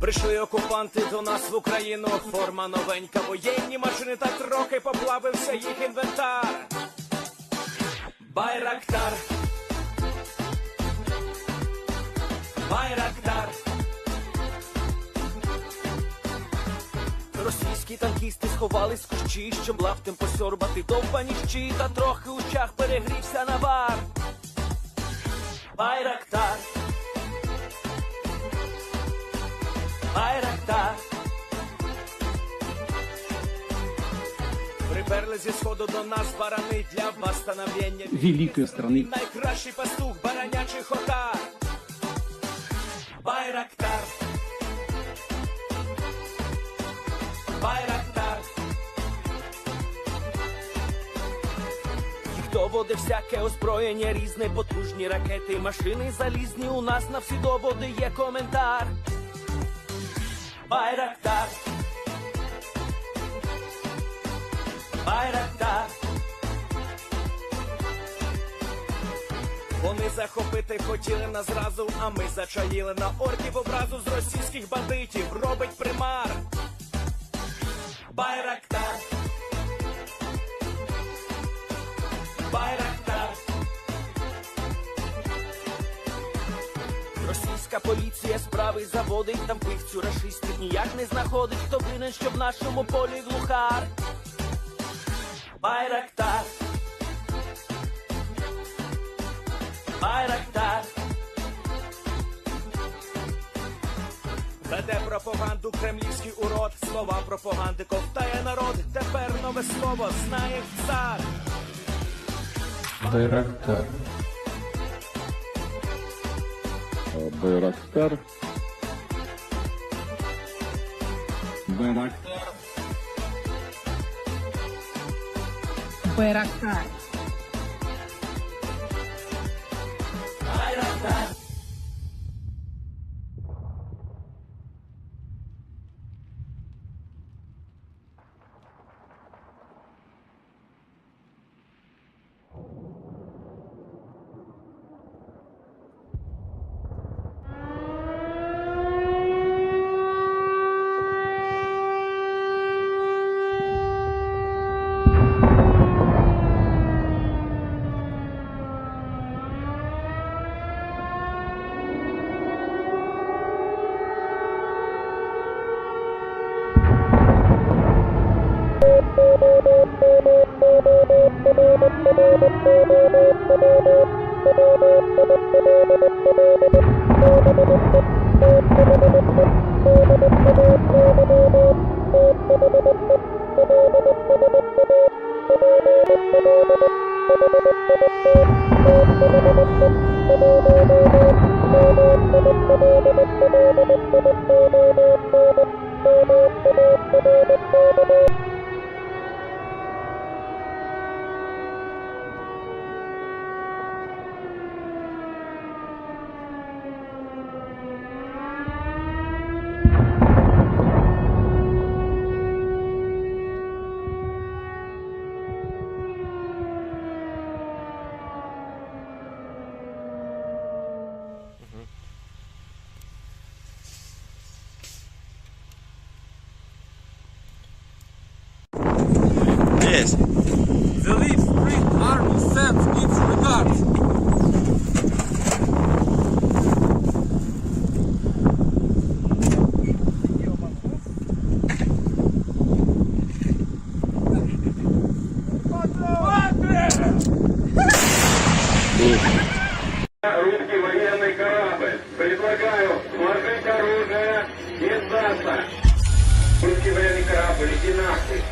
Прийшли окупанти до нас в Україну, форма новенька, воєнні машини, та трохи поплавився їх інвентар. Байрактар, Байрактар. Російські танкісти сховались в кущі, щоб лаптем посьорбати довбані щі, та трохи у чах перегрівся навар. Байрактар, Байрактар. Приперли зі сходу до нас барани для восстановлення великої страни. Найкращий пастух баранячих отар. Байрактар, Байрактар. Їх доводи всяке озброєння різне, потужні ракети, машини залізні, у нас на всі доводи є коментар. Байрактар, Байрактар. Вони захопити хотіли нас зразу, а ми зачаїли на орків образу з російських бандитів, робить примар. Байрактар, Байрактар. Російська поліція справи заводить, там пивцю рашистів ніяк не знаходить, хто винен, що в нашому полі глухар. Байрактар, Байрактар. Веде пропаганду кремлівський урод, слова пропаганди ковтає народ, тепер нове слово знає цар. Байрактар. Байрактар. Байрактар. Байрактар. Байрактар. Yes. The Leaf Spring Army sends its regards. Русский военный корабль. Предлагаю сложить оружие и сдаться. Русский военный корабль, иди нахуй.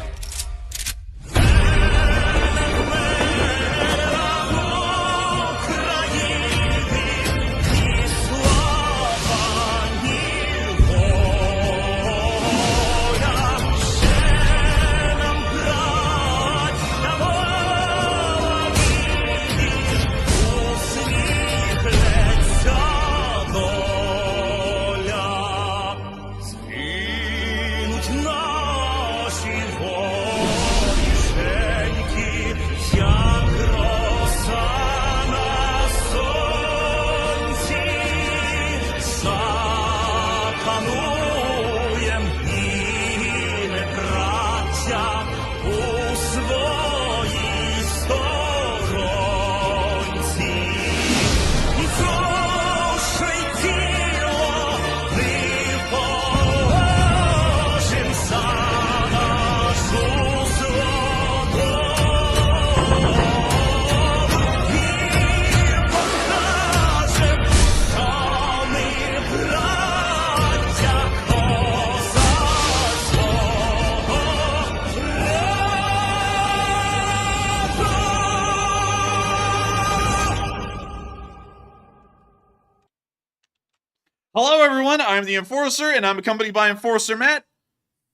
Hello, everyone. I'm the Enforcer, and I'm accompanied by Enforcer Matt.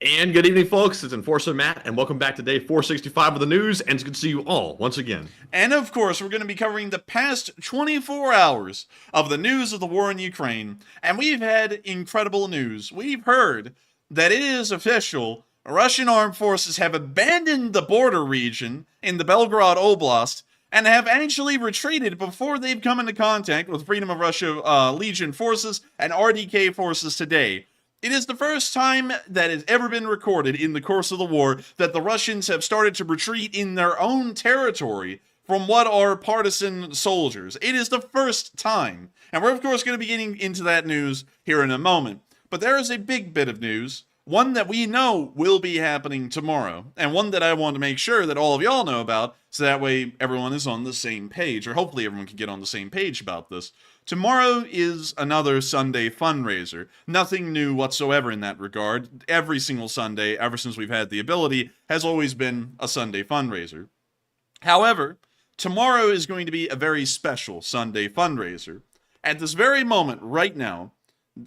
And good evening, folks. It's Enforcer Matt, and welcome back to day 465 of the news, and it's good to see you all once again. And of course, we're going to be covering the past 24 hours of the news of the war in Ukraine. And we've had incredible news. We've heard that it is official. Russian armed forces have abandoned the border region in the Belgorod Oblast and have actually retreated before they've come into contact with Freedom of Russia Legion forces and RDK forces today. It is the first time that has ever been recorded in the course of the war that the Russians have started to retreat in their own territory from what are partisan soldiers. It is the first time. And we're of course going to be getting into that news here in a moment. But there is a big bit of news, one that we know will be happening tomorrow, and one that I want to make sure that all of y'all know about, so that way everyone is on the same page, or hopefully everyone can get on the same page about this. Tomorrow is another Sunday fundraiser. Nothing new whatsoever in that regard. Every single Sunday, ever since we've had the ability, has always been a Sunday fundraiser. However, tomorrow is going to be a very special Sunday fundraiser. At this very moment, right now,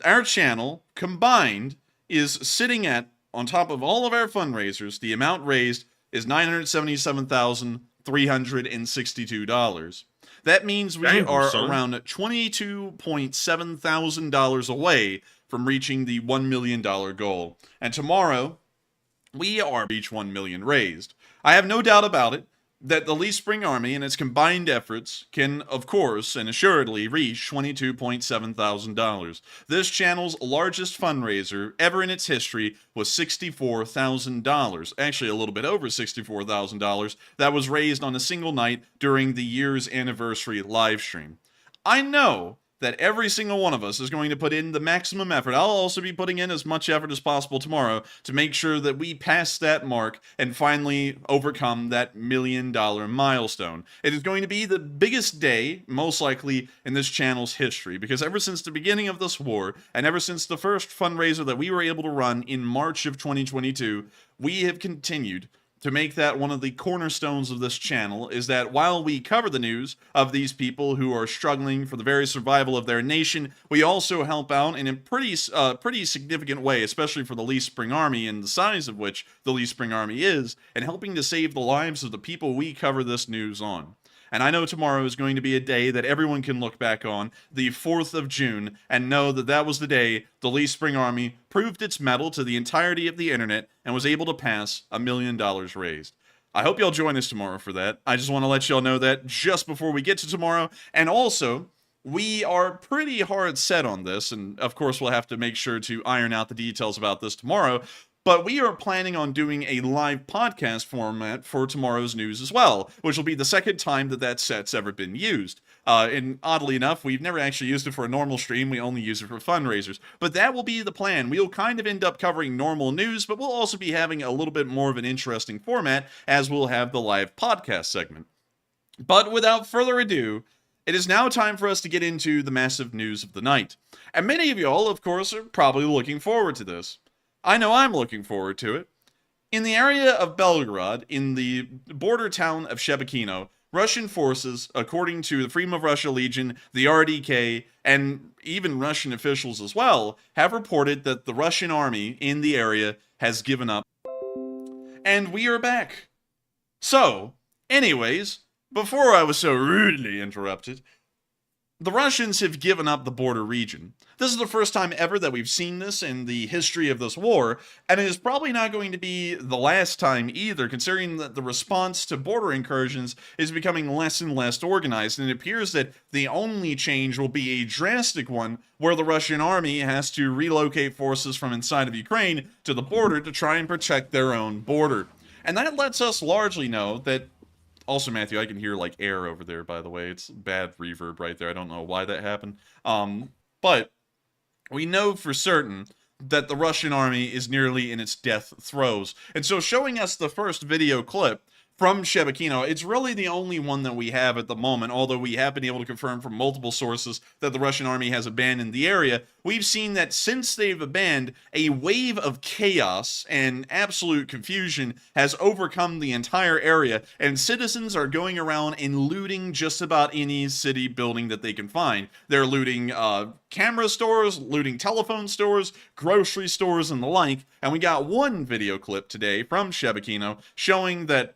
our channel, combined, is sitting at, on top of all of our fundraisers, the amount raised is $977,362. That means we are around $22,700 away from reaching the $1 million goal. And tomorrow, we are reach 1 million raised. I have no doubt about it that the Leaf Spring Army and its combined efforts can, of course, and assuredly reach $22,700. This channel's largest fundraiser ever in its history was $64,000. Actually, a little bit over $64,000 that was raised on a single night during the year's anniversary live stream. I know that every single one of us is going to put in the maximum effort. I'll also be putting in as much effort as possible tomorrow to make sure that we pass that mark and finally overcome that $1 million milestone. It is going to be the biggest day, most likely, in this channel's history, because ever since the beginning of this war, and ever since the first fundraiser that we were able to run in March of 2022, we have continued to make that one of the cornerstones of this channel, is that while we cover the news of these people who are struggling for the very survival of their nation, we also help out in a pretty significant way, especially for the Leaf Spring Army and the size of which the Leaf Spring Army is, and helping to save the lives of the people we cover this news on. And I know tomorrow is going to be a day that everyone can look back on, the 4th of June, and know that that was the day the Leaf Spring Army proved its mettle to the entirety of the internet and was able to pass $1 million raised. I hope y'all join us tomorrow for that. I just want to let y'all know that just before we get to tomorrow. And also, we are pretty hard set on this, and of course we'll have to make sure to iron out the details about this tomorrow. But we are planning on doing a live podcast format for tomorrow's news as well, which will be the second time that set's ever been used. And oddly enough, we've never actually used it for a normal stream. We only use it for fundraisers. But that will be the plan. We'll kind of end up covering normal news, but we'll also be having a little bit more of an interesting format, as we'll have the live podcast segment. But without further ado, it is now time for us to get into the massive news of the night. And many of y'all, of course, are probably looking forward to this. I know I'm looking forward to it. In the area of Belgorod, in the border town of Shebekino, Russian forces, according to the Freedom of Russia Legion, the RDK, and even Russian officials as well, have reported that the Russian army in the area has given up. And we are back. So, anyways, before I was so rudely interrupted, the Russians have given up the border region. This is the first time ever that we've seen this in the history of this war, and it is probably not going to be the last time either, considering that the response to border incursions is becoming less and less organized, and it appears that the only change will be a drastic one, where the Russian army has to relocate forces from inside of Ukraine to the border to try and protect their own border. And that lets us largely know that. Also, Matthew, I can hear, like, air over there, by the way. It's bad reverb right there. I don't know why that happened. But we know for certain that the Russian army is nearly in its death throes. And so showing us the first video clip from Shebekino. It's really the only one that we have at the moment, although we have been able to confirm from multiple sources that the Russian army has abandoned the area. We've seen that since they've abandoned, a wave of chaos and absolute confusion has overcome the entire area, and citizens are going around and looting just about any city building that they can find. They're looting camera stores, looting telephone stores, grocery stores, and the like. And we got one video clip today from Shebekino showing that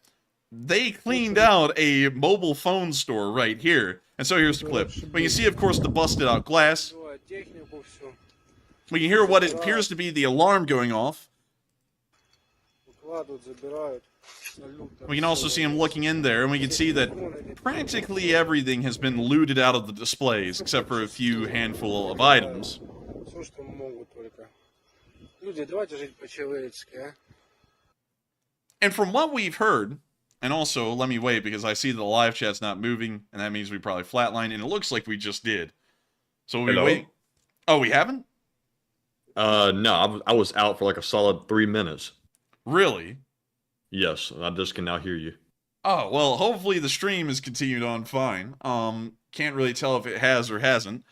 they cleaned out a mobile phone store right here. And so here's the clip. We can see, of course, the busted out glass. We can hear what appears to be the alarm going off. We can also see him looking in there, and we can see that practically everything has been looted out of the displays, except for a few handful of items. And from what we've heard, and also, let me wait, because I see the live chat's not moving, and that means we probably flatlined, and it looks like we just did. So we wait. Oh, we haven't? No, I was out for like a solid 3 minutes. Really? Yes, I just can now hear you. Oh, well, hopefully the stream has continued on fine. Can't really tell if it has or hasn't.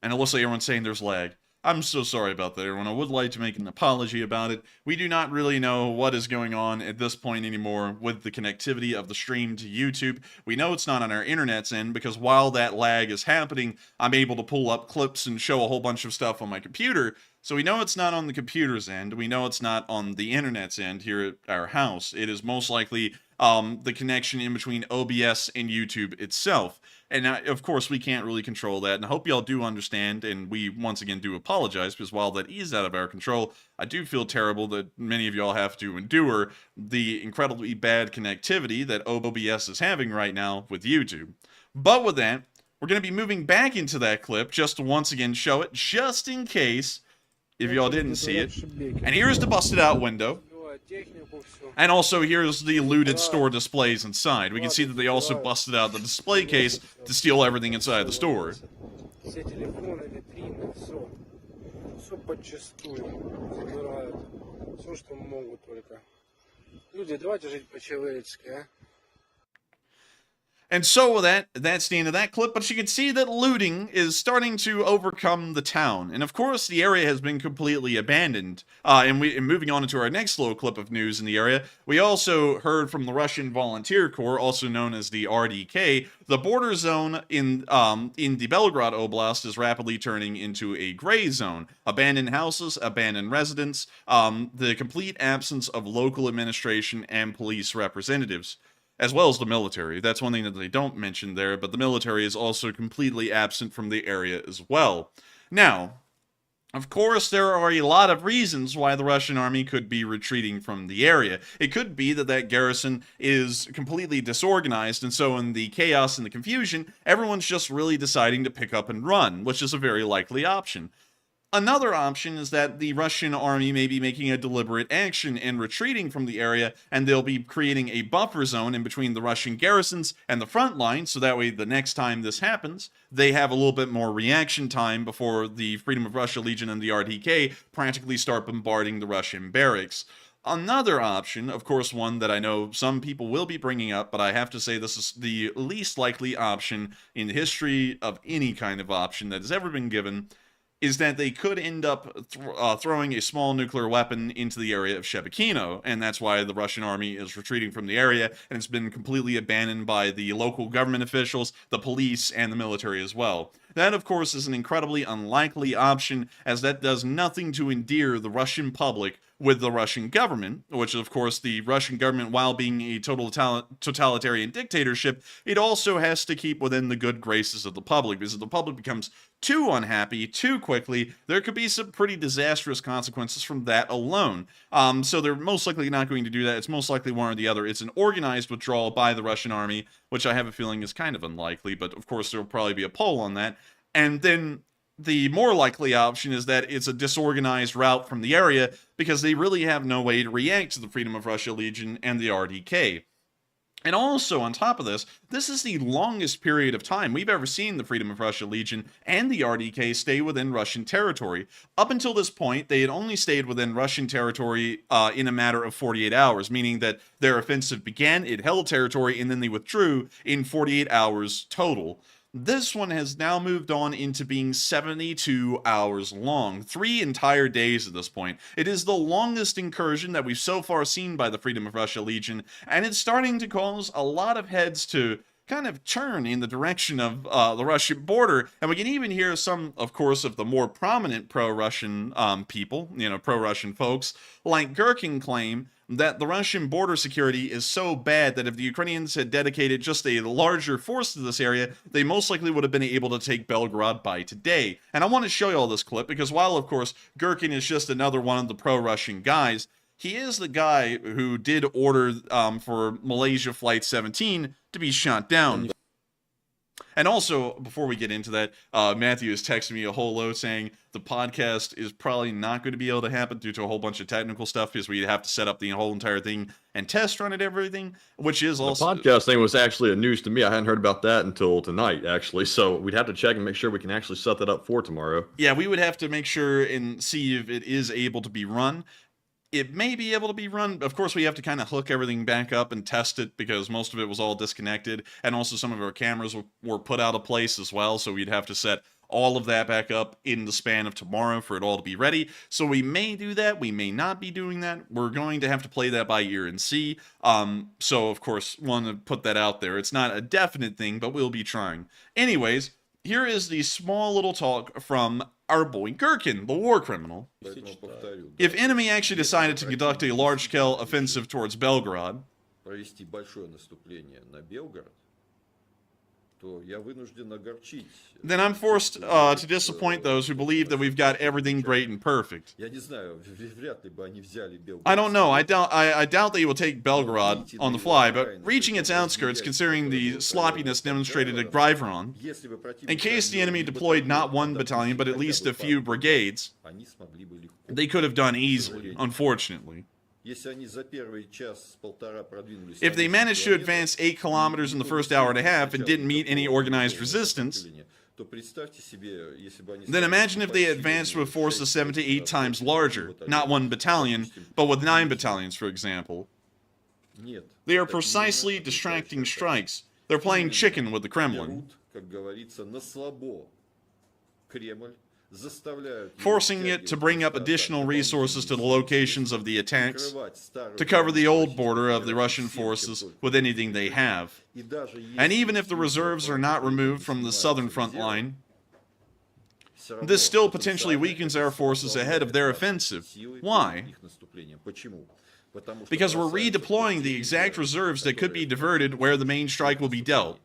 And it looks like everyone's saying there's lag. I'm so sorry about that, everyone. I would like to make an apology about it. We do not really know what is going on at this point anymore with the connectivity of the stream to YouTube. We know it's not on our internet's end, because while that lag is happening, I'm able to pull up clips and show a whole bunch of stuff on my computer. So we know it's not on the computer's end. We know it's not on the internet's end here at our house. It is most likely the connection in between OBS and YouTube itself. And of course, we can't really control that. And I hope y'all do understand. And we, once again, do apologize, because while that is out of our control, I do feel terrible that many of y'all have to endure the incredibly bad connectivity that OBS is having right now with YouTube. But with that, we're going to be moving back into that clip just to once again show it, just in case if y'all didn't see it. And here's the busted out window. And also here's the looted store displays inside. We can see that they also busted out the display case to steal everything inside the store. And so with that's the end of that clip, but you can see that looting is starting to overcome the town. And of course, the area has been completely abandoned. And moving on into our next little clip of news in the area, we also heard from the Russian Volunteer Corps, also known as the RDK, the border zone in the Belgorod Oblast is rapidly turning into a gray zone. Abandoned houses, abandoned residents, the complete absence of local administration and police representatives, as well as the military. That's one thing that they don't mention there, but the military is also completely absent from the area as well. Now, of course, there are a lot of reasons why the Russian army could be retreating from the area. It could be that that garrison is completely disorganized, and so in the chaos and the confusion, everyone's just really deciding to pick up and run, which is a very likely option. Another option is that the Russian army may be making a deliberate action and retreating from the area, and they'll be creating a buffer zone in between the Russian garrisons and the front line, so that way the next time this happens, they have a little bit more reaction time before the Freedom of Russia Legion and the RDK practically start bombarding the Russian barracks. Another option, of course one that I know some people will be bringing up, but I have to say this is the least likely option in the history of any kind of option that has ever been given, is that they could end up throwing a small nuclear weapon into the area of Shebekino, and that's why the Russian army is retreating from the area, and it's been completely abandoned by the local government officials, the police, and the military as well. That, of course, is an incredibly unlikely option, as that does nothing to endear the Russian public with the Russian government, which, of course, the Russian government, while being a totalitarian dictatorship, it also has to keep within the good graces of the public, because if the public becomes too unhappy too quickly, there could be some pretty disastrous consequences from that alone. So they're most likely not going to do that. It's most likely one or the other. It's an organized withdrawal by the Russian army, which I have a feeling is kind of unlikely, but of course there will probably be a poll on that. And then the more likely option is that it's a disorganized rout from the area, because they really have no way to react to the Freedom of Russia Legion and the RDK. And also, on top of this, this is the longest period of time we've ever seen the Freedom of Russia Legion and the RDK stay within Russian territory. Up until this point, they had only stayed within Russian territory in a matter of 48 hours, meaning that their offensive began, it held territory, and then they withdrew in 48 hours total. This one has now moved on into being 72 hours long, 3 entire days at this point. It is the longest incursion that we've so far seen by the Freedom of Russia Legion, and it's starting to cause a lot of heads to kind of turn in the direction of the Russian border, and we can even hear some, of course, of the more prominent pro-Russian people, pro-Russian folks, like Gherkin claim that the Russian border security is so bad that if the Ukrainians had dedicated just a larger force to this area, they most likely would have been able to take Belgorod by today. And I want to show you all this clip because while, of course, Gherkin is just another one of the pro-Russian guys, he is the guy who did order for Malaysia Flight 17 to be shot down. And also, before we get into that, Matthew is texting me a whole load saying the podcast is probably not going to be able to happen due to a whole bunch of technical stuff because we'd have to set up the whole entire thing and test run it, everything, which is also... The podcast thing was actually a news to me. I hadn't heard about that until tonight, actually. So we'd have to check and make sure we can actually set that up for tomorrow. Yeah, we would have to make sure and see if it is able to be run. It may be able to be run. Of course, we have to kind of hook everything back up and test it because most of it was all disconnected. And also some of our cameras were put out of place as well. So we'd have to set all of that back up in the span of tomorrow for it all to be ready. So we may do that. We may not be doing that. We're going to have to play that by ear and see. So, of course, want to put that out there. It's not a definite thing, but we'll be trying. Anyways, here is the small little talk from our boy Gherkin, the war criminal. If enemy actually decided to conduct a large-scale offensive towards Belgorod, then I'm forced to disappoint those who believe that we've got everything great and perfect. I don't know. I doubt they will take Belgorod on the fly, but reaching its outskirts, considering the sloppiness demonstrated at Gryvron, in case the enemy deployed not one battalion, but at least a few brigades, they could have done easily, unfortunately. If they managed to advance 8 kilometers in the first hour and a half and didn't meet any organized resistance, then imagine if they advanced with forces 7 to 8 times larger, not 1 battalion, but with 9 battalions, for example. They are precisely distracting strikes. They're playing chicken with the Kremlin, forcing it to bring up additional resources to the locations of the attacks to cover the old border of the Russian forces with anything they have. And even if the reserves are not removed from the southern front line, this still potentially weakens our forces ahead of their offensive. Why? Because we're redeploying the exact reserves that could be diverted where the main strike will be dealt.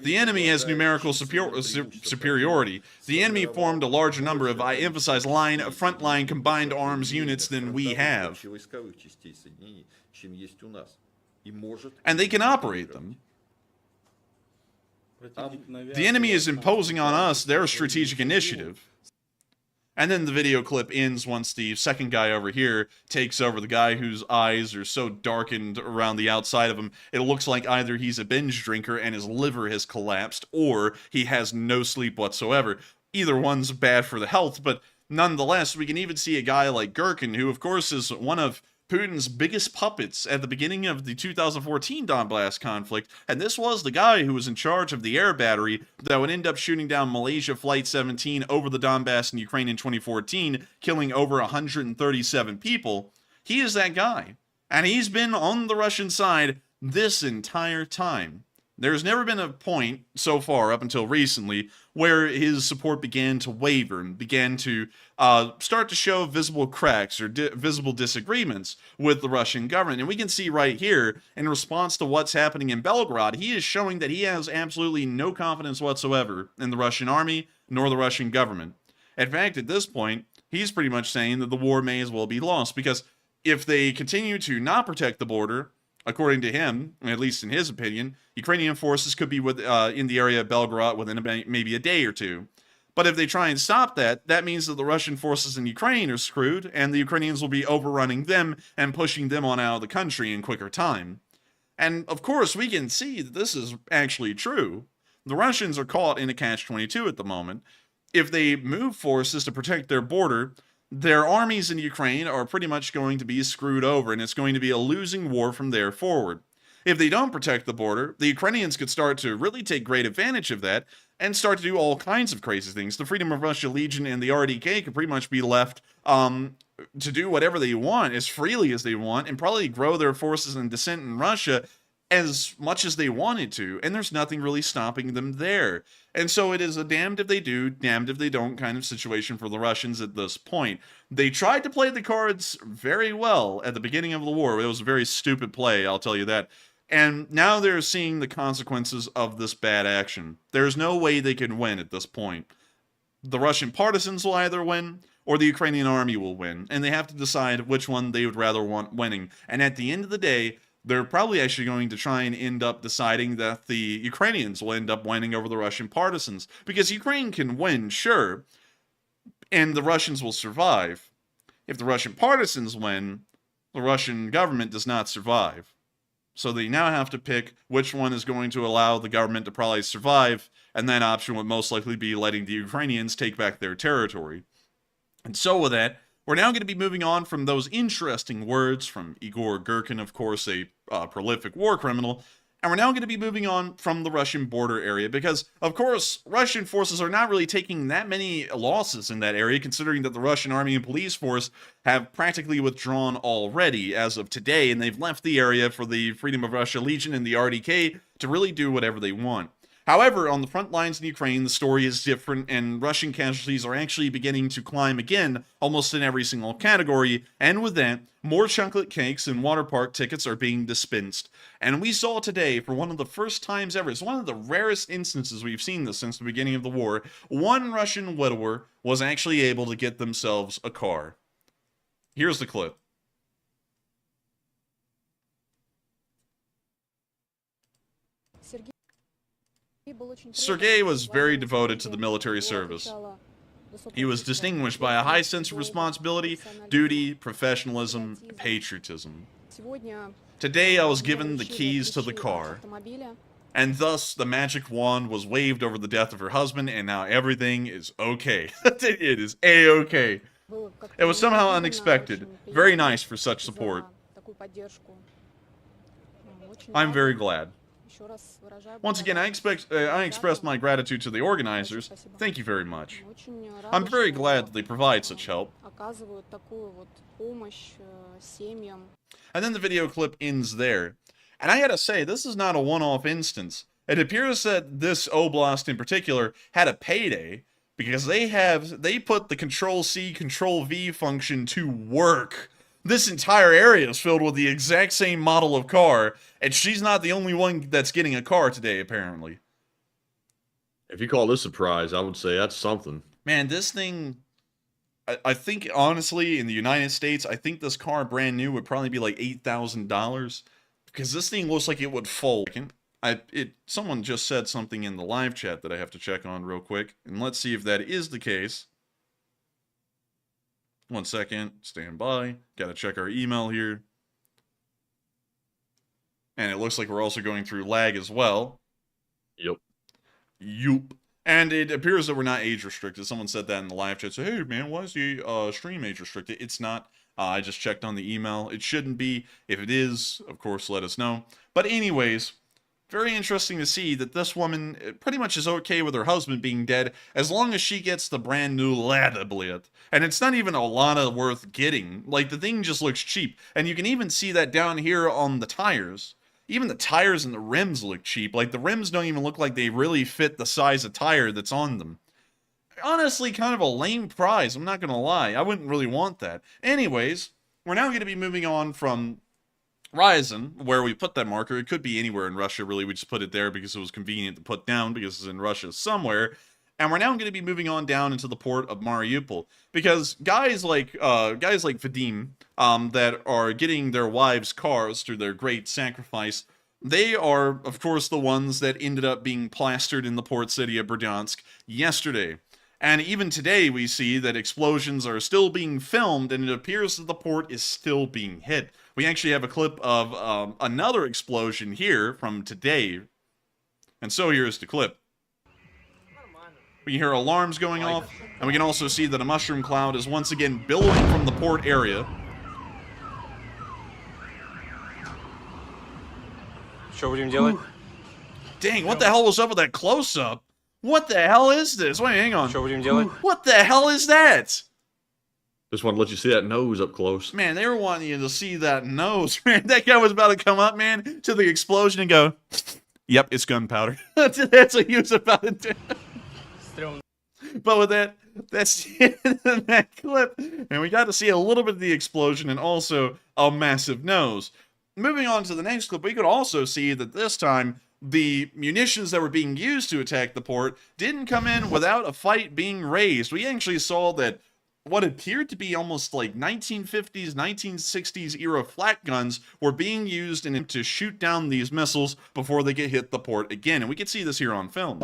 The enemy has numerical superiority. The enemy formed a larger number of, I emphasize, frontline combined arms units than we have. And they can operate them. The enemy is imposing on us their strategic initiative. And then the video clip ends once the second guy over here takes over, the guy whose eyes are so darkened around the outside of him, it looks like either he's a binge drinker and his liver has collapsed, or he has no sleep whatsoever. Either one's bad for the health, but nonetheless, we can even see a guy like Gherkin, who of course is one of Putin's biggest puppets at the beginning of the 2014 Donbass conflict, and this was the guy who was in charge of the air battery that would end up shooting down Malaysia Flight 17 over the Donbass in Ukraine in 2014, killing over 137 people. He is that guy, and he's been on the Russian side this entire time. There's never been a point, so far, up until recently, where his support began to waver and began to start to show visible cracks or visible disagreements with the Russian government. And we can see right here, in response to what's happening in Belgorod, he is showing that he has absolutely no confidence whatsoever in the Russian army nor the Russian government. In fact, at this point, he's pretty much saying that the war may as well be lost, because if they continue to not protect the border, according to him, at least in his opinion, Ukrainian forces could be in the area of Belgorod within maybe a day or two. But if they try and stop that, that means that the Russian forces in Ukraine are screwed, and the Ukrainians will be overrunning them and pushing them on out of the country in quicker time. And of course, we can see that this is actually true. The Russians are caught in a catch-22 at the moment. If they move forces to protect their border, their armies in Ukraine are pretty much going to be screwed over, and it's going to be a losing war from there forward. If they don't protect the border, the Ukrainians could start to really take great advantage of that and start to do all kinds of crazy things. The Freedom of Russia Legion and the RDK could pretty much be left to do whatever they want as freely as they want and probably grow their forces and dissent in Russia as much as they wanted to, and there's nothing really stopping them there. And so it is a damned if they do, damned if they don't kind of situation for the Russians at this point. They tried to play the cards very well at the beginning of the war. It was a very stupid play, I'll tell you that. And now they're seeing the consequences of this bad action. There's no way they can win at this point. The Russian partisans will either win, or the Ukrainian army will win, and they have to decide which one they would rather want winning. And at the end of the day, they're probably actually going to try and end up deciding that the Ukrainians will end up winning over the Russian partisans. Because Ukraine can win, sure, and the Russians will survive. If the Russian partisans win, the Russian government does not survive. So they now have to pick which one is going to allow the government to probably survive, and that option would most likely be letting the Ukrainians take back their territory. And so with that, we're now going to be moving on from those interesting words from Igor Girkin, of course, a prolific war criminal, and we're now going to be moving on from the Russian border area because, of course, Russian forces are not really taking that many losses in that area, considering that the Russian army and police force have practically withdrawn already as of today, and they've left the area for the Freedom of Russia Legion and the RDK to really do whatever they want. However, on the front lines in Ukraine, the story is different, and Russian casualties are actually beginning to climb again, almost in every single category, and with that, more chocolate cakes and water park tickets are being dispensed. And we saw today, for one of the first times ever, it's one of the rarest instances we've seen this since the beginning of the war, one Russian widower was actually able to get themselves a car. Here's the clip. Sergei was very devoted to the military service. He was distinguished by a high sense of responsibility, duty, professionalism, and patriotism. Today I was given the keys to the car, and thus the magic wand was waved over the death of her husband, and now everything is okay. It is a-okay. It was somehow unexpected. Very nice for such support. I'm very glad. Once again, I express my gratitude to the organizers. Thank you very much. I'm very glad that they provide such help. And then the video clip ends there. And I gotta say, this is not a one-off instance. It appears that this oblast in particular had a payday because they put the Control-C, Control-V function to work. This entire area is filled with the exact same model of car, and she's not the only one that's getting a car today, apparently. If you call this a prize, I would say that's something. Man, this thing, I think, honestly, in the United States, I think this car brand new would probably be like $8,000, because this thing looks like it would fold. Someone just said something in the live chat that I have to check on real quick, and let's see if that is the case. 1 second, stand by. Gotta check our email here. And it looks like we're also going through lag as well. Yup. And it appears that we're not age restricted. Someone said that in the live chat. So, hey man, why is the stream age restricted? It's not. I just checked on the email. It shouldn't be. If it is, of course, let us know. But anyways, very interesting to see that this woman pretty much is okay with her husband being dead as long as she gets the brand new Ladablit. And it's not even a lot of worth getting. Like, the thing just looks cheap. And you can even see that down here on the tires. Even the tires and the rims look cheap. Like, the rims don't even look like they really fit the size of tire that's on them. Honestly, kind of a lame prize, I'm not gonna lie. I wouldn't really want that. Anyways, we're now going to be moving on from Ryazan, where we put that marker. It could be anywhere in Russia, really. We just put it there because it was convenient to put down, because it's in Russia somewhere. And we're now going to be moving on down into the port of Mariupol, because guys like Vadim, that are getting their wives' cars through their great sacrifice, they are, of course, the ones that ended up being plastered in the port city of Berdyansk yesterday. And even today, we see that explosions are still being filmed, and it appears that the port is still being hit. We actually have a clip of another explosion here from today. And so here's the clip. We can hear alarms going off, and we can also see that a mushroom cloud is once again billowing from the port area. Что будем делать? Dang, what the hell was up with that close-up? What the hell is this? Wait, hang on. Что будем делать? What the hell is that? Just want to let you see that nose up close. Man, they were wanting you to see that nose, man. That guy was about to come up, man, to the explosion and go, yep, it's gunpowder. That's what he was about to do. But with that, that's that clip. And we got to see a little bit of the explosion and also a massive nose. Moving on to the next clip, we could also see that this time, the munitions that were being used to attack the port didn't come in without a fight being raised. We actually saw that what appeared to be almost like 1950s, 1960s era flak guns were being used to shoot down these missiles before they get hit the port again. And we can see this here on film.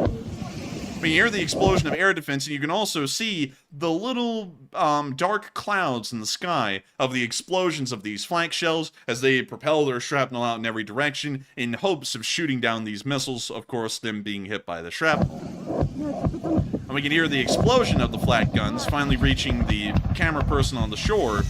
We hear the explosion of air defense, and you can also see the little dark clouds in the sky of the explosions of these flak shells as they propel their shrapnel out in every direction in hopes of shooting down these missiles, of course, them being hit by the shrapnel. And we can hear the explosion of the flak guns finally reaching the camera person on the shore.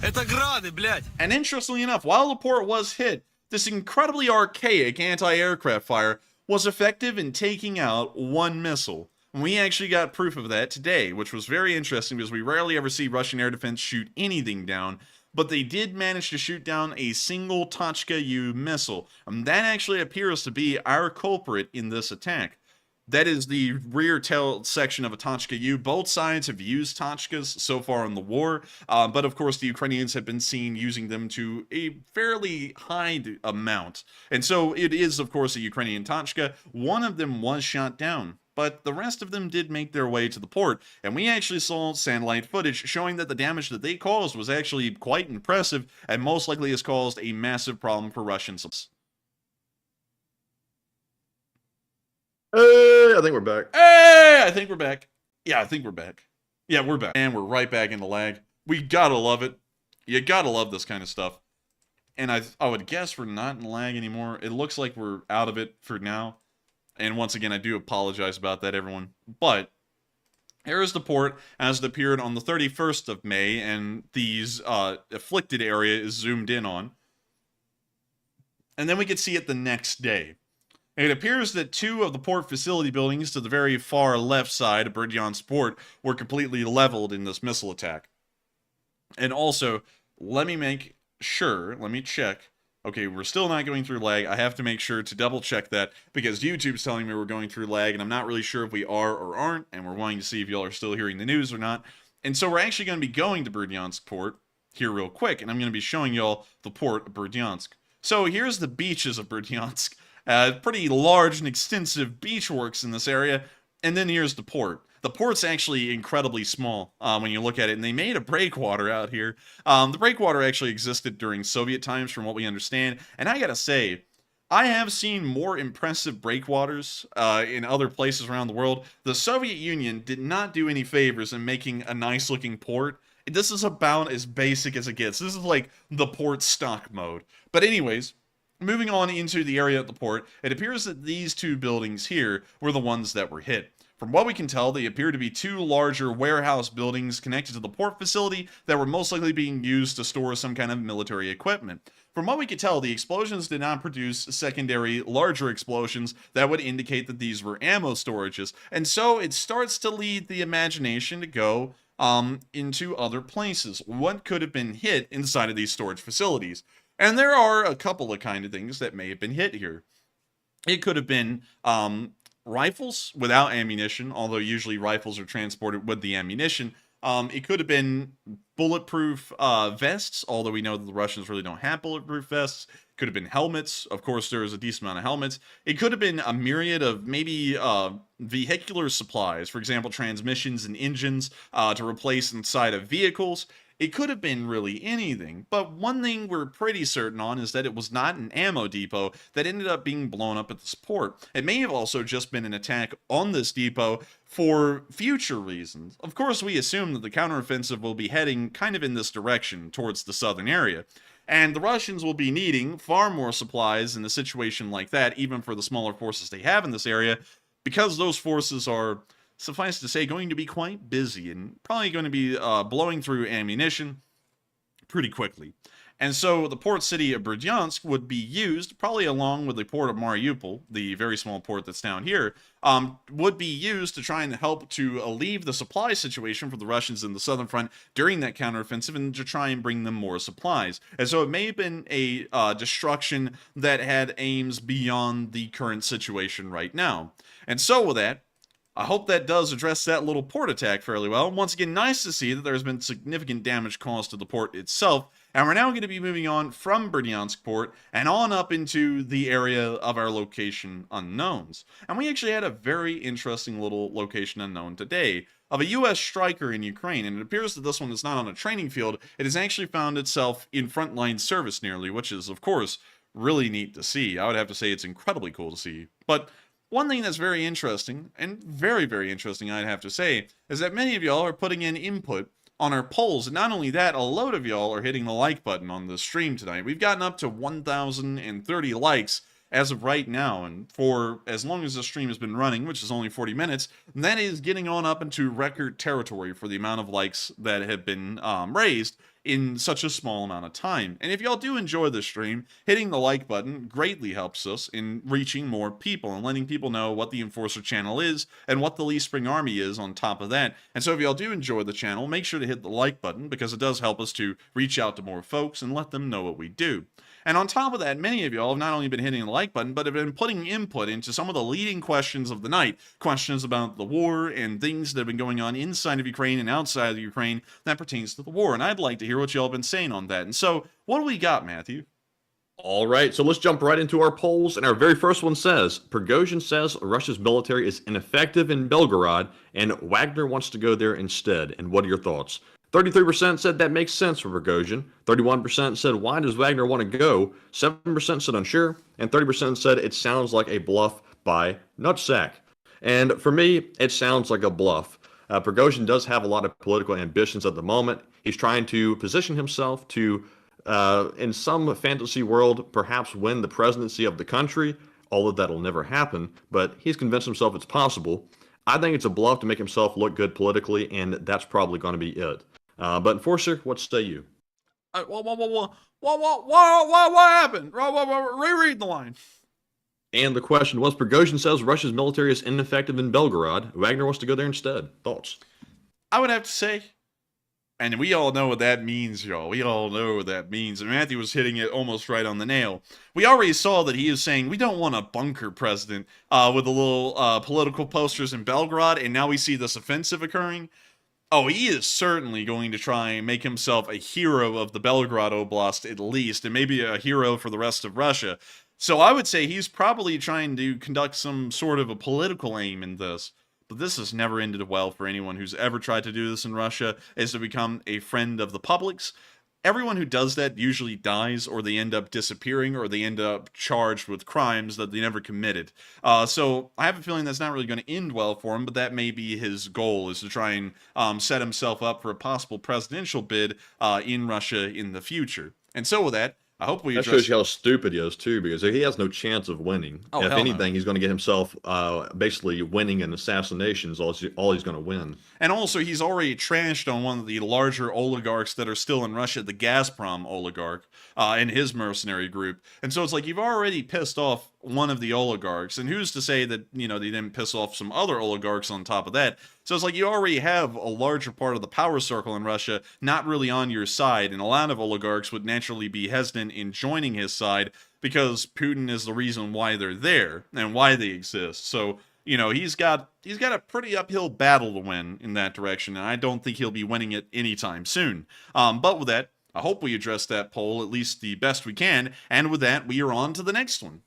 Это грады, блядь! And interestingly enough, while the port was hit, this incredibly archaic anti-aircraft fire was effective in taking out one missile. And we actually got proof of that today, which was very interesting because we rarely ever see Russian air defense shoot anything down, but they did manage to shoot down a single Tochka-U missile. And that actually appears to be our culprit in this attack. That is the rear tail section of a Tochka-U. Both sides have used Tochkas so far in the war, but of course the Ukrainians have been seen using them to a fairly high amount. And so it is, of course, a Ukrainian Tochka. One of them was shot down, but the rest of them did make their way to the port. And we actually saw satellite footage showing that the damage that they caused was actually quite impressive and most likely has caused a massive problem for Russians. Hey, I think we're back. Hey, I think we're back. Yeah, I think we're back. Yeah, we're back. And we're right back into lag. We gotta love it. You gotta love this kind of stuff. And I would guess we're not in lag anymore. It looks like we're out of it for now. And once again, I do apologize about that, everyone. But here is the port as it appeared on the 31st of May, and these afflicted area is zoomed in on. And then we could see it the next day. It appears that two of the port facility buildings to the very far left side of Berdyansk port were completely leveled in this missile attack. And also, let me check. Okay, we're still not going through lag. I have to make sure to double check that because YouTube's telling me we're going through lag, and I'm not really sure if we are or aren't, and we're wanting to see if y'all are still hearing the news or not. And so we're actually going to be going to Berdyansk port here real quick, and I'm going to be showing y'all the port of Berdyansk. So here's the beaches of Berdyansk. Pretty large and extensive beach works in this area. And then here's the port. The port's actually incredibly small when you look at it, and they made a breakwater out here. The breakwater actually existed during Soviet times from what we understand, and I gotta say, I have seen more impressive breakwaters in other places around the world. The Soviet Union did not do any favors in making a nice-looking port. This is about as basic as it gets. This is like the port stock mode. But anyways, moving on into the area at the port, it appears that these two buildings here were the ones that were hit. From what we can tell, they appear to be two larger warehouse buildings connected to the port facility that were most likely being used to store some kind of military equipment. From what we could tell, the explosions did not produce secondary, larger explosions that would indicate that these were ammo storages, and so it starts to lead the imagination to go into other places. What could have been hit inside of these storage facilities? And there are a couple of kind of things that may have been hit here. It could have been rifles without ammunition, although usually rifles are transported with the ammunition. It could have been bulletproof vests, although we know that the Russians really don't have bulletproof vests. Could have been helmets. Of course, there is a decent amount of helmets. It could have been a myriad of maybe vehicular supplies, for example, transmissions and engines to replace inside of vehicles. it could have been really anything. But one thing we're pretty certain on is that it was not an ammo depot that ended up being blown up at this port. It may have also just been an attack on this depot for future reasons. Of course, we assume that the counteroffensive will be heading kind of in this direction towards the southern area. And the Russians will be needing far more supplies in a situation like that, even for the smaller forces they have in this area, because those forces are, suffice to say, going to be quite busy and probably going to be blowing through ammunition pretty quickly. And so the port city of Berdyansk would be used, probably along with the port of Mariupol, the very small port that's down here, would be used to try and help to alleviate the supply situation for the Russians in the southern front during that counteroffensive and to try and bring them more supplies. And so it may have been a destruction that had aims beyond the current situation right now. And so with that, I hope that does address that little port attack fairly well. Once again, nice to see that there's been significant damage caused to the port itself. And we're now going to be moving on from Berdyansk port and on up into the area of our location unknowns. And we actually had a very interesting little location unknown today of a U.S. striker in Ukraine. And it appears that this one is not on a training field. It has actually found itself in frontline service nearly, which is, of course, really neat to see. I would have to say it's incredibly cool to see. But one thing that's very interesting, and very, very interesting, I'd have to say, is that many of y'all are putting in input on our polls. And not only that, a load of y'all are hitting the like button on the stream tonight. We've gotten up to 1,030 likes as of right now. And for as long as the stream has been running, which is only 40 minutes, that is getting on up into record territory for the amount of likes that have been raised in such a small amount of time. And if y'all do enjoy the stream, hitting the like button greatly helps us in reaching more people and letting people know what the Enforcer channel is and what the Lee Spring Army is on top of that. And so if y'all do enjoy the channel, make sure to hit the like button because it does help us to reach out to more folks and let them know what we do. And on top of that, many of y'all have not only been hitting the like button, but have been putting input into some of the leading questions of the night. Questions about the war and things that have been going on inside of Ukraine and outside of Ukraine that pertains to the war. And I'd like to hear what y'all have been saying on that. And so, what do we got, Matthew? All right, so let's jump right into our polls. And our very first one says, Prigozhin says Russia's military is ineffective in Belgorod, and Wagner wants to go there instead. And what are your thoughts? 33% said that makes sense for Prigozhin. 31% said, why does Wagner want to go? 7% said unsure. And 30% said it sounds like a bluff by Nutsack. And for me, it sounds like a bluff. Prigozhin does have a lot of political ambitions at the moment. He's trying to position himself to, in some fantasy world, perhaps win the presidency of the country, although that'll never happen. But he's convinced himself it's possible. I think it's a bluff to make himself look good politically, and that's probably going to be it. But Enforcer, what say you? What happened? Reread the line. And the question was, Prigozhin says Russia's military is ineffective in Belgorod. Wagner wants to go there instead. Thoughts? I would have to say, and we all know what that means, y'all. We all know what that means. And Matthew was hitting it almost right on the nail. We already saw that he is saying we don't want a bunker president with the little political posters in Belgorod, and now we see this offensive occurring. Oh, he is certainly going to try and make himself a hero of the Belgorod Oblast at least, and maybe a hero for the rest of Russia. So I would say he's probably trying to conduct some sort of a political aim in this. But this has never ended well for anyone who's ever tried to do this in Russia, is to become a friend of the public's. Everyone who does that usually dies, or they end up disappearing, or they end up charged with crimes that they never committed. So I have a feeling that's not really going to end well for him, but that may be his goal, is to try and set himself up for a possible presidential bid in Russia in the future. And so with that, I hope we That shows you how stupid he is, too, because he has no chance of winning. Oh, if hell anything, no. he's going to get himself basically winning an assassination is all he's going to win. And also, he's already trashed on one of the larger oligarchs that are still in Russia, the Gazprom oligarch, and his mercenary group. And so it's like, you've already pissed off one of the oligarchs. And who's to say that, they didn't piss off some other oligarchs on top of that? So it's like you already have a larger part of the power circle in Russia not really on your side. And a lot of oligarchs would naturally be hesitant in joining his side because Putin is the reason why they're there and why they exist. So, he's got a pretty uphill battle to win in that direction, and I don't think he'll be winning it anytime soon. But with that, I hope we address that poll at least the best we can, and with that, we are on to the next one.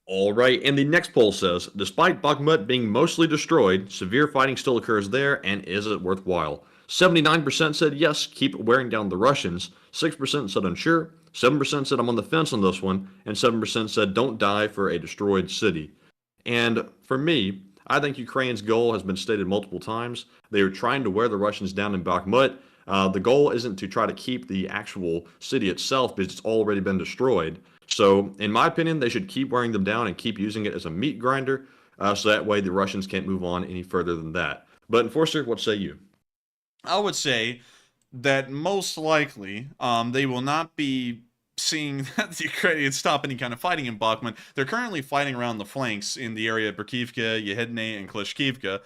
All right, and the next poll says, despite Bakhmut being mostly destroyed, severe fighting still occurs there, and is it worthwhile? 79% said yes, keep wearing down the Russians. 6% said unsure. 7% said I'm on the fence on this one. And 7% said don't die for a destroyed city. And for me, I think Ukraine's goal has been stated multiple times. They are trying to wear the Russians down in Bakhmut. The goal isn't to try to keep the actual city itself because it's already been destroyed. So, in my opinion, they should keep wearing them down and keep using it as a meat grinder, so that way the Russians can't move on any further than that. But Enforcer, what say you? I would say that most likely they will not be seeing that the Ukrainians stop any kind of fighting in Bakhmut. They're currently fighting around the flanks in the area of Berkivka, Yehedne, and Klishkivka.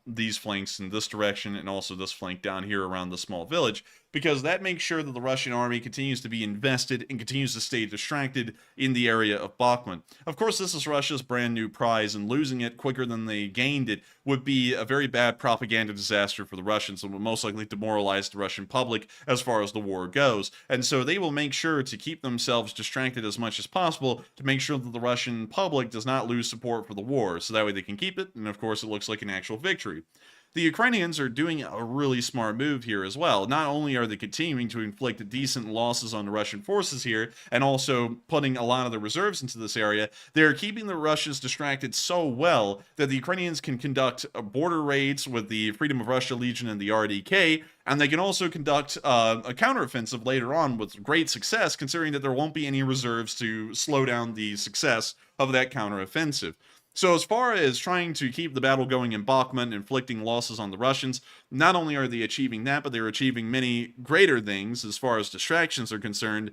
These flanks in this direction and also this flank down here around the small village, because that makes sure that the Russian army continues to be invested and continues to stay distracted in the area of Bakhmut. Of course, this is Russia's brand new prize, and losing it quicker than they gained it would be a very bad propaganda disaster for the Russians and would most likely demoralize the Russian public as far as the war goes. And so they will make sure to keep themselves distracted as much as possible to make sure that the Russian public does not lose support for the war, so that way they can keep it, and of course it looks like an actual victory. The Ukrainians are doing a really smart move here as well. Not only are they continuing to inflict decent losses on the Russian forces here, and also putting a lot of the reserves into this area, they're keeping the Russians distracted so well that the Ukrainians can conduct border raids with the Freedom of Russia Legion and the RDK, and they can also conduct a counteroffensive later on with great success, considering that there won't be any reserves to slow down the success of that counteroffensive. So as far as trying to keep the battle going in Bakhmut and inflicting losses on the Russians, not only are they achieving that, but they're achieving many greater things as far as distractions are concerned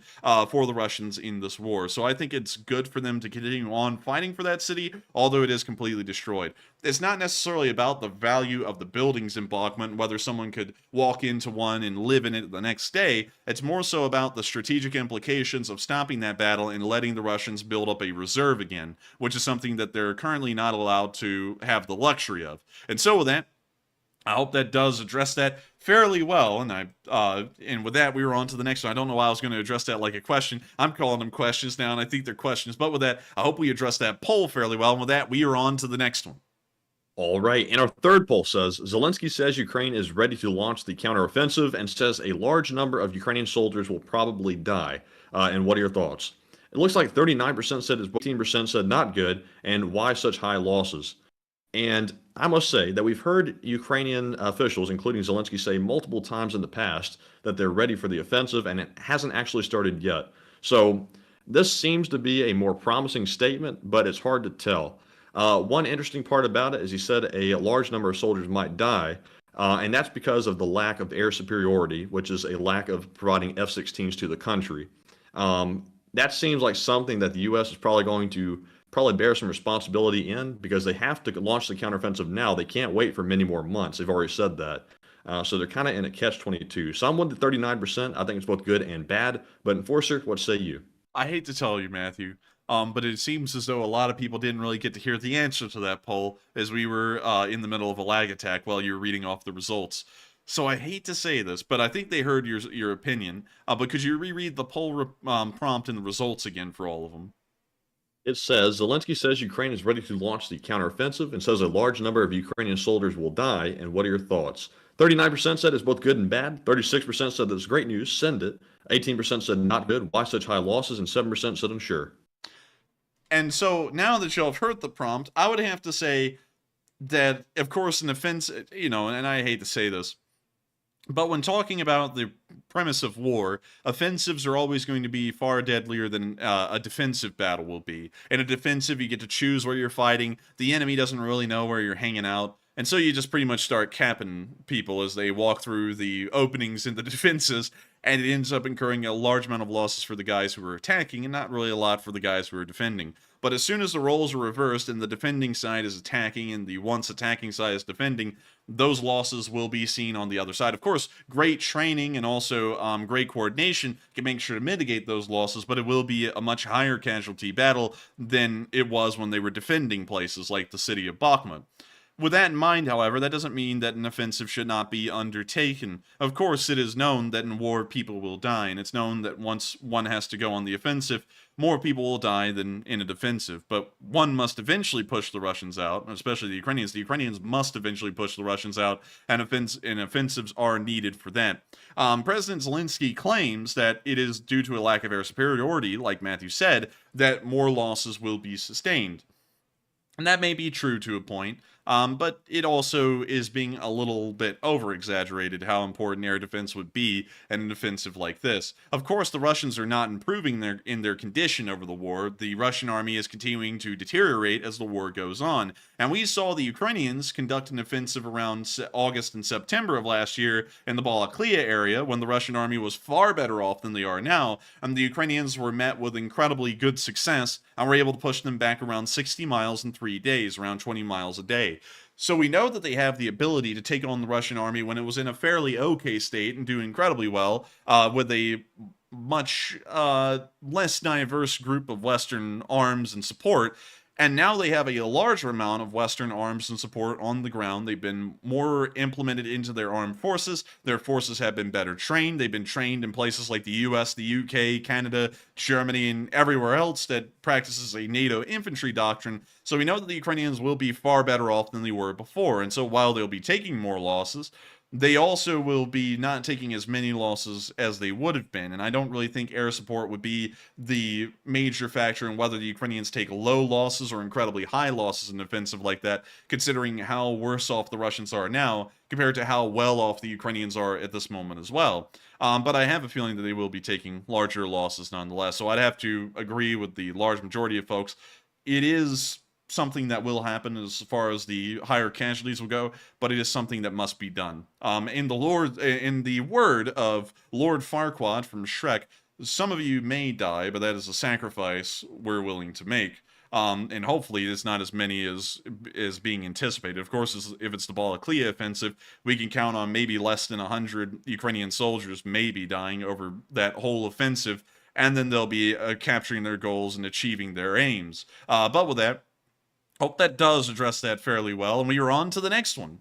for the Russians in this war. So I think it's good for them to continue on fighting for that city, although it is completely destroyed. It's not necessarily about the value of the buildings in Bakhmut, whether someone could walk into one and live in it the next day. It's more so about the strategic implications of stopping that battle and letting the Russians build up a reserve again, which is something that they're currently not allowed to have the luxury of. And so with that, I hope that does address that fairly well. And with that, we were on to the next one. I don't know why I was going to address that like a question. I'm calling them questions now, and I think they're questions. But with that, I hope we addressed that poll fairly well. And with that, we are on to the next one. All right, and our third poll says, Zelensky says Ukraine is ready to launch the counteroffensive and says a large number of Ukrainian soldiers will probably die. And what are your thoughts? It looks like 39% said it's 14% said not good, and why such high losses? And I must say that we've heard Ukrainian officials, including Zelensky, say multiple times in the past that they're ready for the offensive, and it hasn't actually started yet. So this seems to be a more promising statement, but it's hard to tell. One interesting part about it is he said a large number of soldiers might die, and that's because of the lack of air superiority, which is a lack of providing F-16s to the country. That seems like something that the U.S. is probably going to bear some responsibility in, because they have to launch the counteroffensive now. They can't wait for many more months. They've already said that. So they're kind of in a catch-22. So I'm with the 39%. I think it's both good and bad. But Enforcer, what say you? I hate to tell you, Matthew, but it seems as though a lot of people didn't really get to hear the answer to that poll, as we were in the middle of a lag attack while you were reading off the results. So I hate to say this, but I think they heard your opinion. But could you reread the poll prompt and the results again for all of them? It says, Zelensky says Ukraine is ready to launch the counteroffensive and says a large number of Ukrainian soldiers will die. And what are your thoughts? 39% said it's both good and bad. 36% said that's great news, send it. 18% said not good, why such high losses? And 7% said unsure. And so now that you have heard the prompt, I would have to say that, of course, an offense, and I hate to say this, but when talking about the premise of war, offensives are always going to be far deadlier than a defensive battle will be. In a defensive, you get to choose where you're fighting. The enemy doesn't really know where you're hanging out. And so you just pretty much start capping people as they walk through the openings in the defenses, and it ends up incurring a large amount of losses for the guys who are attacking and not really a lot for the guys who are defending. But as soon as the roles are reversed and the defending side is attacking and the once attacking side is defending, those losses will be seen on the other side. Of course, great training and also great coordination can make sure to mitigate those losses, but it will be a much higher casualty battle than it was when they were defending places like the city of Bakhmut. With that in mind, however, that doesn't mean that an offensive should not be undertaken. Of course, it is known that in war people will die, and it's known that once one has to go on the offensive, more people will die than in a defensive. But one must eventually push the Russians out, especially the Ukrainians. The Ukrainians must eventually push the Russians out, and offensives are needed for that. President Zelensky claims that it is due to a lack of air superiority, like Matthew said, that more losses will be sustained. And that may be true to a point, but it also is being a little bit over-exaggerated how important air defense would be in an offensive like this. Of course, the Russians are not improving in their condition over the war. The Russian army is continuing to deteriorate as the war goes on. And we saw the Ukrainians conduct an offensive around August and September of last year in the Balaklia area, when the Russian army was far better off than they are now, and the Ukrainians were met with incredibly good success and were able to push them back around 60 miles in 3 days, around 20 miles a day. So we know that they have the ability to take on the Russian army when it was in a fairly okay state and do incredibly well, with a much less diverse group of Western arms and support. And now they have a larger amount of Western arms and support on the ground. They've been more implemented into their armed forces. Their forces have been better trained. They've been trained in places like the US, the UK, Canada, Germany, and everywhere else that practices a NATO infantry doctrine. So we know that the Ukrainians will be far better off than they were before. And so while they'll be taking more losses, they also will be not taking as many losses as they would have been. And I don't really think air support would be the major factor in whether the Ukrainians take low losses or incredibly high losses in an offensive like that, considering how worse off the Russians are now compared to how well off the Ukrainians are at this moment as well. But I have a feeling that they will be taking larger losses nonetheless. So I'd have to agree with the large majority of folks. It is something that will happen as far as the higher casualties will go, but it is something that must be done. In the word of Lord Farquaad from Shrek, some of you may die, but that is a sacrifice we're willing to make. And hopefully it's not as many as being anticipated. Of course, if it's the Balaklia offensive, we can count on maybe less than 100 Ukrainian soldiers maybe dying over that whole offensive, and then they'll be capturing their goals and achieving their aims. But with that, hope that does address that fairly well, and we are on to the next one.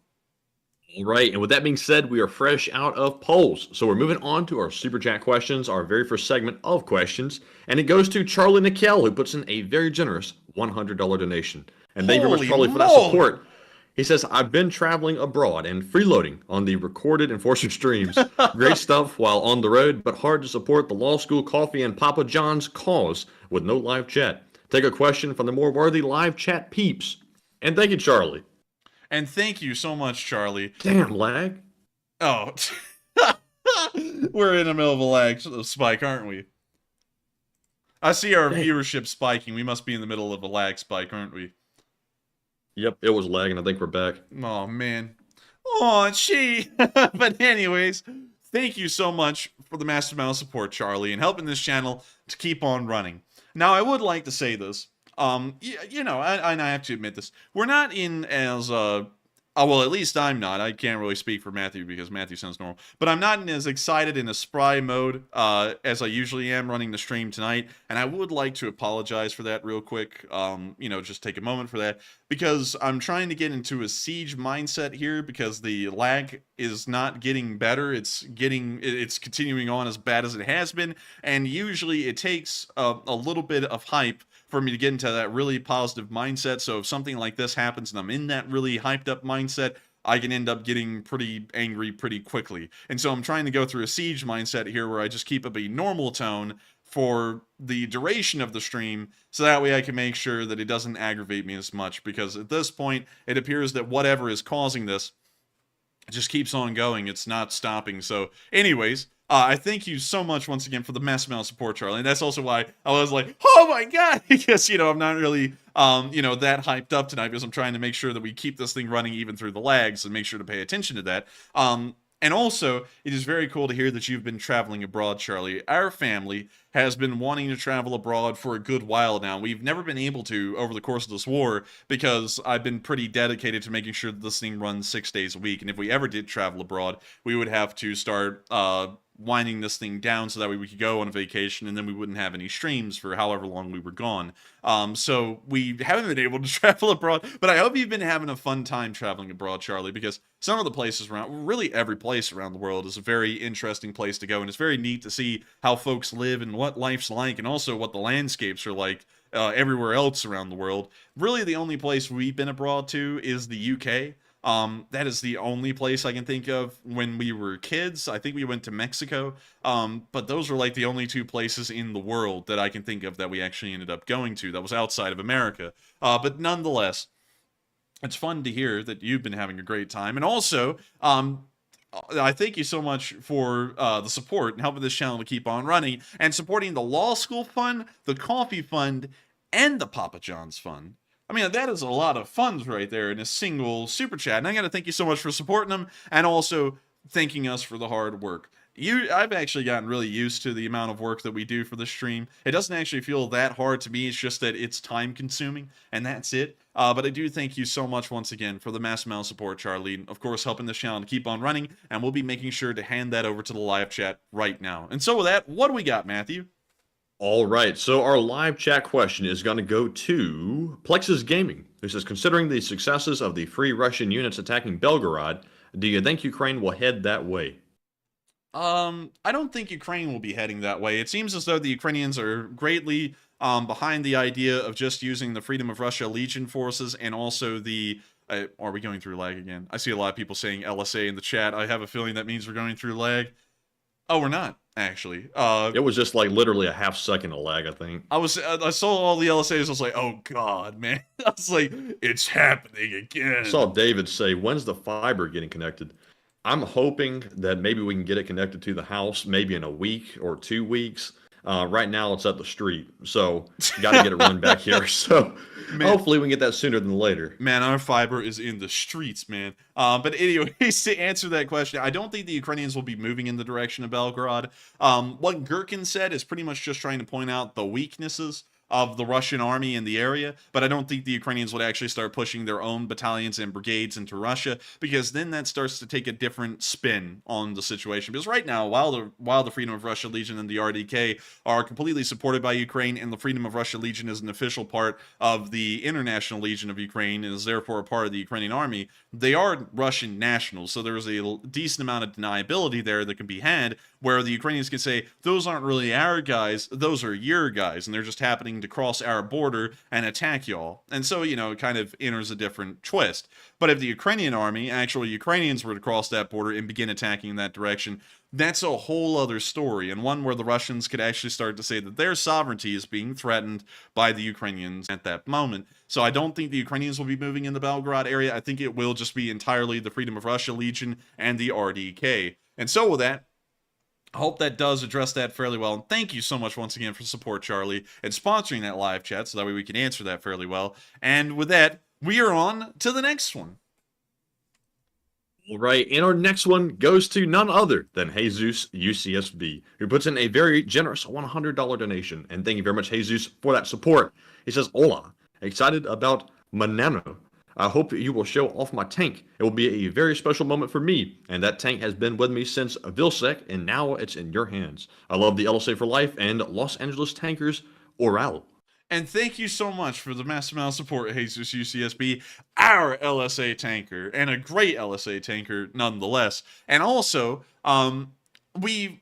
All right, and with that being said, we are fresh out of polls. So we're moving on to our Super Chat questions, our very first segment of questions. And it goes to Charlie Nickel, who puts in a very generous $100 donation. And thank you very much, Charlie, for that support. He says, I've been traveling abroad and freeloading on the recorded Enforcer streams. Great stuff while on the road, but hard to support the law school coffee and Papa John's cause with no live chat. Take a question from the more worthy live chat peeps. And thank you, Charlie. And thank you so much, Charlie. Damn, lag. Oh. We're in the middle of a lag spike, aren't we? I see our viewership spiking. We must be in the middle of a lag spike, aren't we? Yep, it was lagging. I think we're back. Oh, man. Oh, gee. But anyways, thank you so much for the massive amount of support, Charlie, and helping this channel to keep on running. Now, I would like to say this. You know, I have to admit this. We're not in as, well, at least I'm not. I can't really speak for Matthew because Matthew sounds normal. But I'm not in as excited in a spry mode as I usually am running the stream tonight. And I would like to apologize for that real quick. You know, just take a moment for that. Because I'm trying to get into a siege mindset here because the lag is not getting better. It's continuing on as bad as it has been. And usually it takes a little bit of hype for me to get into that really positive mindset. So if something like this happens and I'm in that really hyped up mindset, I can end up getting pretty angry pretty quickly. And so I'm trying to go through a siege mindset here where I just keep up a normal tone for the duration of the stream, so that way I can make sure that it doesn't aggravate me as much, because at this point, it appears that whatever is causing this just keeps on going. It's not stopping. So anyways, I thank you so much once again for the massive amount of support, Charlie. And that's also why I was like, oh my god, because, you know, I'm not really, you know, that hyped up tonight, because I'm trying to make sure that we keep this thing running even through the lags and make sure to pay attention to that. And also, it is very cool to hear that you've been traveling abroad, Charlie. Our family has been wanting to travel abroad for a good while now. We've never been able to over the course of this war because I've been pretty dedicated to making sure that this thing runs 6 days a week. And if we ever did travel abroad, we would have to start winding this thing down so that way we could go on a vacation and then we wouldn't have any streams for however long we were gone. So we haven't been able to travel abroad, but I hope you've been having a fun time traveling abroad, Charlie, because some of the places around, really every place around the world is a very interesting place to go, and it's very neat to see how folks live and what life's like, and also what the landscapes are like everywhere else around the world. Really, the only place we've been abroad to is the UK. That is the only place I can think of when we were kids. I think we went to Mexico, but those were like the only two places in the world that I can think of that we actually ended up going to that was outside of America. But nonetheless, it's fun to hear that you've been having a great time. And also, I thank you so much for the support and helping this channel to keep on running and supporting the Law School Fund, the Coffee Fund, and the Papa John's Fund. I mean, that is a lot of funds right there in a single super chat. And I got to thank you so much for supporting them and also thanking us for the hard work. I've actually gotten really used to the amount of work that we do for the stream. It doesn't actually feel that hard to me. It's just that it's time consuming, and that's it. But I do thank you so much once again for the mass amount of support, Charlie. Of course, helping this channel to keep on running, and we'll be making sure to hand that over to the live chat right now. And so with that, what do we got, Matthew? All right, so our live chat question is going to go to Plexus Gaming, who says, considering the successes of the Free Russian units attacking Belgorod, do you think Ukraine will head that way? I don't think Ukraine will be heading that way. It seems as though the Ukrainians are greatly behind the idea of just using the Freedom of Russia Legion forces and also the... are we going through lag again? I see a lot of people saying LSA in the chat. I have a feeling that means we're going through lag. Oh, we're not, actually. It was just like literally a half second of lag, I think. I saw all the LSAs, I was like, oh god, man. I was like, it's happening again. I saw David say, when's the fiber getting connected? I'm hoping that maybe we can get it connected to the house maybe in a week or 2 weeks. Right now it's at the street, so got to get it run back here. So man, hopefully we can get that sooner than later. Man, our fiber is in the streets, man. But anyways, to answer that question, I don't think the Ukrainians will be moving in the direction of Belgorod. What Gherkin said is pretty much just trying to point out the weaknesses of the Russian army in the area, but I don't think the Ukrainians would actually start pushing their own battalions and brigades into Russia, because then that starts to take a different spin on the situation. Because right now, while the Freedom of Russia Legion and the RDK are completely supported by Ukraine, and the Freedom of Russia Legion is an official part of the International Legion of Ukraine and is therefore a part of the Ukrainian army, they are Russian nationals, so there's a decent amount of deniability there that can be had, where the Ukrainians can say, those aren't really our guys, those are your guys, and they're just happening to cross our border and attack y'all. And so, you know, it kind of enters a different twist. But if the Ukrainian army, actually Ukrainians, were to cross that border and begin attacking in that direction, that's a whole other story, and one where the Russians could actually start to say that their sovereignty is being threatened by the Ukrainians at that moment. So I don't think the Ukrainians will be moving in the Belgorod area. I think it will just be entirely the Freedom of Russia Legion and the RDK. And so with that, I hope that does address that fairly well. And thank you so much once again for support, Charlie, and sponsoring that live chat so that way we can answer that fairly well. And with that, we are on to the next one. All right, and our next one goes to none other than Jesus UCSB, who puts in a very generous $100 donation. And thank you very much, Jesus, for that support. He says, hola, excited about Manano. I hope you will show off my tank. It will be a very special moment for me, and that tank has been with me since Vilsec, and now it's in your hands. I love the LSA for life and Los Angeles Tankers Oral. And thank you so much for the massive amount of support, Jesus UCSB, our LSA tanker, and a great LSA tanker nonetheless. And also, we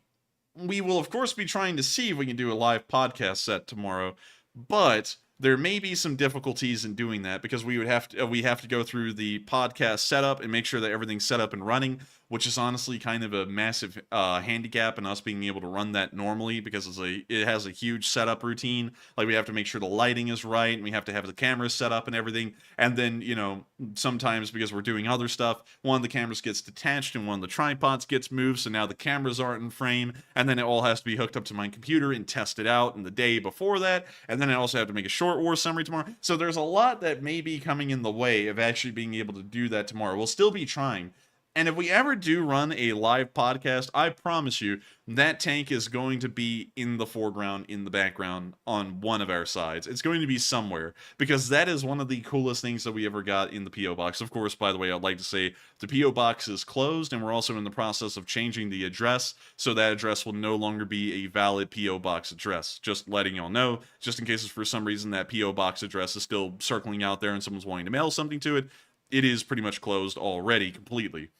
will of course be trying to see if we can do a live podcast set tomorrow, but there may be some difficulties in doing that because we have to go through the podcast setup and make sure that everything's set up and running, which is honestly kind of a massive handicap in us being able to run that normally, because it has a huge setup routine. Like, we have to make sure the lighting is right, and we have to have the cameras set up and everything. And then, you know, sometimes because we're doing other stuff, one of the cameras gets detached and one of the tripods gets moved, so now the cameras aren't in frame, and then it all has to be hooked up to my computer and tested out in the day before that, and then I also have to make a short war summary tomorrow. So there's a lot that may be coming in the way of actually being able to do that tomorrow. We'll still be trying. And if we ever do run a live podcast, I promise you that tank is going to be in the foreground, in the background, on one of our sides. It's going to be somewhere, because that is one of the coolest things that we ever got in the P.O. Box. Of course, by the way, I'd like to say the P.O. Box is closed, and we're also in the process of changing the address, so that address will no longer be a valid P.O. Box address. Just letting y'all know, just in case for some reason that P.O. Box address is still circling out there and someone's wanting to mail something to it, it is pretty much closed already, completely.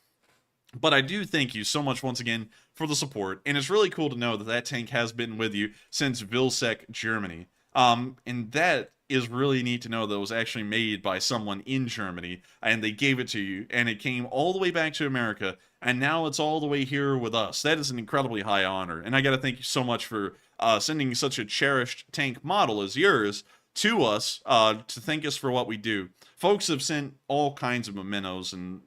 But I do thank you so much once again for the support, and it's really cool to know that that tank has been with you since Vilsec, Germany. And that is really neat to know that it was actually made by someone in Germany, and they gave it to you, and it came all the way back to America, and now it's all the way here with us. That is an incredibly high honor, and I gotta thank you so much for sending such a cherished tank model as yours to us to thank us for what we do. Folks have sent all kinds of mementos and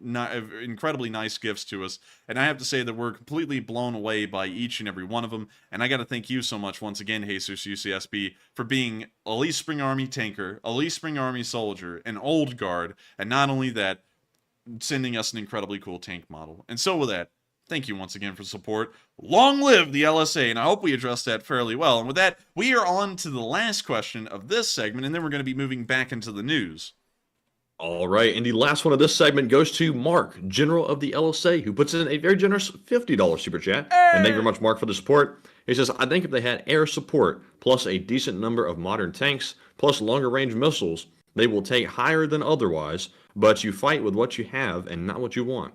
incredibly nice gifts to us, and I have to say that we're completely blown away by each and every one of them, and I got to thank you so much once again, Jesus UCSB, for being Elite Spring Army tanker, Elite Spring Army soldier, an old guard, and not only that, sending us an incredibly cool tank model. And so with that, thank you once again for support. Long live the LSA, and I hope we addressed that fairly well. And with that, we are on to the last question of this segment, and then we're going to be moving back into the news. All right, and the last one of this segment goes to Mark, General of the LSA, who puts in a very generous $50 super chat. And thank you very much, Mark, for the support. He says, I think if they had air support, plus a decent number of modern tanks, plus longer range missiles, they will take higher than otherwise, but you fight with what you have and not what you want.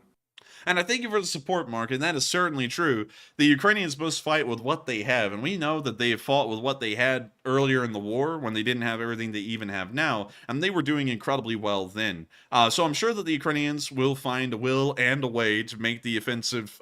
And I thank you for the support, Mark, and that is certainly true. The Ukrainians must fight with what they have, and we know that they have fought with what they had earlier in the war when they didn't have everything they even have now, and they were doing incredibly well then. So I'm sure that the Ukrainians will find a will and a way to make the offensive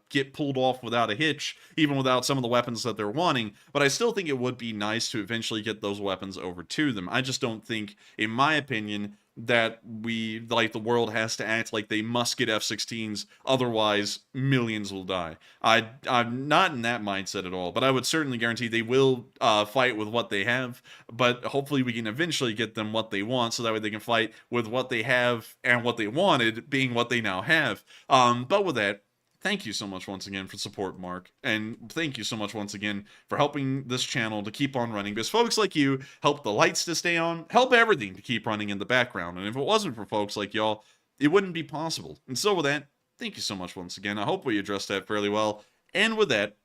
get pulled off without a hitch, even without some of the weapons that they're wanting, but I still think it would be nice to eventually get those weapons over to them. I just don't think, in my opinion, that the world has to act like they must get F-16s, otherwise millions will die. I'm not in that mindset at all, but I would certainly guarantee they will fight with what they have, but hopefully we can eventually get them what they want, so that way they can fight with what they have and what they wanted being what they now have. But with that, thank you so much once again for support, Mark. And thank you so much once again for helping this channel to keep on running. Because folks like you help the lights to stay on, help everything to keep running in the background. And if it wasn't for folks like y'all, it wouldn't be possible. And so with that, thank you so much once again. I hope we addressed that fairly well. And with that,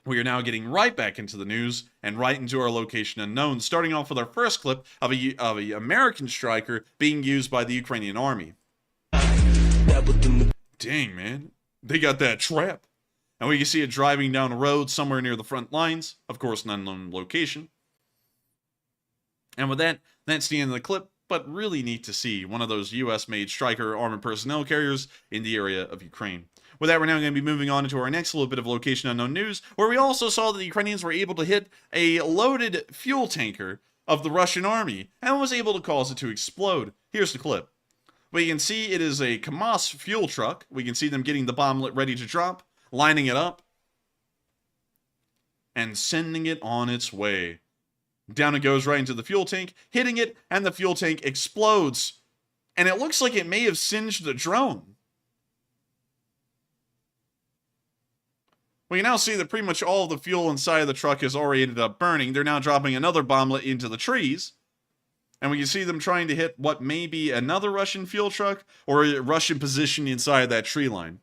we are now getting right back into the news and right into our location unknown, starting off with our first clip of a American striker being used by the Ukrainian army. Dang, man. They got that trap. And we can see it driving down a road somewhere near the front lines. Of course, an unknown location. And with that, that's the end of the clip. But really neat to see one of those US-made Striker armored personnel carriers in the area of Ukraine. With that, we're now going to be moving on into our next little bit of location unknown news, where we also saw that the Ukrainians were able to hit a loaded fuel tanker of the Russian army and was able to cause it to explode. Here's the clip. We can see it is a KAMAZ fuel truck. We can see them getting the bomblet ready to drop, lining it up, and sending it on its way. Down it goes right into the fuel tank, hitting it, and the fuel tank explodes. And it looks like it may have singed the drone. We can now see that pretty much all of the fuel inside of the truck has already ended up burning. They're now dropping another bomblet into the trees. And we can see them trying to hit what may be another Russian fuel truck or a Russian position inside that tree line.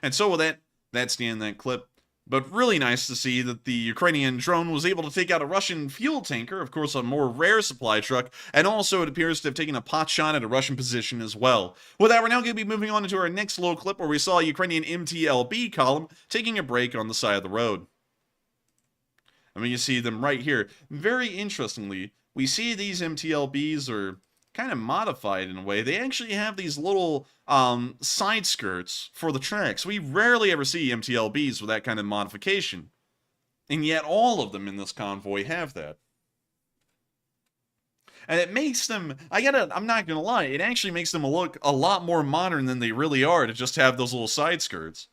And so with that, that's the end of that clip. But really nice to see that the Ukrainian drone was able to take out a Russian fuel tanker, of course a more rare supply truck, and also it appears to have taken a pot shot at a Russian position as well. With that, we're now going to be moving on into our next little clip where we saw a Ukrainian MTLB column taking a break on the side of the road. I mean, you see them right here. Very interestingly, we see these MTLBs are kind of modified in a way. They actually have these little side skirts for the tracks. We rarely ever see MTLBs with that kind of modification. And yet all of them in this convoy have that. And it makes them, I'm not gonna lie, it actually makes them look a lot more modern than they really are to just have those little side skirts.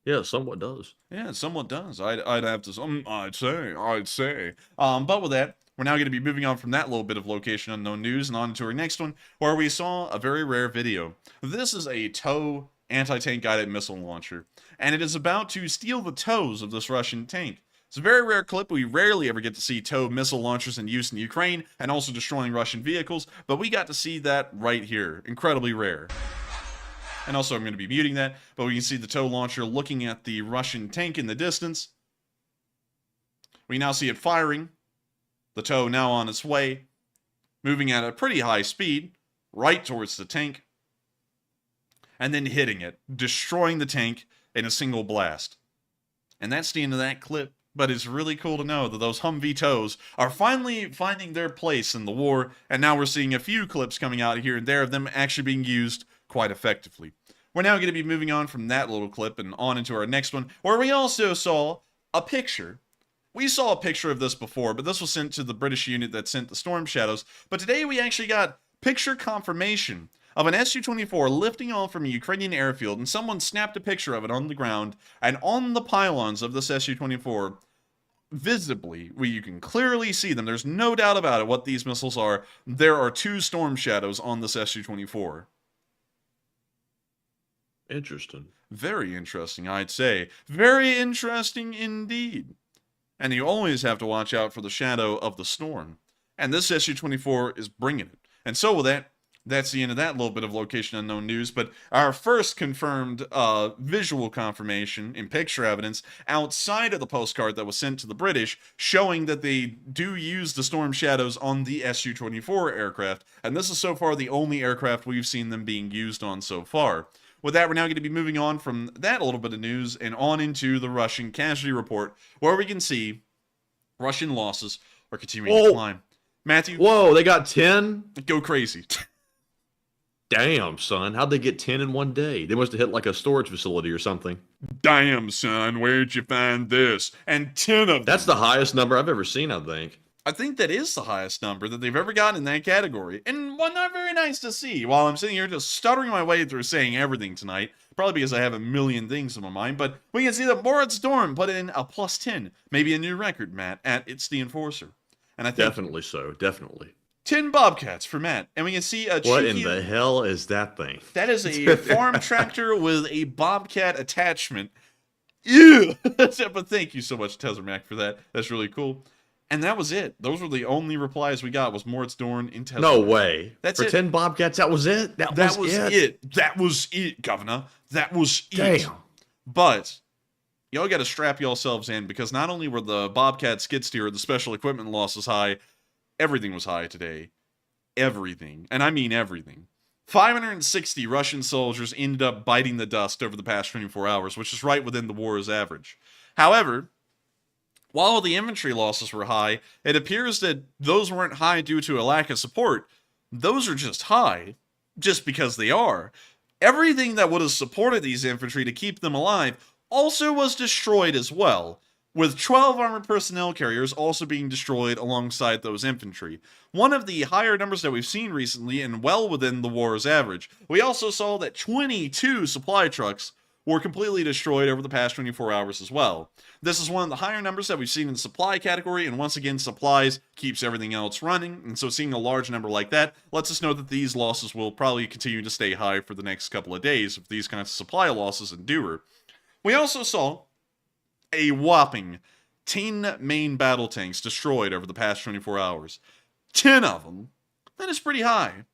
Yeah, it somewhat does. Yeah, it somewhat does. I'd have to, I'd say. But with that, We're now going to be moving on from that little bit of location unknown news and on to our next one, where we saw a very rare video. This is a TOW anti-tank guided missile launcher, and it is about to steal the toes of this Russian tank. It's a very rare clip. We rarely ever get to see TOW missile launchers in use in Ukraine and also destroying Russian vehicles, but we got to see that right here. Incredibly rare. And also I'm going to be muting that, but we can see the TOW launcher looking at the Russian tank in the distance. We now see it firing. The TOW now on its way, moving at a pretty high speed, right towards the tank, and then hitting it, destroying the tank in a single blast. And that's the end of that clip. But it's really cool to know that those Humvee TOWs are finally finding their place in the war, and now we're seeing a few clips coming out here and there of them actually being used quite effectively. We're now going to be moving on from that little clip and on into our next one, where we also saw a picture. We saw a picture of this before, but this was sent to the British unit that sent the Storm Shadows. But today we actually got picture confirmation of an Su-24 lifting off from a Ukrainian airfield, and someone snapped a picture of it on the ground, and on the pylons of this Su-24, visibly, where you can clearly see them, there's no doubt about it what these missiles are, there are 2 Storm Shadows on this Su-24. Interesting. Very interesting, I'd say. Very interesting indeed. And you always have to watch out for the shadow of the storm. And this Su-24 is bringing it. And so with that, that's the end of that little bit of location unknown news. But our first confirmed visual confirmation in picture evidence outside of the postcard that was sent to the British, showing that they do use the Storm Shadows on the Su-24 aircraft. And this is so far the only aircraft we've seen them being used on so far. With that, we're now going to be moving on from that little bit of news and on into the Russian casualty report, where we can see Russian losses are continuing to climb. Matthew? Whoa, they got 10? Go crazy. Damn, son. How'd they get 10 in one day? They must have hit like a storage facility or something. Damn, son, where'd you find this? And 10 of them. That's the highest number I've ever seen, I think. I think that is the highest number that they've ever gotten in that category. And well, not very nice to see while I'm sitting here just stuttering my way through saying everything tonight. Probably because I have a million things in my mind. But we can see that Borat Storm put in a +10. Maybe a new record, Matt, at It's the Enforcer. And I think Definitely so, definitely. 10 Bobcats for Matt. And we can see a What cheeky... in the hell is that thing? That is a farm tractor with a Bobcat attachment. Ew! But thank you so much, Tezermac, for that. That's really cool. And that was it. Those were the only replies we got, was Moritz Dorn in Tezermac. No way. That's For it. 10 Bobcats, that was it? That was it? That was it, Governor. That was it. Damn. But y'all got to strap yourselves in, because not only were the Bobcat skid steer, the special equipment losses high, everything was high today. Everything. And I mean everything. 560 Russian soldiers ended up biting the dust over the past 24 hours, which is right within the war's average. However, while the infantry losses were high, it appears that those weren't high due to a lack of support. Those are just high, just because they are. Everything that would have supported these infantry to keep them alive also was destroyed as well, with 12 armored personnel carriers also being destroyed alongside those infantry. One of the higher numbers that we've seen recently, and well within the war's average. We also saw that 22 supply trucks were completely destroyed over the past 24 hours as well. This is one of the higher numbers that we've seen in the supply category, and once again, supplies keeps everything else running, and so seeing a large number like that lets us know that these losses will probably continue to stay high for the next couple of days if these kinds of supply losses endure. We also saw a whopping 10 main battle tanks destroyed over the past 24 hours. 10 of them. That is pretty high.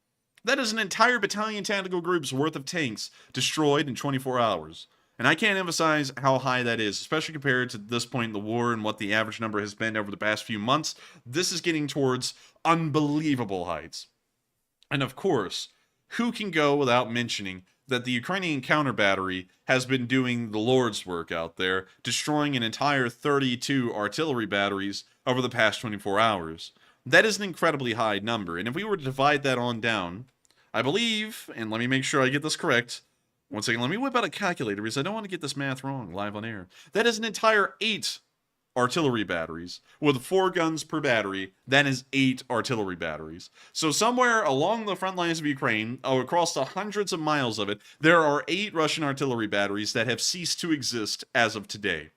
That is an entire battalion tactical group's worth of tanks destroyed in 24 hours. And I can't emphasize how high that is, especially compared to this point in the war and what the average number has been over the past few months. This is getting towards unbelievable heights. And of course, who can go without mentioning that the Ukrainian counter battery has been doing the Lord's work out there, destroying an entire 32 artillery batteries over the past 24 hours. That is an incredibly high number, and if we were to divide that on down, I believe, and let me make sure I get this correct, one second, let me whip out a calculator because I don't want to get this math wrong live on air. That is an entire 8 artillery batteries. With 4 guns per battery, that is 8 artillery batteries. So somewhere along the front lines of Ukraine, across the hundreds of miles of it, there are 8 Russian artillery batteries that have ceased to exist as of today.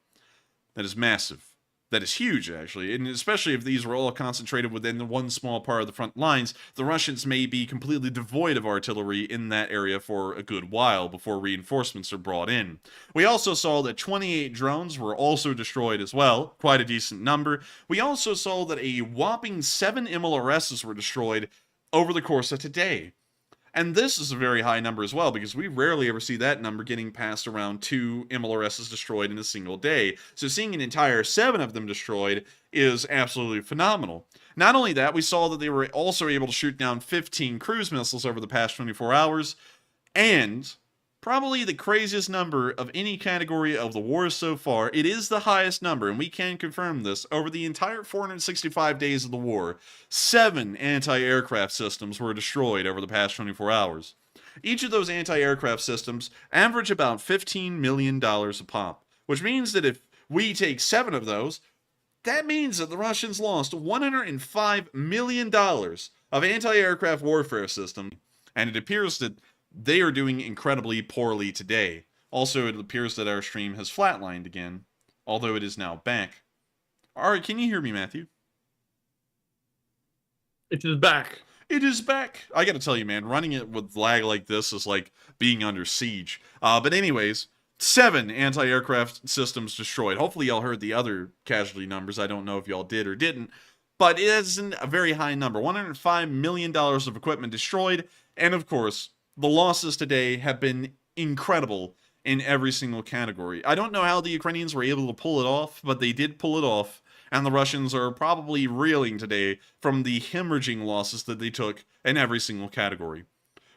That is massive. that is huge, actually. And especially if these were all concentrated within the one small part of the front lines, the Russians may be completely devoid of artillery in that area for a good while before reinforcements are brought in. We also saw that 28 drones were also destroyed as well, quite a decent number. We also saw that a whopping 7 MLRSs were destroyed over the course of today. And this is a very high number as well, because we rarely ever see that number getting past around 2 MLRSs destroyed in a single day. So seeing an entire 7 of them destroyed is absolutely phenomenal. Not only that, we saw that they were also able to shoot down 15 cruise missiles over the past 24 hours, and probably the craziest number of any category of the war so far. It is the highest number, and we can confirm this. Over the entire 465 days of the war, 7 anti-aircraft systems were destroyed over the past 24 hours. Each of those anti-aircraft systems average about $15 million a pop, which means that if we take 7 of those, that means that the Russians lost $105 million of anti-aircraft warfare systems, and it appears that they are doing incredibly poorly today. Also, it appears that our stream has flatlined again, although it is now back. Alright, can you hear me, Matthew? It is back. It is back! I gotta tell you, man, running it with lag like this is like being under siege. But anyways, 7 anti-aircraft systems destroyed. Hopefully y'all heard the other casualty numbers. I don't know if y'all did or didn't. But it is a very high number. $105 million of equipment destroyed. And of course, the losses today have been incredible in every single category. I don't know how the Ukrainians were able to pull it off, but they did pull it off, and the Russians are probably reeling today from the hemorrhaging losses that they took in every single category.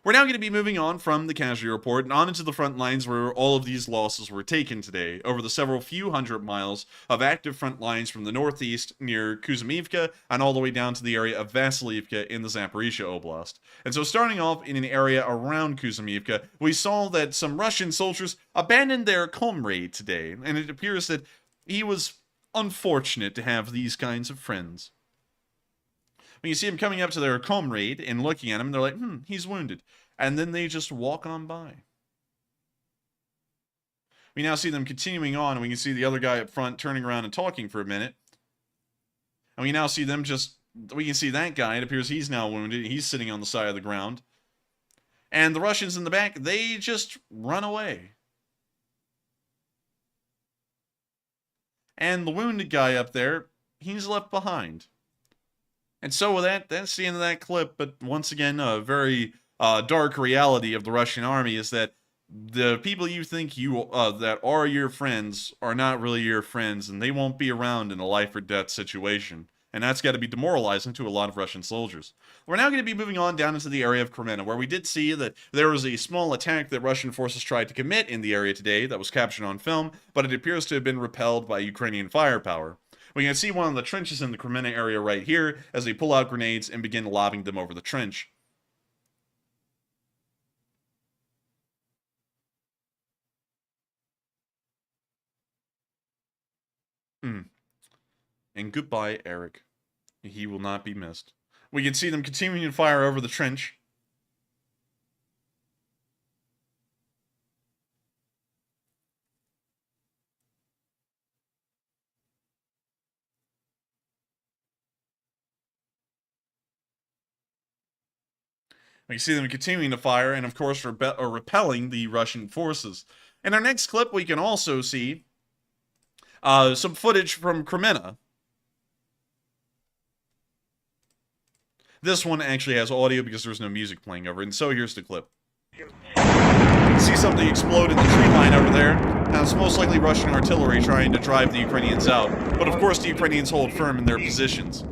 We're now going to be moving on from the casualty report and on into the front lines where all of these losses were taken today, over the several few hundred miles of active front lines from the northeast near Kuzmivka and all the way down to the area of Vasilivka in the Zaporizhia Oblast. And so starting off in an area around Kuzmivka, we saw that some Russian soldiers abandoned their comrade today, and it appears that he was unfortunate to have these kinds of friends. When you see him coming up to their comrade and looking at him, they're like, he's wounded. And then they just walk on by. We now see them continuing on, and we can see the other guy up front turning around and talking for a minute. And we now see them we can see that guy, it appears he's now wounded. He's sitting on the side of the ground. And the Russians in the back, they just run away. And the wounded guy up there, he's left behind. And so with that, that's the end of that clip. But once again, a very dark reality of the Russian army is that the people you think that are your friends are not really your friends, and they won't be around in a life or death situation. And that's got to be demoralizing to a lot of Russian soldiers. We're now going to be moving on down into the area of Kremenna, where we did see that there was a small attack that Russian forces tried to commit in the area today that was captured on film, but it appears to have been repelled by Ukrainian firepower. We can see one of the trenches in the Kremenna area right here as they pull out grenades and begin lobbing them over the trench. And goodbye, Eric. He will not be missed. We can see them continuing to fire over the trench. We can see them continuing to fire and, of course, repelling the Russian forces. In our next clip, we can also see some footage from Kremenna. This one actually has audio because there's no music playing over it, and so here's the clip. You can see something explode in the tree line over there, and it's most likely Russian artillery trying to drive the Ukrainians out. But of course the Ukrainians hold firm in their positions.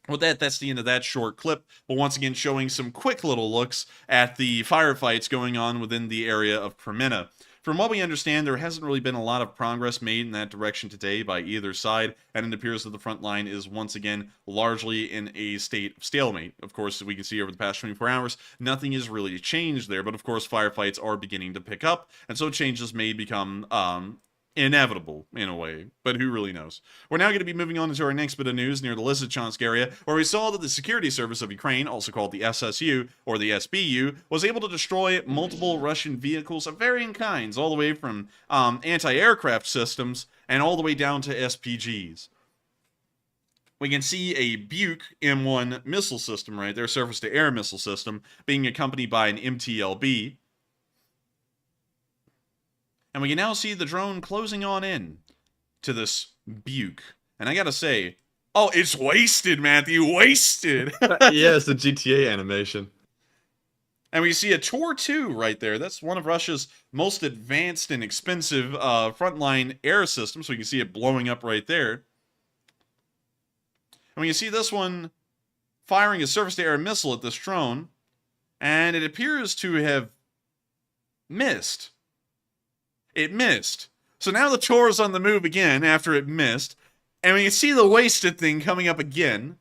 With that, that's the end of that short clip, but once again showing some quick little looks at the firefights going on within the area of Kremenna. From what we understand, there hasn't really been a lot of progress made in that direction today by either side, and it appears that the front line is once again largely in a state of stalemate. Of course, as we can see over the past 24 hours, nothing has really changed there, but of course firefights are beginning to pick up, and so changes may become inevitable in a way, but who really knows? We're now going to be moving on to our next bit of news near the Lysychansk area, where we saw that the Security Service of Ukraine, also called the SSU or the SBU, was able to destroy multiple Russian vehicles of varying kinds, all the way from anti-aircraft systems and all the way down to SPGs. We can see a Buk M1 missile system right there, surface-to-air missile system, being accompanied by an MTLB. And we can now see the drone closing on in to this Buk. And I gotta say, oh, it's wasted, Matthew, wasted! Yeah, it's the GTA animation. And we see a Tor 2 right there. That's one of Russia's most advanced and expensive frontline air systems. So you can see it blowing up right there. And we can see this one firing a surface-to-air missile at this drone. And it appears to have missed. It missed. So now the Tor is on the move again after it missed. And we can see the wasted thing coming up again.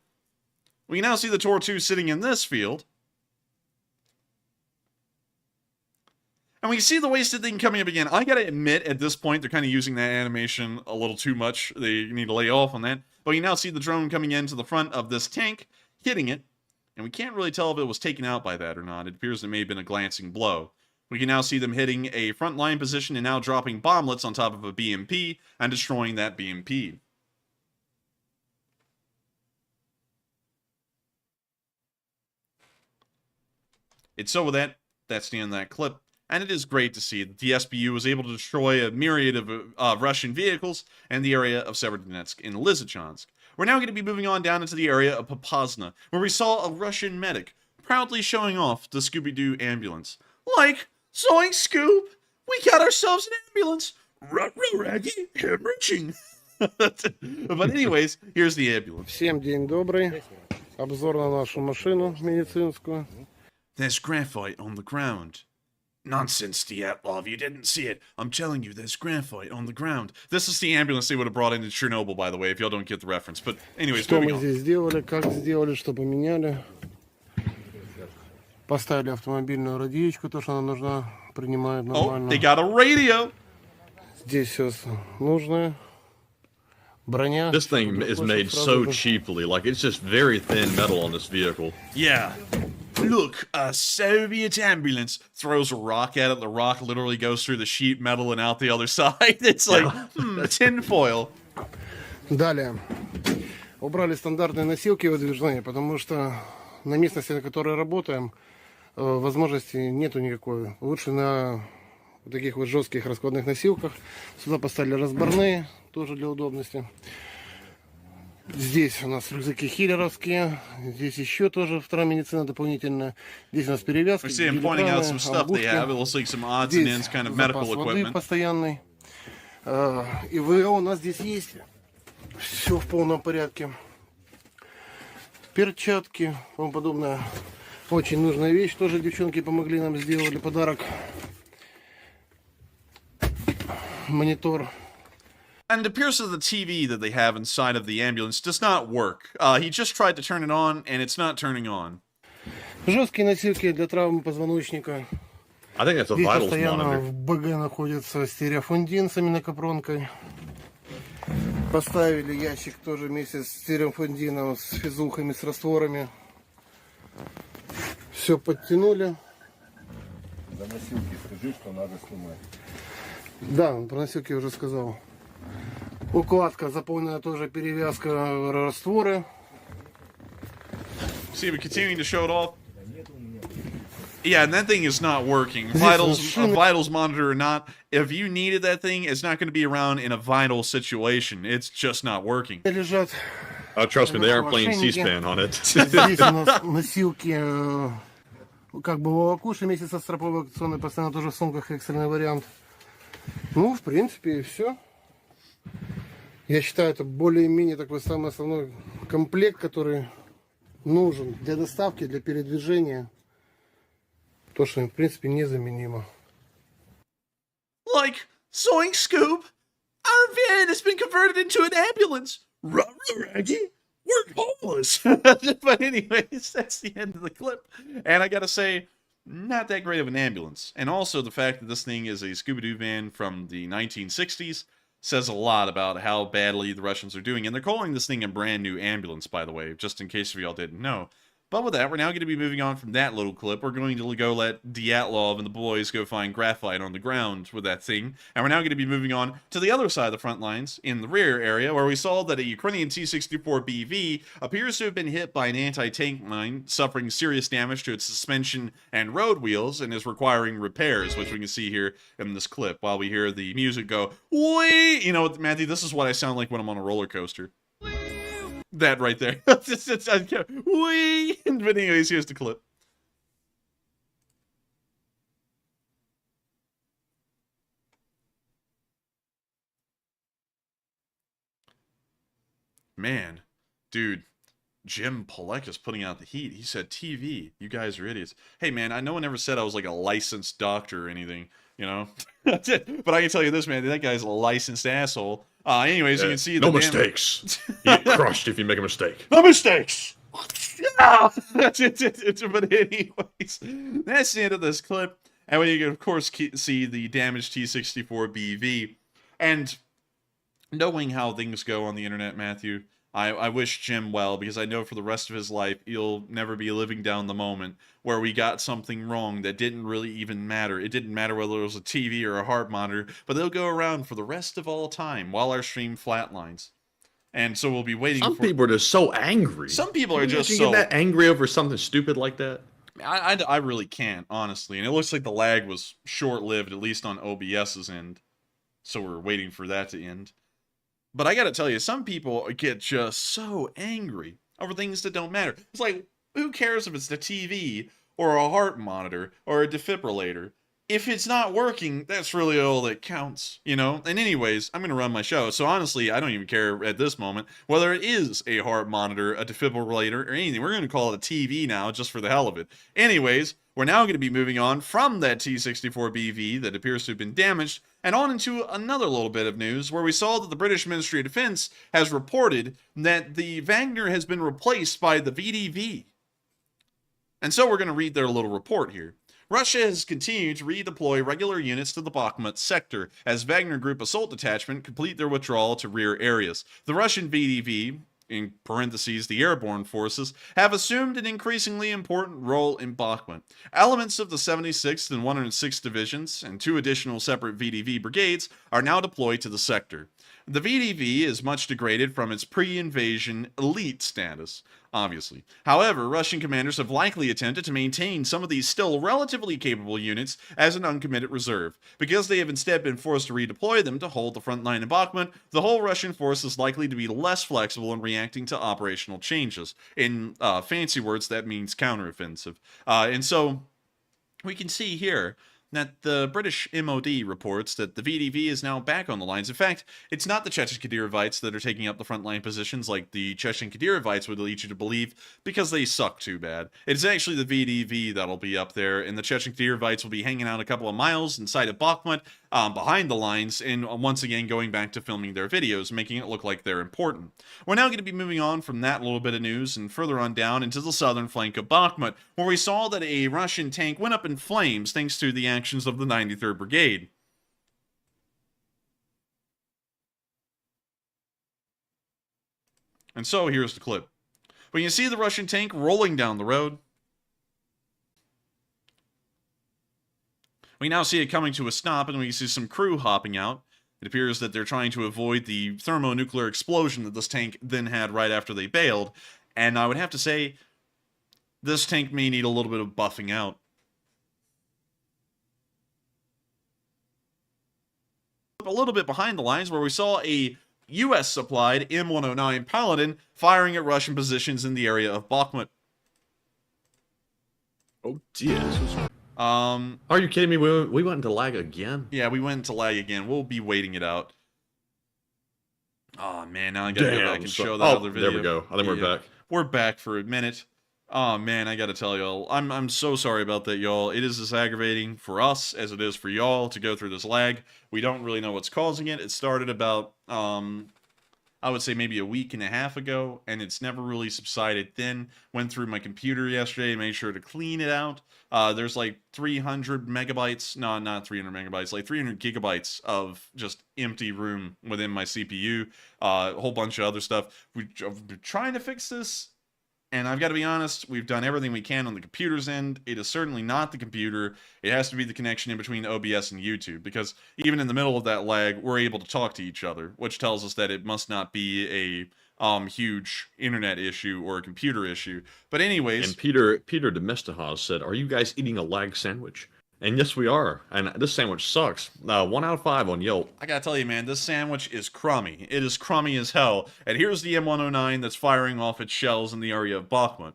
We can now see the Tor 2 sitting in this field. And we see the wasted thing coming up again. I gotta admit, at this point, they're kind of using that animation a little too much. They need to lay off on that. But you now see the drone coming into the front of this tank, hitting it. And we can't really tell if it was taken out by that or not. It appears it may have been a glancing blow. We can now see them hitting a frontline position and now dropping bomblets on top of a BMP and destroying that BMP. It's so with that, that's the end of that clip. And it is great to see that the SBU was able to destroy a myriad of Russian vehicles in the area of Severodonetsk in Lysychansk. We're now going to be moving on down into the area of Popasna, where we saw a Russian medic proudly showing off the Scooby-Doo ambulance. Like, Zoink Scoop, we got ourselves an ambulance. Raggy, hemorrhaging. But anyways, here's the ambulance. Всем день добрый. Обзор на нашу машину медицинскую. There's graphite on the ground. Nonsense, Dyatlov, you didn't see it. I'm telling you, there's graphite on the ground. This is the ambulance they would have brought into Chernobyl, by the way, if y'all don't get the reference. But anyways, Что moving мы on. здесь сделали, как сделали, что поменяли. Поставили автомобильную радиечку, то, что она нужна, принимает Oh, нормально. they got a radio. Здесь все нужное. Броня. This thing is made so cheaply. Like, it's just very thin metal on this vehicle. Yeah. Look, a Soviet ambulance throws a rock at it. The rock literally goes through the sheet metal and out the other side. It's like, tinfoil. Далее. Убрали стандартные носилки выдвижные, потому что на местности, на которой работаем, возможности нету никакой. Лучше на вот таких вот жестких раскладных носилках. Сюда поставили разборные, тоже для удобности. Здесь у нас рюкзаки хиллеровские. Здесь еще тоже вторая медицина дополнительная. Здесь у нас перевязки. I see him pointing out some stuff they have. It looks like some odds and ends kind of medical запас воды equipment. постоянный. И ВО у нас здесь есть. Все в полном порядке. Перчатки и тому подобное. Очень нужная вещь. Тоже девчонки помогли нам, сделали подарок. Монитор. And it appears that the TV that they have inside of the ambulance does not work. He just tried to turn it on, and it's not turning on. Жесткие носилки для травмы позвоночника. I think that's a Здесь vitals постоянно monitor. в БГ находится стереофондин с аминокапронкой. Поставили ящик тоже вместе с стереофондином, с физухами, с растворами. Все подтянули. За носилки скажи, что надо снимать. Да, про носилки я уже сказал. Укладка заполнена тоже, перевязка, растворы. See, we're continuing to show it off. Yeah, and that thing is not working. Vitals monitor or not, if you needed that thing, it's not going to be around in a vital situation. It's just not working. Лежат. Oh, trust me, they aren't playing C-SPAN on it. Здесь у нас носилки, как бы волокуши вместе со стропой эвакуационной, постоянно тоже в сумках, экстренный вариант. Ну, в принципе, и все. Я считаю, это более-менее такой самый основной комплект, который нужен для доставки, для передвижения. То, что, в принципе, незаменимо. Like, Zoink Scoop, our van has been converted into an ambulance. Raggy, we're homeless. But anyways, that's the end of the clip. And I gotta say, not that great of an ambulance. And also the fact that this thing is a Scooby-Doo van from the 1960s. says a lot about how badly the Russians are doing. And they're calling this thing a brand new ambulance, by the way, just in case y'all didn't know. But with that, we're now going to be moving on from that little clip. We're going to go let Dyatlov and the boys go find graphite on the ground with that thing. And we're now going to be moving on to the other side of the front lines, in the rear area, where we saw that a Ukrainian T-64BV appears to have been hit by an anti-tank mine, suffering serious damage to its suspension and road wheels, and is requiring repairs, which we can see here in this clip, while we hear the music go, wee! You know, Matthew, this is what I sound like when I'm on a roller coaster. That right there. Wee! But anyways, here's the clip. Man, dude, Jim Polek is putting out the heat. He said, TV, you guys are idiots. Hey, man, no one ever said I was like a licensed doctor or anything, you know? But I can tell you this, man, that guy's a licensed asshole. Anyways, you can see the mistakes. You get crushed if you make a mistake. No mistakes. But anyways, that's the end of this clip, and we can of course see the damaged T-64BV. And knowing how things go on the internet, Matthew, I wish Jim well, because I know for the rest of his life he'll never be living down the moment where we got something wrong that didn't really even matter. It didn't matter whether it was a TV or a heart monitor, but they'll go around for the rest of all time while our stream flatlines. And so we'll be waiting Some people are just so angry. Some people are just you so... get that angry over something stupid like that? I really can't, honestly. And it looks like the lag was short-lived, at least on OBS's end. So we're waiting for that to end. But I gotta tell you, some people get just so angry over things that don't matter. It's like, who cares if it's the TV or a heart monitor or a defibrillator? If it's not working, that's really all that counts, you know? And anyways, I'm gonna run my show, so honestly, I don't even care at this moment whether it is a heart monitor, a defibrillator, or anything. We're gonna call it a TV now, just for the hell of it. Anyways, we're now gonna be moving on from that T-64BV that appears to have been damaged, and on into another little bit of news, where we saw that the British Ministry of Defense has reported that the Wagner has been replaced by the VDV. And so we're gonna read their little report here. Russia has continued to redeploy regular units to the Bakhmut sector as Wagner Group Assault Detachment complete their withdrawal to rear areas. The Russian VDV, in parentheses, the airborne forces, have assumed an increasingly important role in Bakhmut. Elements of the 76th and 106th Divisions and 2 additional separate VDV brigades are now deployed to the sector. The VDV is much degraded from its pre-invasion elite status, obviously. However, Russian commanders have likely attempted to maintain some of these still relatively capable units as an uncommitted reserve. Because they have instead been forced to redeploy them to hold the front line in Bakhmut, the whole Russian force is likely to be less flexible in reacting to operational changes. In fancy words, that means counteroffensive. And so, we can see here that the British MOD reports that the VDV is now back on the lines. In fact, it's not the Chechen Kadyrovites that are taking up the frontline positions like the Chechen Kadyrovites would lead you to believe, because they suck too bad. It's actually the VDV that'll be up there, and the Chechen Kadyrovites will be hanging out a couple of miles inside of Bakhmut, behind the lines, and once again going back to filming their videos, making it look like they're important. We're now going to be moving on from that little bit of news and further on down into the southern flank of Bakhmut, where we saw that a Russian tank went up in flames thanks to the actions of the 93rd Brigade. And so here's the clip. When you see the Russian tank rolling down the road, we now see it coming to a stop, and we see some crew hopping out. It appears that they're trying to avoid the thermonuclear explosion that this tank then had right after they bailed. And I would have to say, this tank may need a little bit of buffing out. A little bit behind the lines, where we saw a U.S.-supplied M109 Paladin firing at Russian positions in the area of Bakhmut. Oh dear, this was... Are you kidding me? We went into lag again? Yeah, we went into lag again. We'll be waiting it out. Oh man, now I gotta go back and show that other video. There we go. I think we're back. We're back for a minute. Oh man, I gotta tell y'all, I'm so sorry about that, y'all. It is as aggravating for us as it is for y'all to go through this lag. We don't really know what's causing it. It started about I would say maybe a week and a half ago, and it's never really subsided. Then went through my computer yesterday and made sure to clean it out. There's like 300 megabytes, no, not 300 megabytes, like 300 gigabytes of just empty room within my CPU. A whole bunch of other stuff. We've been trying to fix this. And I've got to be honest, we've done everything we can on the computer's end. It is certainly not the computer. It has to be the connection in between OBS and YouTube, because even in the middle of that lag, we're able to talk to each other, which tells us that it must not be a huge internet issue or a computer issue. But anyways... And Peter Demestahaz said, "Are you guys eating a lag sandwich?" And yes, we are. And this sandwich sucks. 1 out of 5 on Yelp. I gotta tell you, man, this sandwich is crummy. It is crummy as hell. And here's the M109 that's firing off its shells in the area of Bakhmut.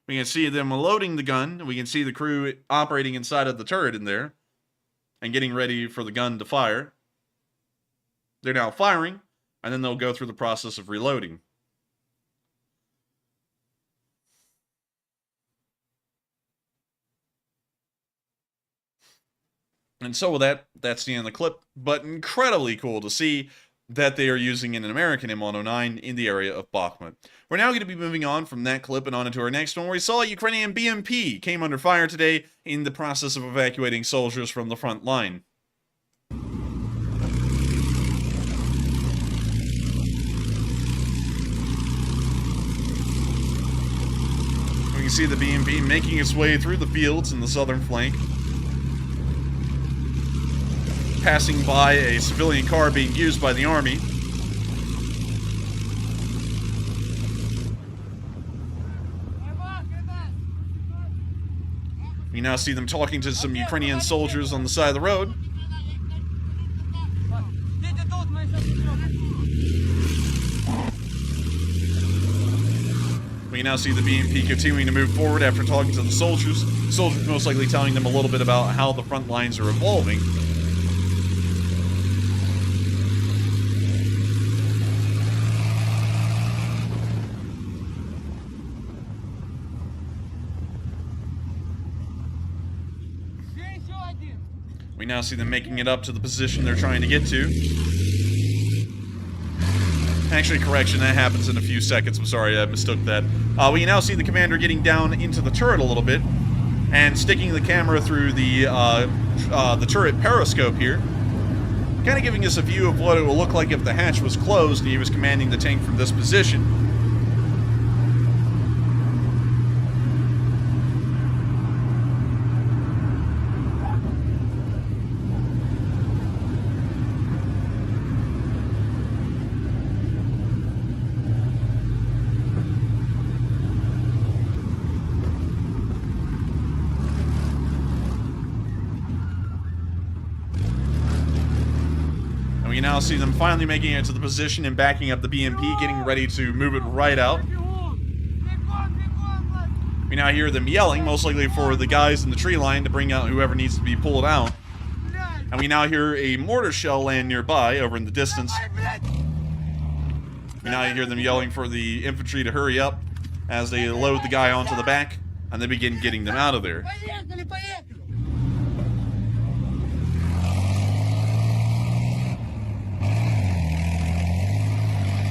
We can see them loading the gun. We can see the crew operating inside of the turret in there and getting ready for the gun to fire. They're now firing, and then they'll go through the process of reloading. And so with that, that's the end of the clip, but incredibly cool to see that they are using an American M109 in the area of Bakhmut. We're now going to be moving on from that clip and on into our next one, where we saw a Ukrainian BMP came under fire today in the process of evacuating soldiers from the front line. We can see the BMP making its way through the fields in the southern flank, passing by a civilian car being used by the army. We now see them talking to some Ukrainian soldiers on the side of the road. We now see the BMP continuing to move forward after talking to the soldiers. Soldiers most likely telling them a little bit about how the front lines are evolving. We now see them making it up to the position they're trying to get to. Actually, correction, that happens in a few seconds. I'm sorry, I mistook that. We now see the commander getting down into the turret a little bit and sticking the camera through the turret periscope here, kind of giving us a view of what it will look like if the hatch was closed and he was commanding the tank from this position. We now see them finally making it to the position and backing up the BMP, getting ready to move it right out. We now hear them yelling, most likely for the guys in the tree line to bring out whoever needs to be pulled out. And we now hear a mortar shell land nearby, over in the distance. We now hear them yelling for the infantry to hurry up as they load the guy onto the back, and they begin getting them out of there.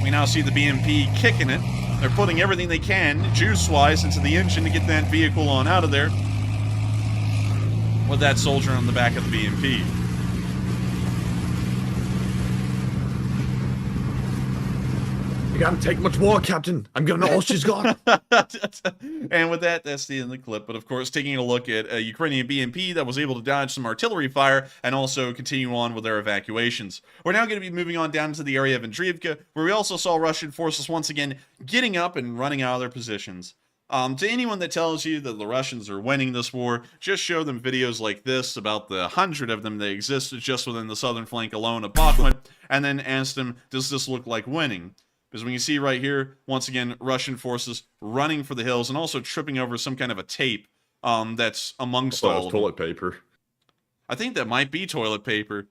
We now see the BMP kicking it. They're putting everything they can, juice-wise, into the engine to get that vehicle on out of there, with that soldier on the back of the BMP. You gotta take much more, Captain. I'm giving her all she's got. And with that, that's the end of the clip. But of course, taking a look at a Ukrainian BMP that was able to dodge some artillery fire and also continue on with their evacuations. We're now going to be moving on down to the area of Andriivka, where we also saw Russian forces once again getting up and running out of their positions. To anyone that tells you that the Russians are winning this war, just show them videos like this about the 100 of them that existed just within the southern flank alone of Bakhmut, and then ask them, does this look like winning? Because we can see right here, once again, Russian forces running for the hills and also tripping over some kind of a tape that's amongst all of them. Toilet paper. I think that might be toilet paper.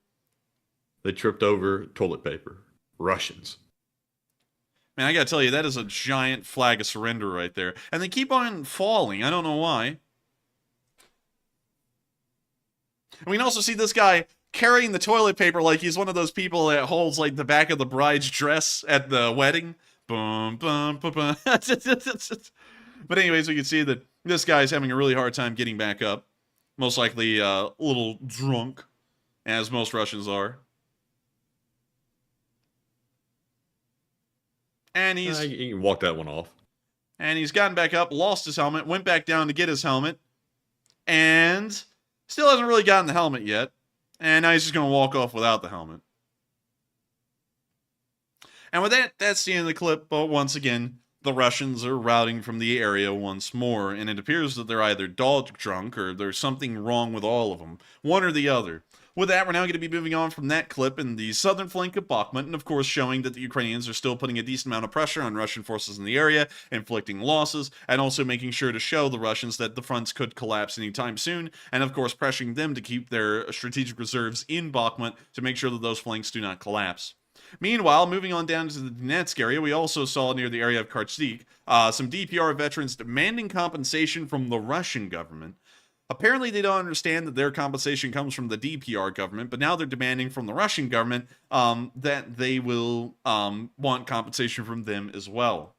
They tripped over toilet paper. Russians. Man, I gotta tell you, that is a giant flag of surrender right there. And they keep on falling. I don't know why. And we can also see this guy carrying the toilet paper like he's one of those people that holds like the back of the bride's dress at the wedding. Boom, boom, boom, boom. But anyways, we can see that this guy's having a really hard time getting back up. Most likely a little drunk, as most Russians are. And he's... You can walk that one off. And he's gotten back up, lost his helmet, went back down to get his helmet, and still hasn't really gotten the helmet yet. And now he's just going to walk off without the helmet. And with that, that's the end of the clip. But once again, the Russians are routing from the area once more. And it appears that they're either dog drunk or there's something wrong with all of them. One or the other. With that, we're now going to be moving on from that clip in the southern flank of Bakhmut, and of course showing that the Ukrainians are still putting a decent amount of pressure on Russian forces in the area, inflicting losses, and also making sure to show the Russians that the fronts could collapse anytime soon, and of course pressuring them to keep their strategic reserves in Bakhmut to make sure that those flanks do not collapse. Meanwhile, moving on down to the Donetsk area, we also saw near the area of Casualty some DPR veterans demanding compensation from the Russian government. Apparently, they don't understand that their compensation comes from the DPR government, but now they're demanding from the Russian government that they will want compensation from them as well.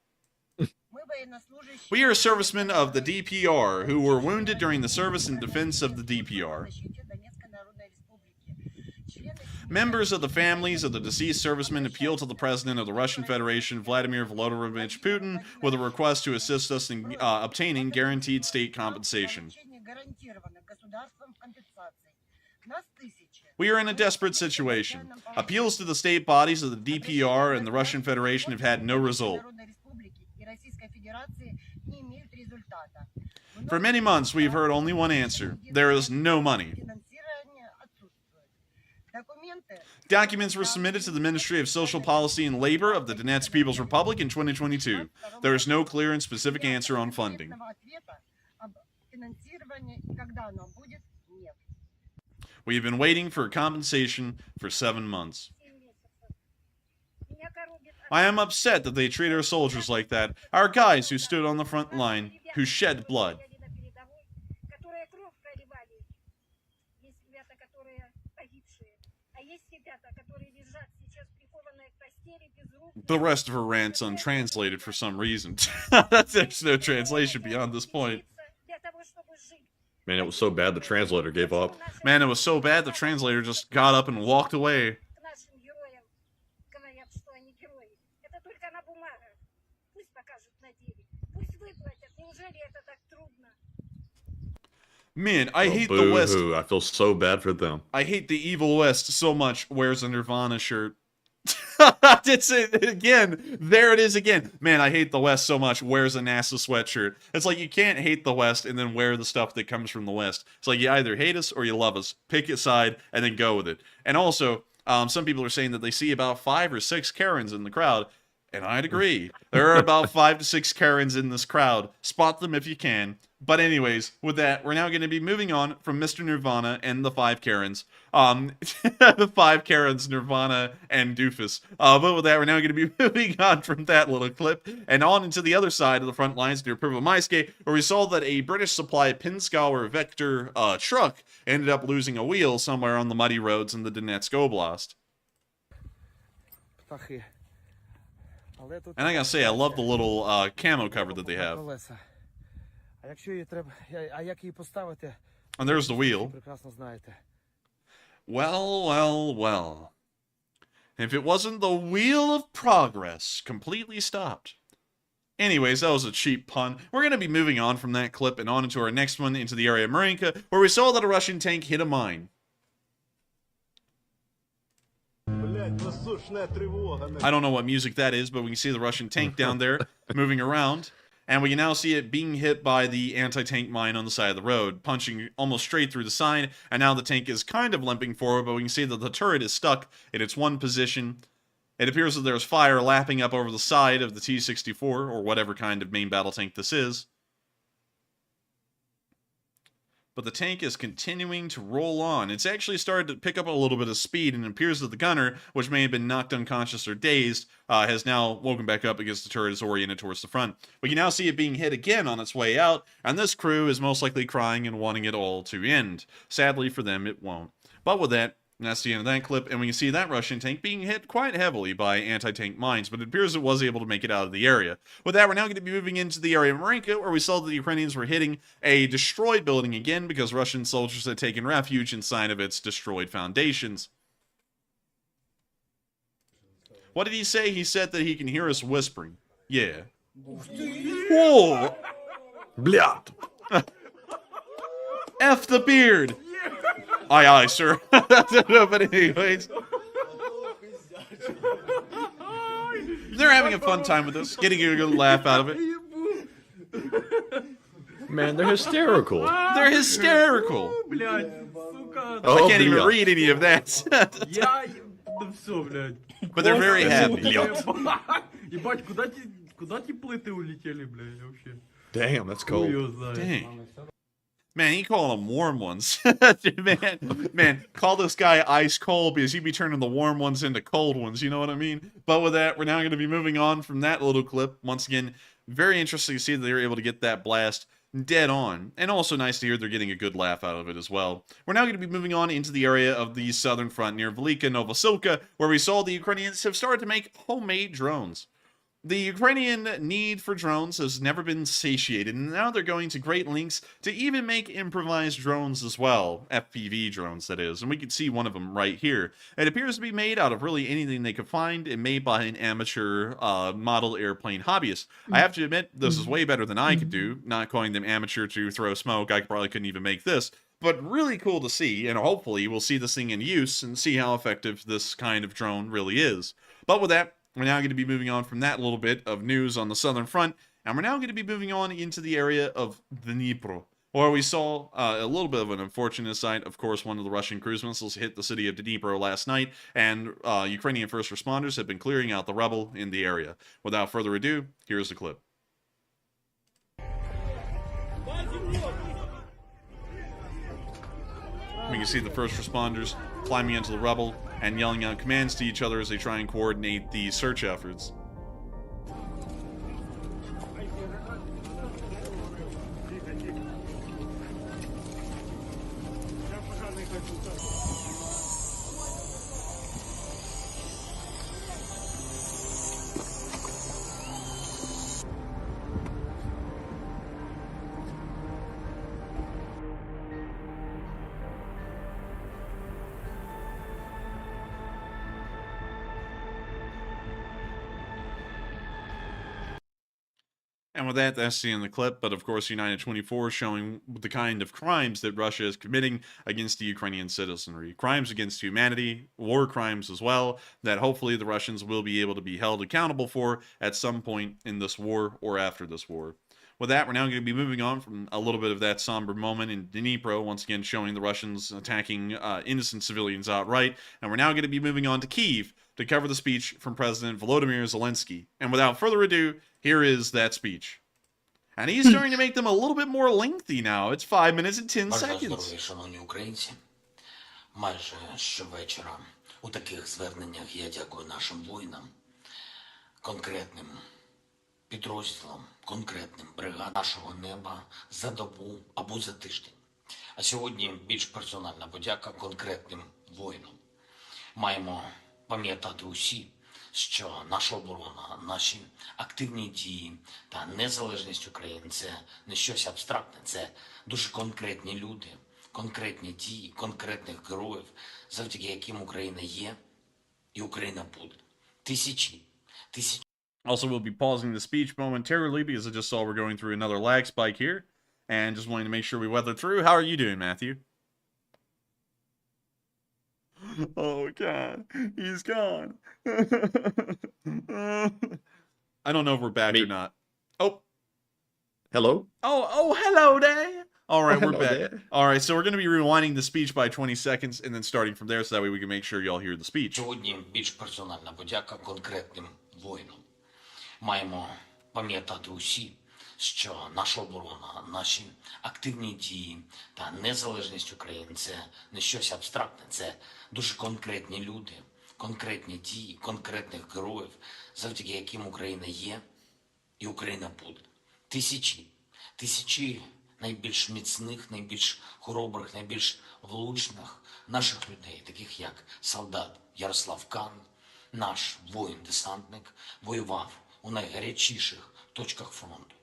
We are servicemen of the DPR who were wounded during the service in defense of the DPR. Members of the families of the deceased servicemen appeal to the President of the Russian Federation, Vladimir Vladimirovich Putin, with a request to assist us in obtaining guaranteed state compensation. We are in a desperate situation. Appeals to the state bodies of the DPR and the Russian Federation have had no result. For many months, we've heard only one answer. There is no money. Documents were submitted to the Ministry of Social Policy and Labor of the Donetsk People's Republic in 2022. There is no clear and specific answer on funding. We have been waiting for compensation for 7 months. I am upset that they treat our soldiers like that, our guys who stood on the front line, who shed blood. The rest of her rant's untranslated for some reason. There's no translation beyond this point. Man, it was so bad the translator gave up. Man, it was so bad the translator just got up and walked away. Man, I hate the West. I feel so bad for them. I hate the evil West so much. Wears a Nirvana shirt. It's it again. There it is again. Man, I hate the West so much. Wears a NASA sweatshirt. It's like you can't hate the West and then wear the stuff that comes from the West. It's like you either hate us or you love us. Pick a side and then go with it. And also, some people are saying that they see about 5 or 6 Karens in the crowd. And I'd agree. There are about 5 to 6 Karens in this crowd. Spot them if you can. But anyways, with that, we're now going to be moving on from Mr. Nirvana and the 5 Karens. The 5 Karens, Nirvana, and Doofus. But with that, we're now going to be moving on from that little clip and on into the other side of the front lines near Prvomaiske, where we saw that a British supply Pinskower Vector truck ended up losing a wheel somewhere on the muddy roads in the Donetsk Oblast. And I gotta say, I love the little camo cover that they have. And there's the wheel. Well, well, well. If it wasn't the wheel of progress completely stopped. Anyways, that was a cheap pun. We're going to be moving on from that clip and on into our next one, into the area of Marinka, where we saw that a Russian tank hit a mine. I don't know what music that is, but we can see the Russian tank down there moving around. And we can now see it being hit by the anti-tank mine on the side of the road, punching almost straight through the sign. And now the tank is kind of limping forward, but we can see that the turret is stuck in its one position. It appears that there's fire lapping up over the side of the T-64, or whatever kind of main battle tank this is. But the tank is continuing to roll on. It's actually started to pick up a little bit of speed, and it appears that the gunner, which may have been knocked unconscious or dazed, has now woken back up because the turret is oriented towards the front. We can now see it being hit again on its way out, and this crew is most likely crying and wanting it all to end. Sadly for them, it won't. But with that, And that's the end of that clip, and we can see that Russian tank being hit quite heavily by anti-tank mines, but it appears it was able to make it out of the area. With that, we're now going to be moving into the area of Marinka, where we saw that the Ukrainians were hitting a destroyed building again because Russian soldiers had taken refuge inside of its destroyed foundations. What did he say? He said that he can hear us whispering. Yeah. Whoa! Blyat. F the beard! Aye, aye, sir. But anyways. They're having a fun time with us, getting a good laugh out of it. Man, they're hysterical. They're hysterical. Блядь, сука. Oh, I can't even blyat. read any of that. Я... Да всё, блядь. But they're very happy. Ебать, куда те плиты улетели, блядь, вообще? Damn, that's Хуй cold. его знает. Dang. Man, he calling them warm ones. man, call this guy ice cold because he'd be turning the warm ones into cold ones, you know what I mean? But with that, we're now going to be moving on from that little clip. Once again, very interesting to see that they were able to get that blast dead on. And also nice to hear they're getting a good laugh out of it as well. We're now going to be moving on into the area of the southern front near Velika Novosilka, where we saw the Ukrainians have started to make homemade drones. The Ukrainian need for drones has never been satiated, and now they're going to great lengths to even make improvised drones as well. FPV drones, that is. And we can see one of them right here. It appears to be made out of really anything they could find and made by an amateur model airplane hobbyist. I have to admit, this is way better than I could do. Not calling them amateur to throw smoke, I probably couldn't even make this. But really cool to see, and hopefully we'll see this thing in use and see how effective this kind of drone really is. But with that, we're now going to be moving on from that little bit of news on the southern front, and we're now going to be moving on into the area of Dnipro, where we saw a little bit of an unfortunate sight. Of course, one of the Russian cruise missiles hit the city of Dnipro last night, and Ukrainian first responders have been clearing out the rubble in the area. Without further ado, here's the clip. We can see the first responders climbing into the rubble and yelling out commands to each other as they try and coordinate the search efforts. And with that, that's the end of the clip. But of course, United 24 showing the kind of crimes that Russia is committing against the Ukrainian citizenry. Crimes against humanity, war crimes as well, that hopefully the Russians will be able to be held accountable for at some point in this war or after this war. With that, we're now going to be moving on from a little bit of that somber moment in Dnipro, once again showing the Russians attacking innocent civilians outright. And we're now going to be moving on to Kyiv to cover the speech from President Volodymyr Zelensky. And without further ado, here is that speech. And he's starting to make them a little bit more lengthy now. It's 5 minutes and 10 Бажаю seconds. здоров'я, шановні українці. Майже щовечора у таких зверненнях я дякую нашим воїнам, конкретним підрозділам, конкретним бригадам нашого неба за добу або за тиждень. А сьогодні більш персональна подяка конкретним воїнам. Маємо пам'ятати усі, що наша оборона, наші активні дії та незалежність України – це не щось абстрактне, це дуже конкретні люди, конкретні дії, конкретних героїв, завдяки яким Україна є і Україна буде. Тисячі. Also, we'll be pausing the speech momentarily because I just saw we're going through another lag spike here. And just wanting to make sure we weather through. How are you doing, Matthew? Oh, God. He's gone. I don't know if we're back or not. Oh. Hello? Oh, hello there. All right, we're Hello back. there. All right, so we're going to be rewinding the speech by 20 seconds and then starting from there so that way we can make sure y'all hear the speech. Сьогодні більш персональна подяка конкретним воїнам. Маємо пам'ятати усі, що наша оборона, наші активні дії та незалежність України – це не щось абстрактне, це дуже конкретні люди, конкретні дії, конкретних героїв, завдяки яким Україна є і Україна буде. Тисячі найбільш міцних, найбільш хоробрих, найбільш влучних наших людей, таких як солдат Ярослав Кан, наш воїн-десантник, воював у найгарячіших точках фронту.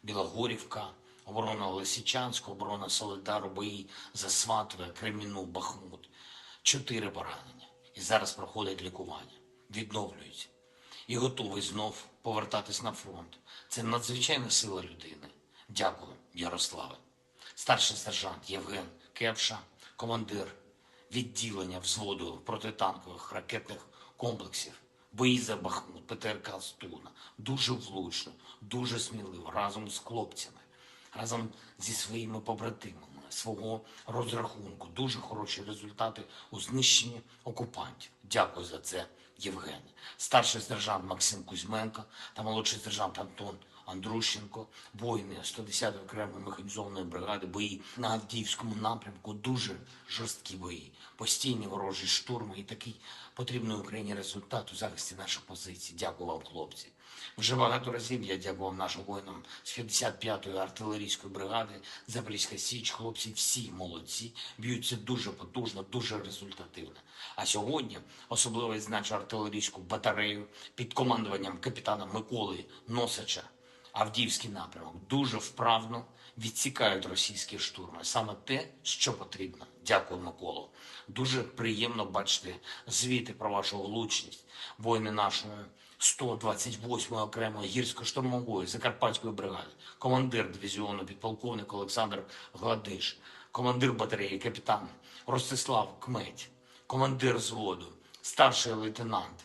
Білогорівка, оборона Лисичанська, оборона Солидару, бої за Сватове, Кремінну, Бахмут. 4 поранення. І зараз проходить лікування, відновлюється. І готовий знов повертатись на фронт. Це надзвичайна сила людини. Дякую, Ярославе. Старший сержант Євген Кепша, командир відділення взводу протитанкових ракетних комплексів. Бої за Бахмут, ПТРК Стуна. Дуже влучно, дуже сміливо, разом з хлопцями, разом зі своїми побратимами, свого розрахунку. Дуже хороші результати у знищенні окупантів. Дякую за це, Євген. Старший сержант Максим Кузьменко та молодший сержант Антон Андрущенко, воїни 110-ї окремої механізованої бригади, бої на Авдіївському напрямку, дуже жорсткі бої, постійні ворожі штурми і такий потрібний Україні результат у захисті наших позицій. Дякую вам, хлопці. Вже багато разів я дякував нашим воїнам з 55-ї артилерійської бригади, Запорізька Січ, хлопці всі молодці, б'ються дуже потужно, дуже результативно. А сьогодні особливо відзначу артилерійську батарею під командуванням капітана Миколи Носача. Авдіївський напрямок дуже вправно відсікають російські штурми. Саме те, що потрібно. Дякую, Миколу. Дуже приємно бачити звіти про вашу влучність. Воїни нашої 128-ї окремої гірсько-штурмової Закарпатської бригади, командир дивізіону підполковник Олександр Гладиш, командир батареї капітан Ростислав Кметь, командир взводу, старший лейтенант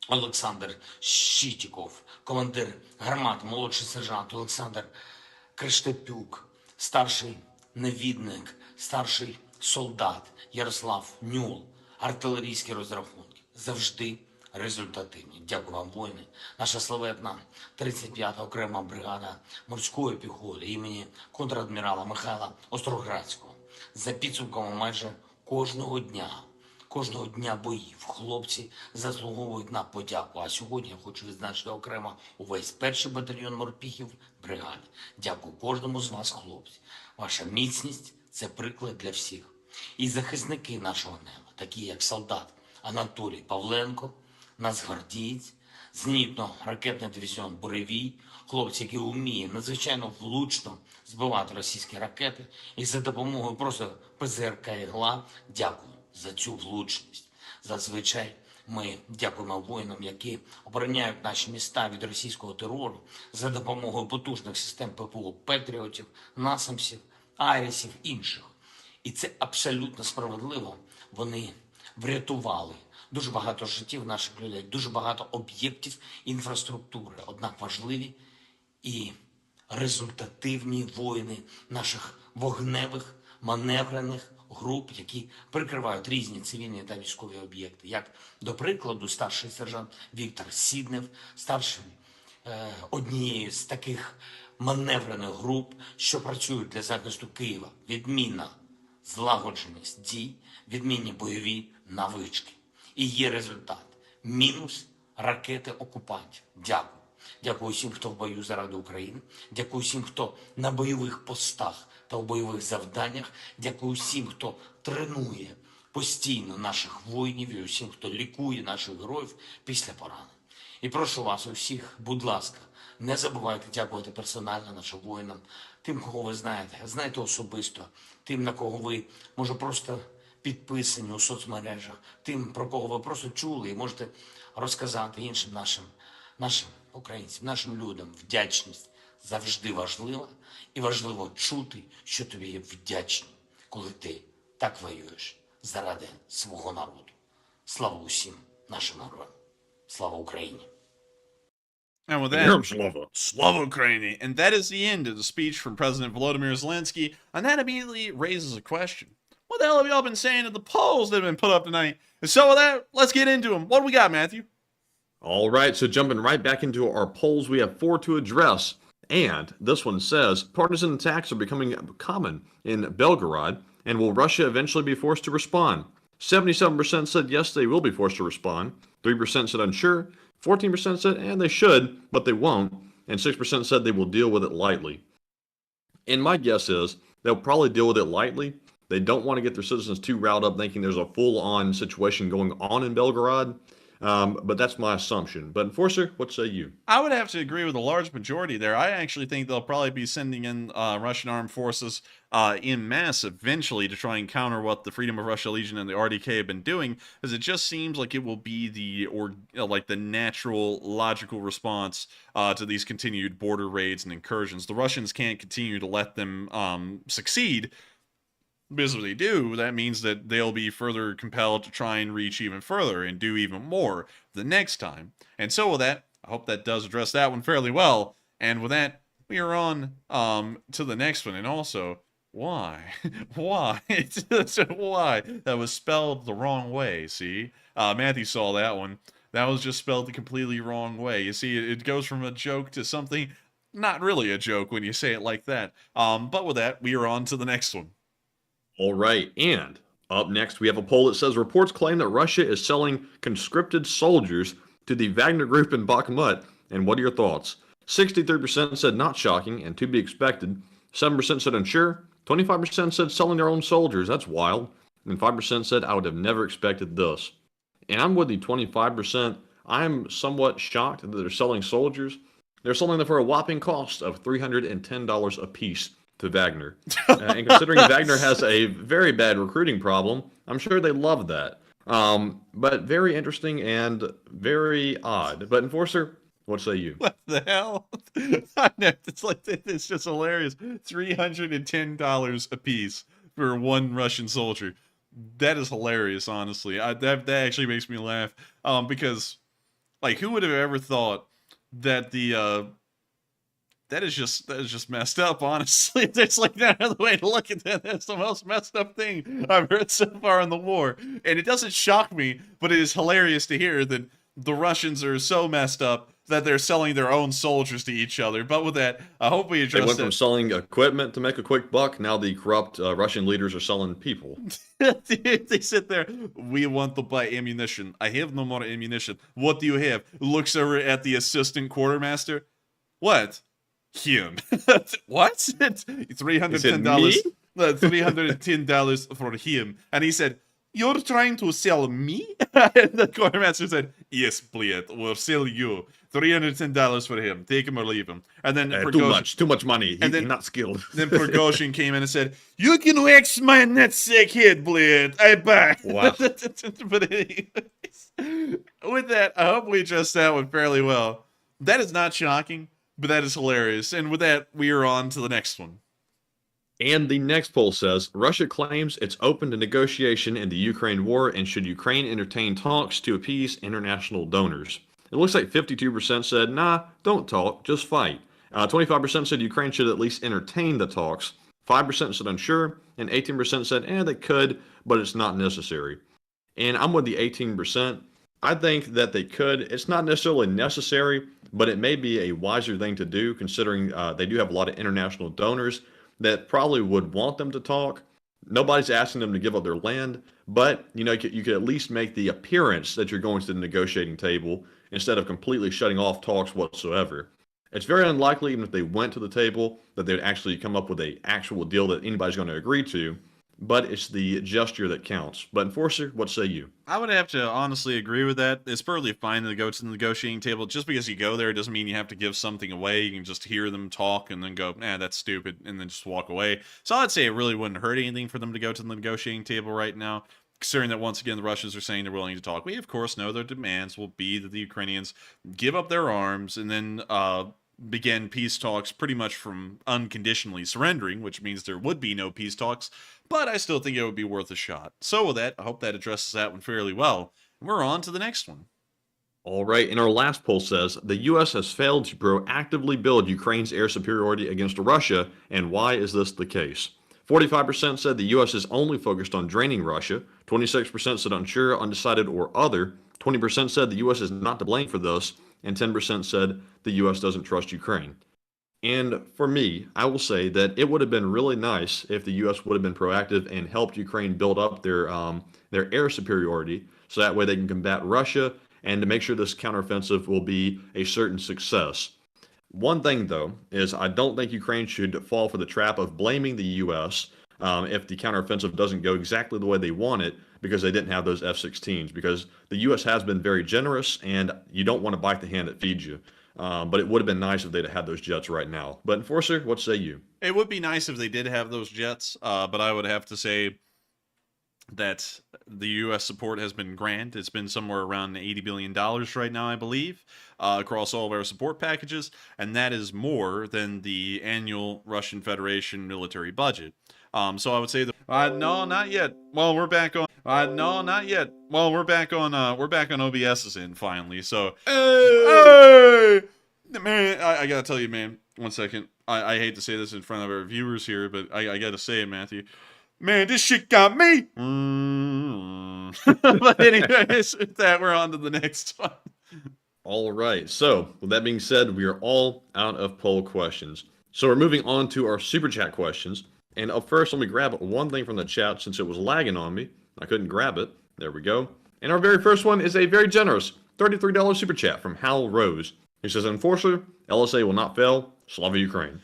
Олександр Щитіков, командир гармати, молодший сержант Олександр Криштепюк, старший навідник, старший солдат Ярослав Нюл, артилерійські розрахунки. Завжди результативні. Дякую вам, воїни. Наша славетна 35-та окрема бригада морської піхоти імені контрадмірала Михайла Остроградського. За підсумками майже кожного дня боїв хлопці заслуговують на подяку. А сьогодні я хочу відзначити окремо увесь перший батальйон морпіхів бригади. Дякую кожному з вас, хлопці. Ваша міцність – це приклад для всіх. І захисники нашого неба, такі як солдат Анатолій Павленко, нацгвардієць, зенітно-ракетний дивізіон «Буревій», хлопці, які вміють надзвичайно влучно збивати російські ракети і за допомогою просто ПЗРК «Ігла». Дякую за цю влучність. Зазвичай ми дякуємо воїнам, які обороняють наші міста від російського терору за допомогою потужних систем ППО «Петріотів», «Насамсів», «Айрісів», інших. І це абсолютно справедливо. Вони врятували дуже багато життів наших людей, дуже багато об'єктів інфраструктури. Однак важливі і результативні воїни наших вогневих, маневрених груп, які прикривають різні цивільні та військові об'єкти. Як, до прикладу, старший сержант Віктор Сіднев, старший однієї з таких маневрених груп, що працюють для захисту Києва. Відмінна злагодженість дій, відмінні бойові навички. І є результат. Мінус ракети окупантів. Дякую. Дякую всім, хто в бою заради України. Дякую всім, хто на бойових постах та у бойових завданнях. Дякую всім, хто тренує постійно наших воїнів і усім, хто лікує наших героїв після поранень. І прошу вас усіх, будь ласка, не забувайте дякувати персонально нашим воїнам, тим, кого ви знаєте особисто, тим, на кого ви, може, просто підписані у соцмережах, тим, про кого ви просто чули і можете розказати іншим нашим українцям, нашим людям. Вдячність завжди важлива, і важливо чути, що тобі є вдячні, коли ти так воюєш заради свого народу. Слава усім нашим героям. Слава Україні! And with that, Slava Ukraini. And that is the end of the speech from President Volodymyr Zelensky. And that immediately raises a question. What the hell have y'all been saying to the polls that have been put up tonight? And so with that, let's get into them. What do we got, Matthew? All right, so jumping right back into our polls, we have 4 to address. And this one says, partisan attacks are becoming common in Belgorod, and will Russia eventually be forced to respond? 77% said yes, they will be forced to respond. 3% said unsure. 14% said, and they should, but they won't. And 6% said they will deal with it lightly. And my guess is they'll probably deal with it lightly. They don't want to get their citizens too riled up thinking there's a full-on situation going on in Belgorod. But that's my assumption. But Enforcer, what say you? I would have to agree with a large majority there. I actually think they'll probably be sending in Russian armed forces in mass eventually to try and counter what the Freedom of Russia Legion and the RDK have been doing, because it just seems like it will be the natural, logical response to these continued border raids and incursions. The Russians can't continue to let them succeed. Because if they do, that means that they'll be further compelled to try and reach even further and do even more the next time. And so with that, I hope that does address that one fairly well. And with that, we are on to the next one. And also, why? Why? Why? That was spelled the wrong way, see? Matthew saw that one. That was just spelled the completely wrong way. You see, it goes from a joke to something not really a joke when you say it like that. But with that, we are on to the next one. All right, and up next we have a poll that says reports claim that Russia is selling conscripted soldiers to the Wagner group in Bakhmut. And what are your thoughts? 63% said not shocking and to be expected. 7% said unsure. 25% said selling their own soldiers. That's wild. And 5% said I would have never expected this. And I'm with the 25%. I'm somewhat shocked that they're selling soldiers. They're selling them for a whopping cost of $310 a piece to Wagner. And considering Wagner has a very bad recruiting problem, I'm sure they love that. But very interesting and very odd. But Enforcer, what say you? What the hell? I know, it's just hilarious. $310 a piece for one Russian soldier. That is hilarious, honestly. That actually makes me laugh. Because, like, who would have ever thought that that is just messed up, honestly. There's like no other way to look at that. That's the most messed up thing I've heard so far in the war. And it doesn't shock me, but it is hilarious to hear that the Russians are so messed up that they're selling their own soldiers to each other. But with that, I hope we address They went that. from selling equipment to make a quick buck. Now the corrupt Russian leaders are selling people. They sit there. We want to buy ammunition. I have no more ammunition. What do you have? Looks over at the assistant quartermaster. What? Him. What? $310. $310 for him. And he said, "You're trying to sell me?" And the quartermaster said, "Yes, please. We'll sell you. $310 for him. Take him or leave him." And then Too much money. He's not skilled. Then Prigozhin came in and said, "You can wax my nutsack head, blade. I buy." Wow. But anyways, with that, I hope we addressed that one fairly well. That is not shocking, but that is hilarious. And with that, we are on to the next one. And the next poll says Russia claims it's open to negotiation in the Ukraine war and should Ukraine entertain talks to appease international donors. It looks like 52% said, nah, don't talk, just fight. 25% said Ukraine should at least entertain the talks. 5% said unsure, and 18% said, they could, but it's not necessary. And I'm with the 18%. I think that they could. It's not necessarily necessary, but it may be a wiser thing to do considering they do have a lot of international donors that probably would want them to talk. Nobody's asking them to give up their land, but you could at least make the appearance that you're going to the negotiating table instead of completely shutting off talks whatsoever. It's very unlikely, even if they went to the table, that they'd actually come up with an actual deal that anybody's going to agree to, but it's the gesture that counts. But Enforcer, what say you? I would have to honestly agree with that. It's perfectly fine to go to the negotiating table. Just because you go there doesn't mean you have to give something away. You can just hear them talk and then go, that's stupid, and then just walk away. So I'd say it really wouldn't hurt anything for them to go to the negotiating table right now, considering that once again the Russians are saying they're willing to talk. We of course know their demands will be that the Ukrainians give up their arms and then begin peace talks pretty much from unconditionally surrendering, which means there would be no peace talks, but I still think it would be worth a shot. So with that, I hope that addresses that one fairly well. We're on to the next one. All right, and our last poll says the U.S. has failed to proactively build Ukraine's air superiority against Russia, and why is this the case? 45% said the U.S. is only focused on draining Russia, 26% said unsure, undecided, or other, 20% said the U.S. is not to blame for this, and 10% said the U.S. doesn't trust Ukraine. And for me, I will say that it would have been really nice if the U.S. would have been proactive and helped Ukraine build up their air superiority, so that way they can combat Russia and to make sure this counteroffensive will be a certain success. One thing, though, is I don't think Ukraine should fall for the trap of blaming the U.S. If the counteroffensive doesn't go exactly the way they want it because they didn't have those F-16s. Because the U.S. has been very generous, and you don't want to bite the hand that feeds you. But it would have been nice if they'd have had those jets right now. But Enforcer, what say you? It would be nice if they did have those jets, but I would have to say that the U.S. support has been grand. It's been somewhere around $80 billion right now, I believe, across all of our support packages, and that is more than the annual Russian Federation military budget. So I would say that no, not yet. Well, we're back on. No, not yet. Well, we're back on. OBS's in finally. So, hey, man, I gotta tell you, man. 1 second. I hate to say this in front of our viewers here, but I gotta say it, Matthew. Man, this shit got me. But anyways, with that, we're on to the next one. All right. So, with that being said, we are all out of poll questions. So, we're moving on to our super chat questions. And up first, let me grab one thing from the chat since it was lagging on me. I couldn't grab it. There we go. And our very first one is a very generous $33 super chat from Hal Rose. He says, Enforcer, LSA will not fail. Slava Ukraine.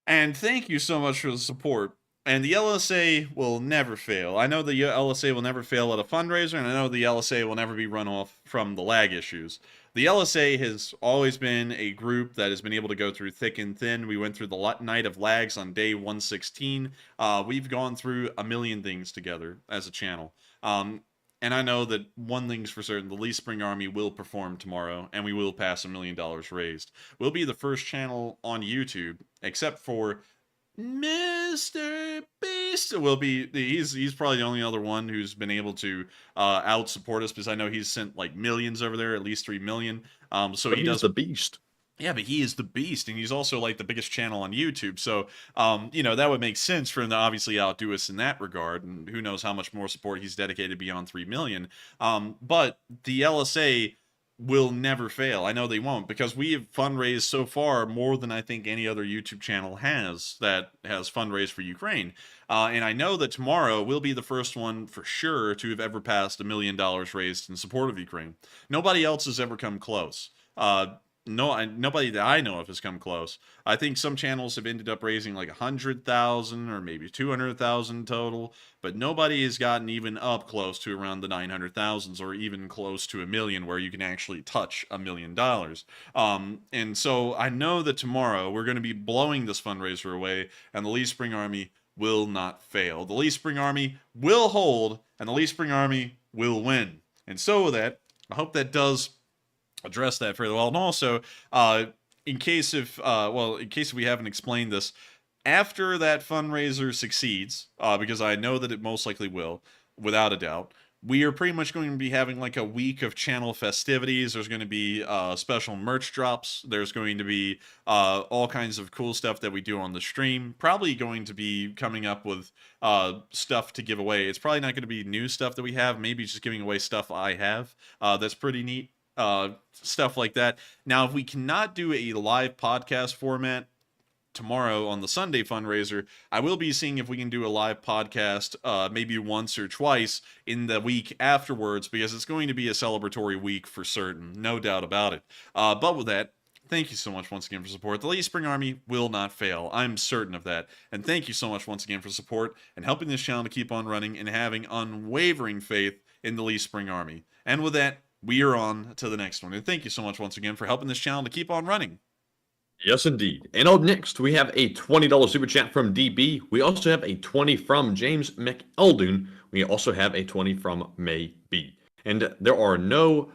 And thank you so much for the support. And the LSA will never fail. I know the LSA will never fail at a fundraiser, and I know the LSA will never be run off from the lag issues. The LSA has always been a group that has been able to go through thick and thin. We went through the night of lags on day 116. We've gone through a million things together as a channel. And I know that one thing's for certain, the Lee Spring Army will perform tomorrow, and we will pass $1 million raised. We'll be the first channel on YouTube, except for Mr. Beast will be. He's probably the only other one who's been able to out support us, because I know he's sent like millions over there, at least 3 million. So he does the beast. Yeah, but he is the beast, and he's also like the biggest channel on YouTube. So, that would make sense for him to obviously outdo us in that regard. And who knows how much more support he's dedicated beyond 3 million. But the LSA will never fail. I know they won't, because we have fundraised so far more than I think any other YouTube channel has that has fundraised for Ukraine. And I know that tomorrow we'll be the first one for sure to have ever passed $1 million raised in support of Ukraine. Nobody else has ever come close. Nobody that I know of has come close. I think some channels have ended up raising like 100,000 or maybe 200,000 total, but nobody has gotten even up close to around the 900,000s or even close to $1 million, where you can actually touch $1 million. And so I know that tomorrow we're going to be blowing this fundraiser away, and the Lee Spring Army will not fail. The Lee Spring Army will hold, and the Lee Spring Army will win. And so with that, I hope that does address that fairly well. And also, in case if we haven't explained this, after that fundraiser succeeds, because I know that it most likely will, without a doubt, we are pretty much going to be having like a week of channel festivities. There's going to be special merch drops. There's going to be all kinds of cool stuff that we do on the stream. Probably going to be coming up with stuff to give away. It's probably not going to be new stuff that we have. Maybe just giving away stuff I have. That's pretty neat. Stuff like that. Now, if we cannot do a live podcast format tomorrow on the Sunday fundraiser, I will be seeing if we can do a live podcast maybe once or twice in the week afterwards, because it's going to be a celebratory week for certain, no doubt about it. But with that, thank you so much once again for support. The Lee Spring Army will not fail. I'm certain of that. And thank you so much once again for support and helping this channel to keep on running and having unwavering faith in the Lee Spring Army. And with that, we are on to the next one. And thank you so much once again for helping this channel to keep on running. Yes, indeed. And up next, we have a $20 super chat from DB. We also have a 20 from James McEldoon. We also have a 20 from May B. And there are no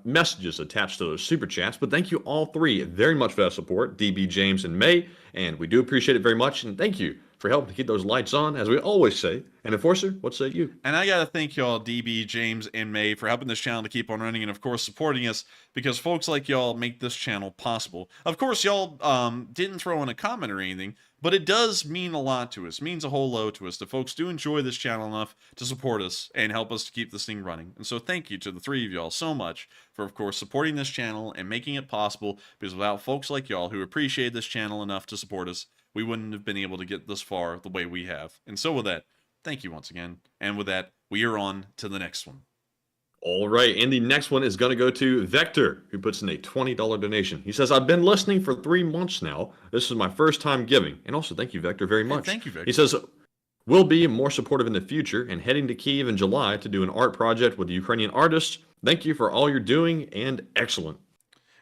messages attached to those super chats, but thank you all three very much for that support, DB, James, and May. And we do appreciate it very much. And thank you for helping to keep those lights on, as we always say. And Enforcer, what say you? And I got to thank y'all, DB, James, and May, for helping this channel to keep on running, and of course supporting us, because folks like y'all make this channel possible. Of course, y'all didn't throw in a comment or anything, but it does mean a lot to us. It means a whole load to us. The folks do enjoy this channel enough to support us and help us to keep this thing running. And so thank you to the three of y'all so much for, of course, supporting this channel and making it possible, because without folks like y'all who appreciate this channel enough to support us, we wouldn't have been able to get this far the way we have. And so with that, thank you once again. And with that, we are on to the next one. All right, and the next one is going to go to Vector, who puts in a $20 donation. He says, I've been listening for 3 months now. This is my first time giving. And also, thank you, Vector, very much. Thank you, Vector. He says, we'll be more supportive in the future and heading to Kyiv in July to do an art project with the Ukrainian artists. Thank you for all you're doing and excellent.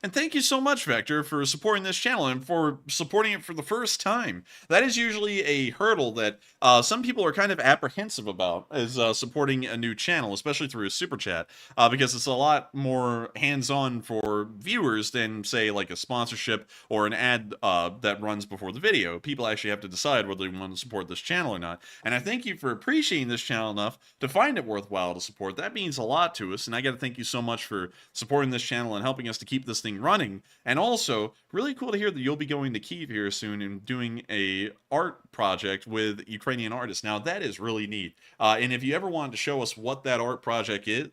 And thank you so much, Vector, for supporting this channel and for supporting it for the first time. That is usually a hurdle that some people are kind of apprehensive about, is supporting a new channel, especially through a super chat, because it's a lot more hands-on for viewers than, say, like a sponsorship or an ad that runs before the video. People actually have to decide whether they want to support this channel or not. And I thank you for appreciating this channel enough to find it worthwhile to support. That means a lot to us, and I got to thank you so much for supporting this channel and helping us to keep this thing running. And also, really cool to hear that you'll be going to Kyiv here soon and doing a art project with Ukrainian artists. Now, that is really neat. And if you ever wanted to show us what that art project is,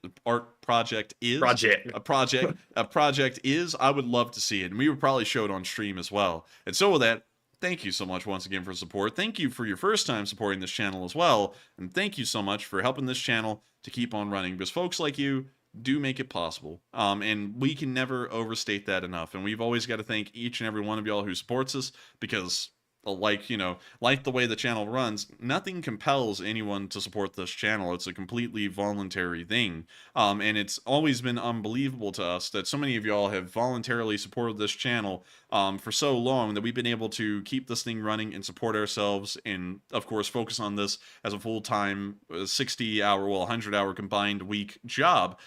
I would love to see it. And we would probably show it on stream as well. And so with that, thank you so much once again for support. Thank you for your first time supporting this channel as well. And thank you so much for helping this channel to keep on running, because folks like you do make it possible. And we can never overstate that enough. And we've always got to thank each and every one of y'all who supports us, because like the way the channel runs, nothing compels anyone to support this channel. It's a completely voluntary thing. And it's always been unbelievable to us that so many of y'all have voluntarily supported this channel for so long that we've been able to keep this thing running and support ourselves, and of course focus on this as a full-time 60-hour, well, 100-hour combined week job,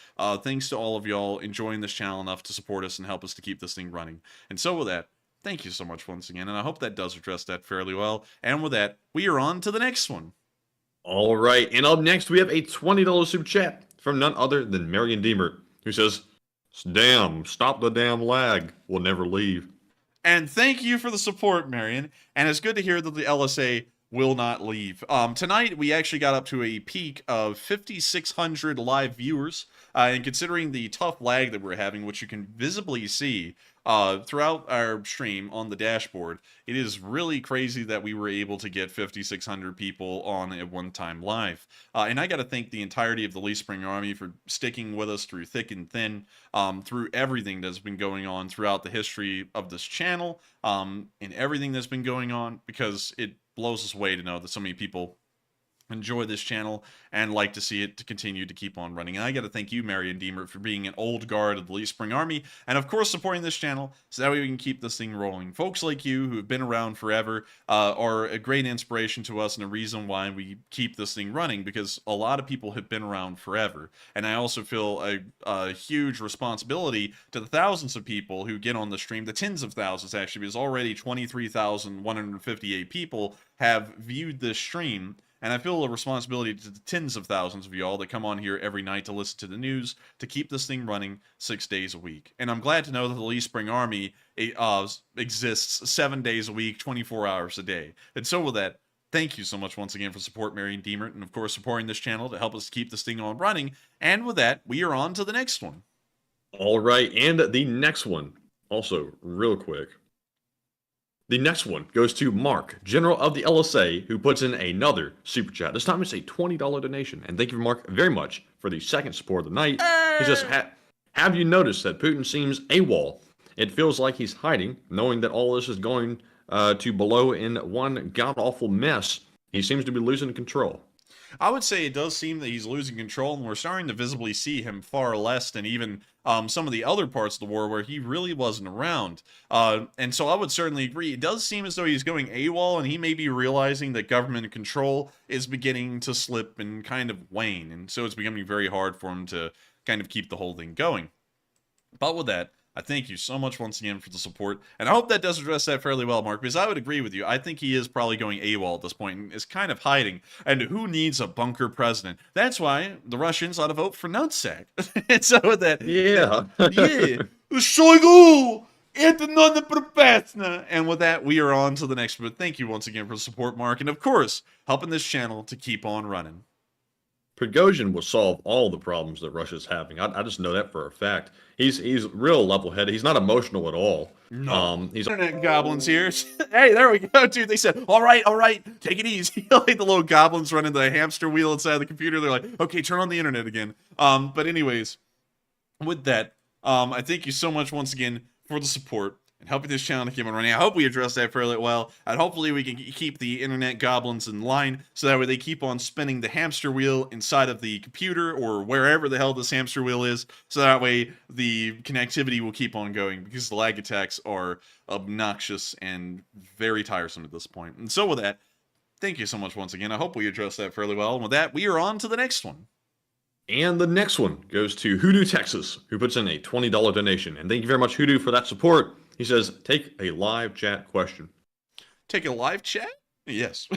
thanks to all of y'all enjoying this channel enough to support us and help us to keep this thing running. And so with that, thank you so much once again, and I hope that does address that fairly well. And with that, we are on to the next one. All right, and up next we have a $20 super chat from none other than Marion Deemer, who says, damn, stop the damn lag. We'll never leave. And thank you for the support, Marion. And it's good to hear that the LSA will not leave. Tonight, we actually got up to a peak of 5,600 live viewers. And considering the tough lag that we're having, which you can visibly see throughout our stream on the dashboard, it is really crazy that we were able to get 5,600 people on at one time live. And I got to thank the entirety of the Lee Spring Army for sticking with us through thick and thin, through everything that's been going on throughout the history of this channel, and everything that's been going on, because it blows us away to know that so many people enjoy this channel and like to see it to continue to keep on running. And I got to thank you, Marion Deemer, for being an old guard of the Lee Spring Army, and of course supporting this channel so that way we can keep this thing rolling. Folks like you who have been around forever are a great inspiration to us and a reason why we keep this thing running, because a lot of people have been around forever. And I also feel a huge responsibility to the thousands of people who get on the stream, the tens of thousands actually, because already 23,158 people have viewed this stream. And I feel a responsibility to the tens of thousands of y'all that come on here every night to listen to the news, to keep this thing running 6 days a week. And I'm glad to know that the Lee Spring Army exists 7 days a week, 24 hours a day. And so with that, thank you so much once again for support, Marion Deemer, and of course supporting this channel to help us keep this thing on running. And with that, we are on to the next one. All right, and the next one, also real quick. The next one goes to Mark, General of the LSA, who puts in another super chat. This time it's a $20 donation. And thank you, Mark, very much for the second support of the night. He says, have you noticed that Putin seems AWOL? It feels like he's hiding, knowing that all this is going to blow in one god-awful mess. He seems to be losing control. I would say it does seem that he's losing control, and we're starting to visibly see him far less than even some of the other parts of the war where he really wasn't around. And so I would certainly agree. It does seem as though he's going AWOL, and he may be realizing that government control is beginning to slip and kind of wane. And so it's becoming very hard for him to kind of keep the whole thing going. But with that, I thank you so much once again for the support, and I hope that does address that fairly well, Mark, because I would agree with you. I think he is probably going AWOL at this point and is kind of hiding, and who needs a bunker president? That's why the Russians ought to vote for Nutsack. And so with that... Yeah. Yeah. Shoigu! Это надо пропасно! And with that, we are on to the next one. Thank you once again for the support, Mark, and of course, helping this channel to keep on running. Prigozhin will solve all the problems that Russia's having. I just know that for a fact. He's real level-headed. He's not emotional at all. No. He's Internet goblins here. Hey, there we go, dude. They said, all right, take it easy. Like the little goblins running the hamster wheel inside the computer. They're like, okay, turn on the internet again. But anyways, with that, I thank you so much once again for the support and helping this channel to keep on running. I hope we addressed that fairly well, and hopefully we can keep the internet goblins in line so that way they keep on spinning the hamster wheel inside of the computer or wherever the hell this hamster wheel is, so that way the connectivity will keep on going, because the lag attacks are obnoxious and very tiresome at this point. And so with that, thank you so much once again. I hope we addressed that fairly well, and with that, we are on to the next one. And the next one goes to Hoodoo Texas, who puts in a $20 donation. And thank you very much, Hoodoo, for that support. He says, take a live chat question. Take a live chat? Yes.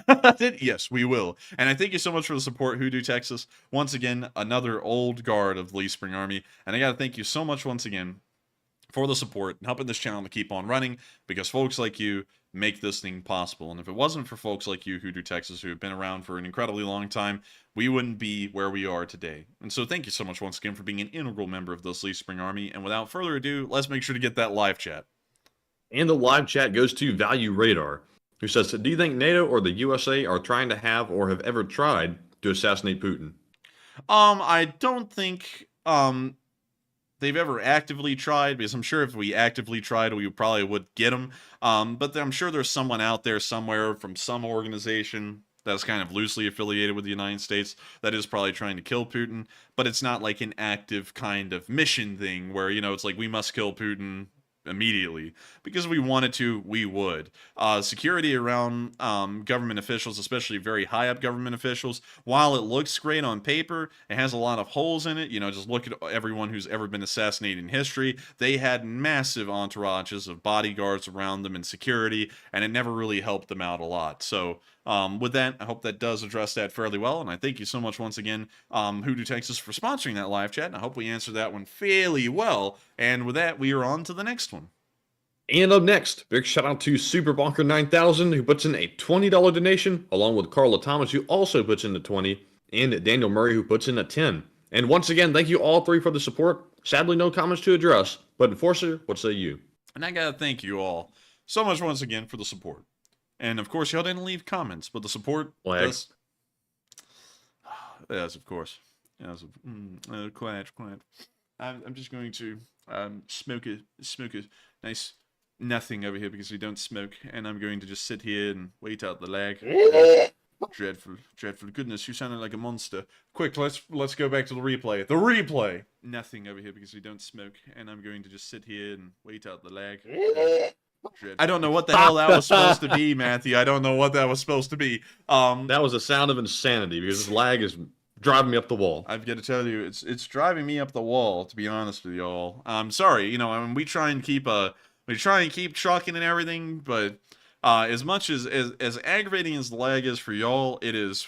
Yes, we will. And I thank you so much for the support, Hoodoo Texas. Once again, another old guard of the Lee Spring Army. And I got to thank you so much once again for the support and helping this channel to keep on running, because folks like you make this thing possible. And if it wasn't for folks like you, Hoodoo Texas, who have been around for an incredibly long time, we wouldn't be where we are today. And so thank you so much once again for being an integral member of this Lee Spring Army. And without further ado, let's make sure to get that live chat. And the live chat goes to Value Radar, who says, do you think NATO or the USA are trying to have or have ever tried to assassinate Putin? I don't think they've ever actively tried, because I'm sure if we actively tried, we probably would get them. But I'm sure there's someone out there somewhere from some organization that's kind of loosely affiliated with the United States that is probably trying to kill Putin. But it's not like an active kind of mission thing where, you know, it's like we must kill Putin immediately. Because if we wanted to, we would. Security around government officials, especially very high up government officials, while it looks great on paper, it has a lot of holes in it. You know, just look at everyone who's ever been assassinated in history. They had massive entourages of bodyguards around them and security, and it never really helped them out a lot. So with that, I hope that does address that fairly well, and I thank you so much once again, Hoodoo Texas, for sponsoring that live chat, and I hope we answered that one fairly well. And with that, we are on to the next one. And up next, big shout out to Super Bonker 9000, who puts in a $20 donation, along with Carla Thomas, who also puts in the 20, and Daniel Murray, who puts in a 10. And once again, thank you all three for the support. Sadly, no comments to address, but Enforcer, what say you? And I gotta thank you all so much once again for the support. And of course, y'all didn't leave comments, but the support does. Yes, of course. Yes, quiet. I'm just going to smoke a nice nothing over here because we don't smoke, and I'm going to just sit here and wait out the lag. Dreadful. Goodness, you sounded like a monster. Quick, let's go back to the replay. The replay. Nothing over here because we don't smoke, and I'm going to just sit here and wait out the lag. I don't know what the hell that was supposed to be, Matthew. I don't know what that was supposed to be. That was a sound of insanity, because this lag is driving me up the wall. I've got to tell you, it's driving me up the wall, to be honest with y'all. I'm sorry, you know, I mean, we try and keep trucking and everything, but as much as aggravating as the lag is for y'all, it's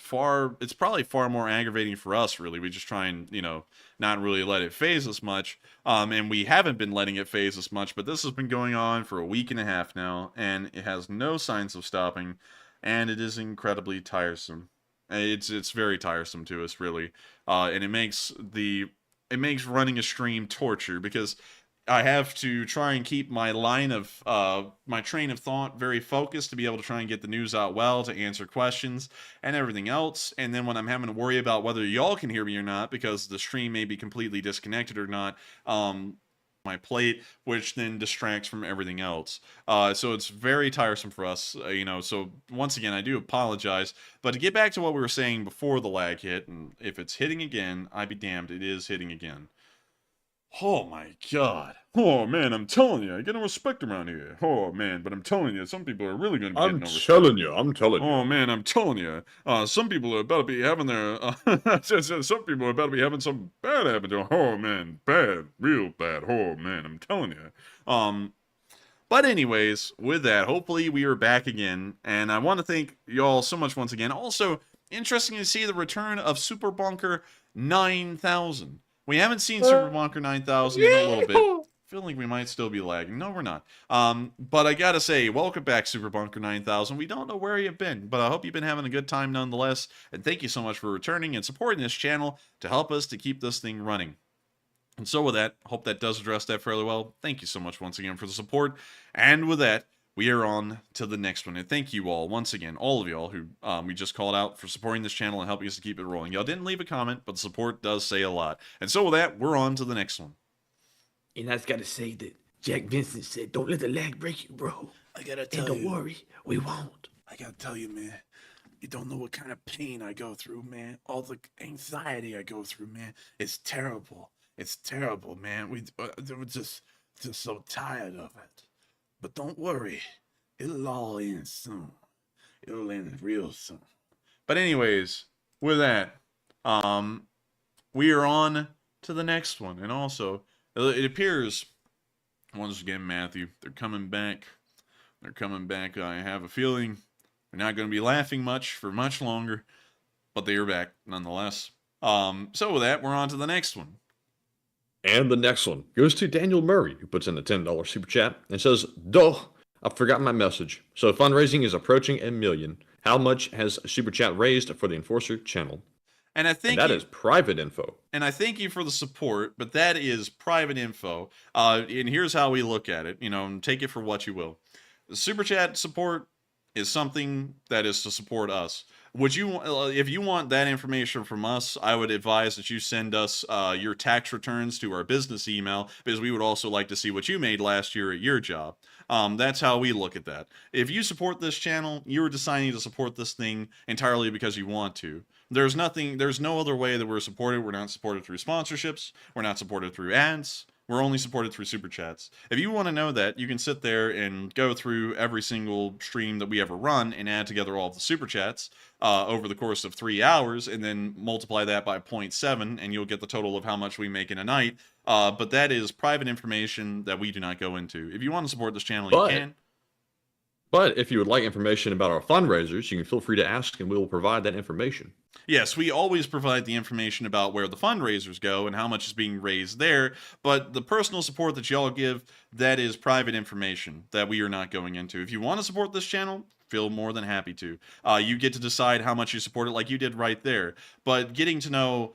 probably far more aggravating for us, really. We just try and, you know, not really let it phase us much. And we haven't been letting it phase us much, but this has been going on for a week and a half now, and it has no signs of stopping, and it is incredibly tiresome. It's very tiresome to us, really. And it makes running a stream torture, because I have to try and keep my my train of thought very focused to be able to try and get the news out well, to answer questions and everything else. And then when I'm having to worry about whether y'all can hear me or not, because the stream may be completely disconnected or not, my plate, which then distracts from everything else. So it's very tiresome for us, you know. So once again, I do apologize. But to get back to what we were saying before the lag hit, and if it's hitting again, I'd be damned, it is hitting again. Oh my god. Oh man, I'm telling you, I get no respect around here. Oh man, but I'm telling you, some people are really going to be getting no respect. I'm telling you. Oh man, I'm telling you. Some people are about to be having some people are about to be having something bad happen to them. Oh man, bad, real bad. Oh man, I'm telling you. But anyways, with that, hopefully we are back again, and I want to thank y'all so much once again. Also, interesting to see the return of Super Bonker 9000. We haven't seen Super Bonker 9000 in a little bit. feel like we might still be lagging. No, we're not. But I gotta say, welcome back, Super Bunker 9000. We don't know where you've been, but I hope you've been having a good time nonetheless. And thank you so much for returning and supporting this channel to help us to keep this thing running. And so with that, hope that does address that fairly well. Thank you so much once again for the support. And with that, we are on to the next one. And thank you all, once again, all of y'all who we just called out for supporting this channel and helping us to keep it rolling. Y'all didn't leave a comment, but the support does say a lot. And so with that, we're on to the next one. And I just gotta say that Jack Vincent said, "Don't let the lag break you, bro." I gotta And tell don't you, worry, we won't. I gotta tell you, man. You don't know what kind of pain I go through, man. All the anxiety I go through, man. It's terrible. It's terrible, man. We're just so tired of it. But don't worry, it'll all end soon. It'll end real soon. But anyways, with that, we are on to the next one. And also, it appears, once again, Matthew, they're coming back. They're coming back. I have a feeling they're not going to be laughing much for much longer, but they are back nonetheless. So with that, we're on to the next one. And the next one goes to Daniel Murray, who puts in a $10 super chat and says, "Duh, I forgot my message. So fundraising is approaching $1 million. How much has super chat raised for the Enforcer channel?" And I think that is private info. And I thank you for the support, but that is private info. And here's how we look at it. You know, take it for what you will. Super chat support is something that is to support us. Would you, if you want that information from us, I would advise that you send us your tax returns to our business email, because we would also like to see what you made last year at your job. That's how we look at that. If you support this channel, you're deciding to support this thing entirely because you want to. There's no other way that we're supported. We're not supported through sponsorships. We're not supported through ads. We're only supported through super chats. If you want to know that, you can sit there and go through every single stream that we ever run and add together all of the super chats over the course of 3 hours, and then multiply that by 0.7, and you'll get the total of how much we make in a night. But that is private information that we do not go into. If you want to support this channel, you can. But if you would like information about our fundraisers, you can feel free to ask, and we will provide that information. Yes, we always provide the information about where the fundraisers go and how much is being raised there, but the personal support that y'all give, that is private information that we are not going into. If you want to support this channel, feel more than happy to. You get to decide how much you support it, like you did right there. But getting to know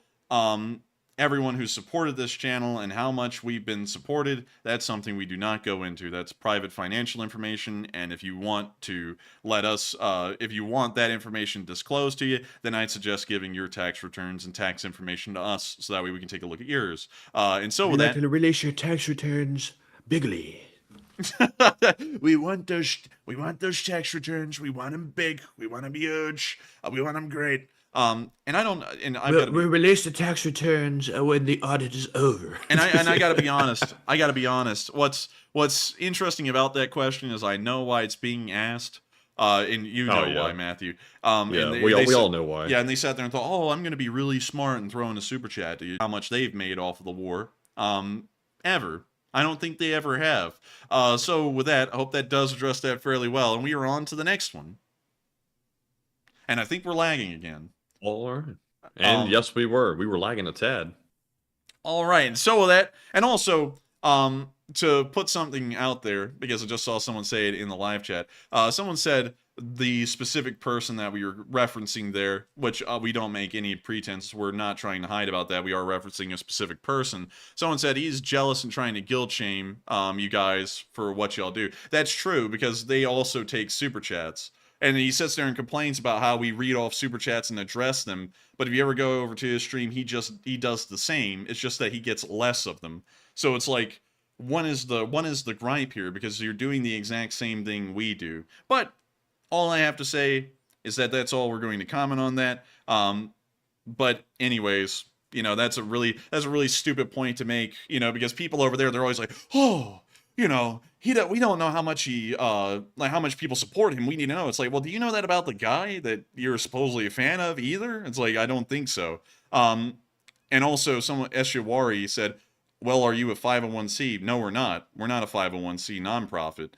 everyone who's supported this channel and how much we've been supported, that's something we do not go into. That's private financial information, and if you want to let us, if you want that information disclosed to you, then I'd suggest giving your tax returns and tax information to us, so that way we can take a look at yours. And so with that, to release your tax returns bigly. We want those tax returns. We want them big. We want them huge. We want them great. And I don't, and I've We'll release the tax returns when the audit is over. And I gotta be honest. I gotta be honest. What's interesting about that question is I know why it's being asked. And you know why, Matthew. We all know why. Yeah, and they sat there and thought, oh, I'm gonna be really smart and throw in a super chat to you how much they've made off of the war. Ever. I don't think they ever have. So with that, I hope that does address that fairly well. And we are on to the next one. And I think we're lagging again. All right. And yes, we were. We were lagging a tad. All right. And so with that, and also, to put something out there, because I just saw someone say it in the live chat. Someone said the specific person that we were referencing there, which we don't make any pretense. We're not trying to hide about that. We are referencing a specific person. Someone said he's jealous and trying to guilt shame you guys for what y'all do. That's true, because they also take super chats. And he sits there and complains about how we read off super chats and address them. But if you ever go over to his stream, he does the same. It's just that he gets less of them. So it's like one is the gripe here, because you're doing the exact same thing we do. But all I have to say is that that's all we're going to comment on that. But anyways, you know, that's a really stupid point to make, you know, because people over there, they're always like, oh, you know, we don't know how much like how much people support him. We need to know. It's like, well, do you know that about the guy that you're supposedly a fan of either? It's like, I don't think so. And also, someone, Eshawari, said, well, are you a 501c? No, we're not. We're not a 501c nonprofit.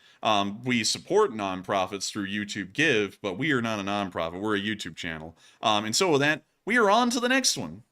We support nonprofits through YouTube Give, but we are not a nonprofit. We're a YouTube channel. And so with that, we are on to the next one.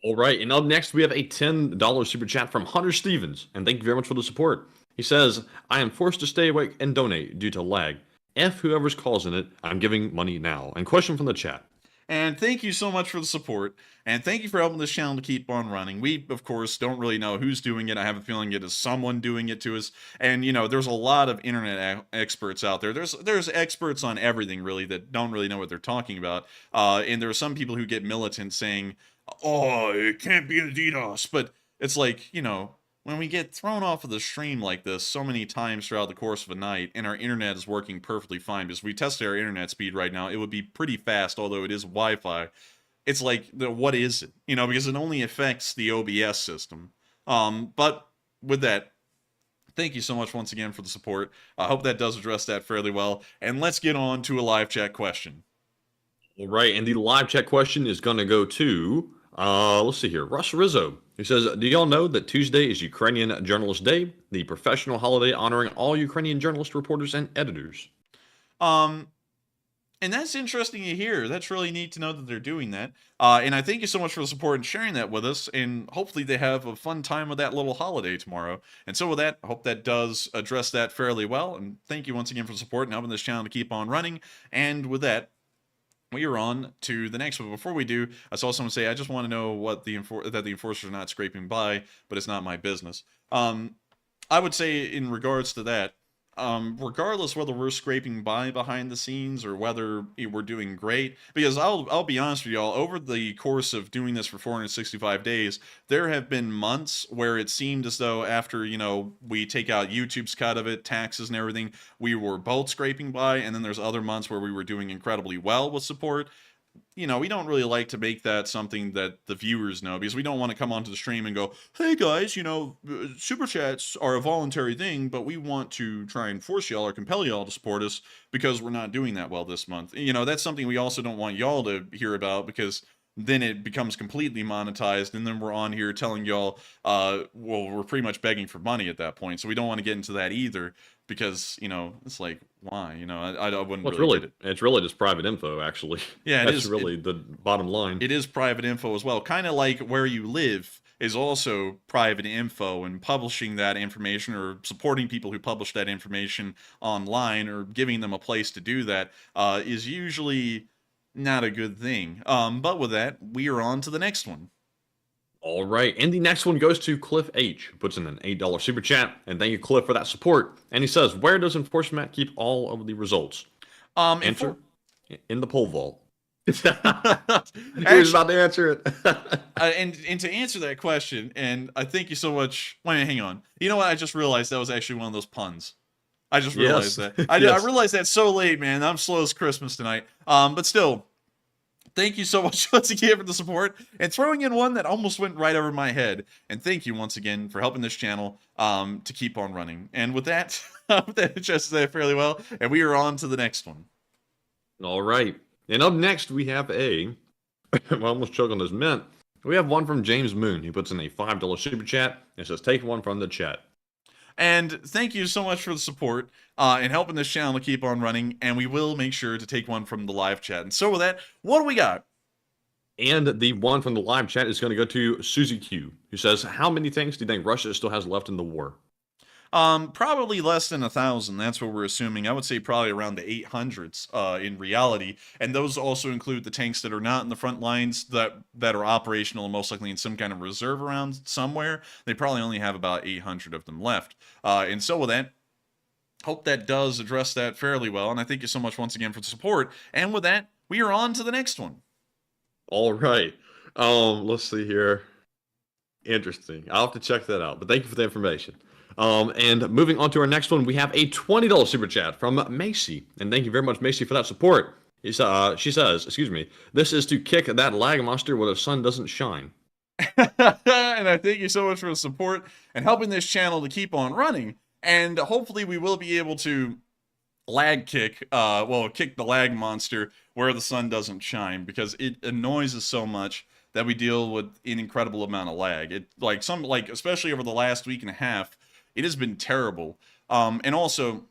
All right, and up next we have a $10 super chat from Hunter Stevens, and thank you very much for the support. He says, I am forced to stay awake and donate due to lag. F whoever's causing it, I'm giving money now. And question from the chat. And thank you so much for the support, and thank you for helping this channel to keep on running. We, of course, don't really know who's doing it. I have a feeling it is someone doing it to us. And, you know, there's a lot of internet experts out there. There's experts on everything, really, that don't really know what they're talking about. And there are some people who get militant saying, oh, it can't be a DDoS. But it's like, you know, when we get thrown off of the stream like this so many times throughout the course of a night, and our internet is working perfectly fine, because we tested our internet speed right now, it would be pretty fast, although it is Wi-Fi. It's like, what is it? You know, because it only affects the OBS system. But with that, thank you so much once again for the support. I hope that does address that fairly well. And let's get on to a live chat question. All right, and the live chat question is going to go to, let's see here, Russ Rizzo. He says, do y'all know that Tuesday is Ukrainian Journalist Day, the professional holiday honoring all Ukrainian journalists, reporters, and editors? And that's interesting to hear. That's really neat to know that they're doing that. And I thank you so much for the support and sharing that with us. And hopefully they have a fun time with that little holiday tomorrow. And so with that, I hope that does address that fairly well. And thank you once again for the support and helping this channel to keep on running. And with that, we are on to the next one. Before we do, I saw someone say, I just want to know what that the enforcers are not scraping by, but it's not my business. I would say in regards to that, regardless whether we're scraping by behind the scenes or whether we're doing great, because I'll be honest with y'all, over the course of doing this for 465 days, there have been months where it seemed as though after, you know, we take out YouTube's cut of it, taxes and everything, we were both scraping by, and then there's other months where we were doing incredibly well with support. You know, we don't really like to make that something that the viewers know, because we don't want to come onto the stream and go, hey guys, you know, super chats are a voluntary thing, but we want to try and force y'all or compel y'all to support us because we're not doing that well this month. You know, that's something we also don't want y'all to hear about, because then it becomes completely monetized, and then we're on here telling y'all, well, we're pretty much begging for money at that point. So we don't want to get into that either, because, you know, it's like, why? You know, I wouldn't really get it. It's really just private info, actually. Yeah, that's really the bottom line. It is private info as well. Kind of like where you live is also private info, and publishing that information or supporting people who publish that information online or giving them a place to do that is usually not a good thing. But with that, we are on to the next one. All right, and the next one goes to Cliff H, who puts in an $8 super chat, and thank you, Cliff, for that support. And he says, where does Enforcement keep all of the results? Answer, in the poll vault. He was about to answer it. and to answer that question, and I thank you so much. Wait, hang on. You know what? I just realized that was actually one of those puns. I just realized that. I realized that so late, man. I'm slow as Christmas tonight. But still, thank you so much once again for the support and throwing in one that almost went right over my head. And thank you once again for helping this channel to keep on running. And with that, that addresses that fairly well. And we are on to the next one. All right. And up next, we have I almost choked on this mint. We have one from James Moon. He puts in a $5 super chat and says, take one from the chat. And thank you so much for the support and helping this channel to keep on running. And we will make sure to take one from the live chat. And so with that, what do we got? And the one from the live chat is going to go to Susie Q, who says, how many tanks do you think Russia still has left in the war? Probably less than 1,000. That's what we're assuming. I would say probably around the 800s in reality. And those also include the tanks that are not in the front lines that are operational and most likely in some kind of reserve around somewhere. They probably only have about 800 of them left. And so with that, hope that does address that fairly well. And I thank you so much once again for the support. And with that, we are on to the next one. All right. Let's see here. Interesting. I'll have to check that out. But thank you for the information. And moving on to our next one, we have a $20 super chat from Macy. And thank you very much, Macy, for that support. She says, excuse me, this is to kick that lag monster where the sun doesn't shine. And I thank you so much for the support and helping this channel to keep on running. And hopefully we will be able to kick the lag monster where the sun doesn't shine, because it annoys us so much that we deal with an incredible amount of lag. Especially over the last week and a half, it has been terrible. And also,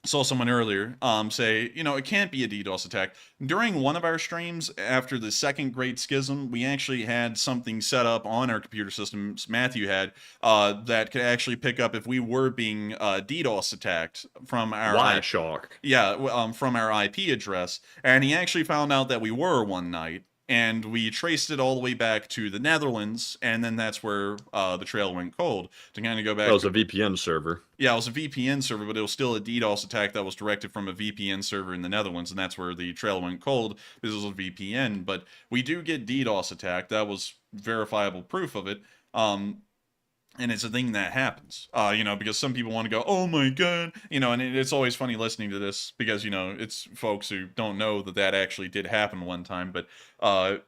saw someone earlier say, it can't be a DDoS attack. During one of our streams after the second Great Schism, we actually had something set up on our computer systems, Matthew had, that could actually pick up if we were being DDoS attacked from our Wireshark. from our IP address. And he actually found out that we were one night. And we traced it all the way back to the Netherlands, and then that's where the trail went cold. To kind of go back, That was a VPN server. Yeah, it was a VPN server, but it was still a DDoS attack that was directed from a VPN server in the Netherlands, and that's where the trail went cold because it was a VPN. But we do get DDoS attacked. That was verifiable proof of it. And it's a thing that happens, because some people want to go, oh my God, and it's always funny listening to this because, it's folks who don't know that actually did happen one time. But,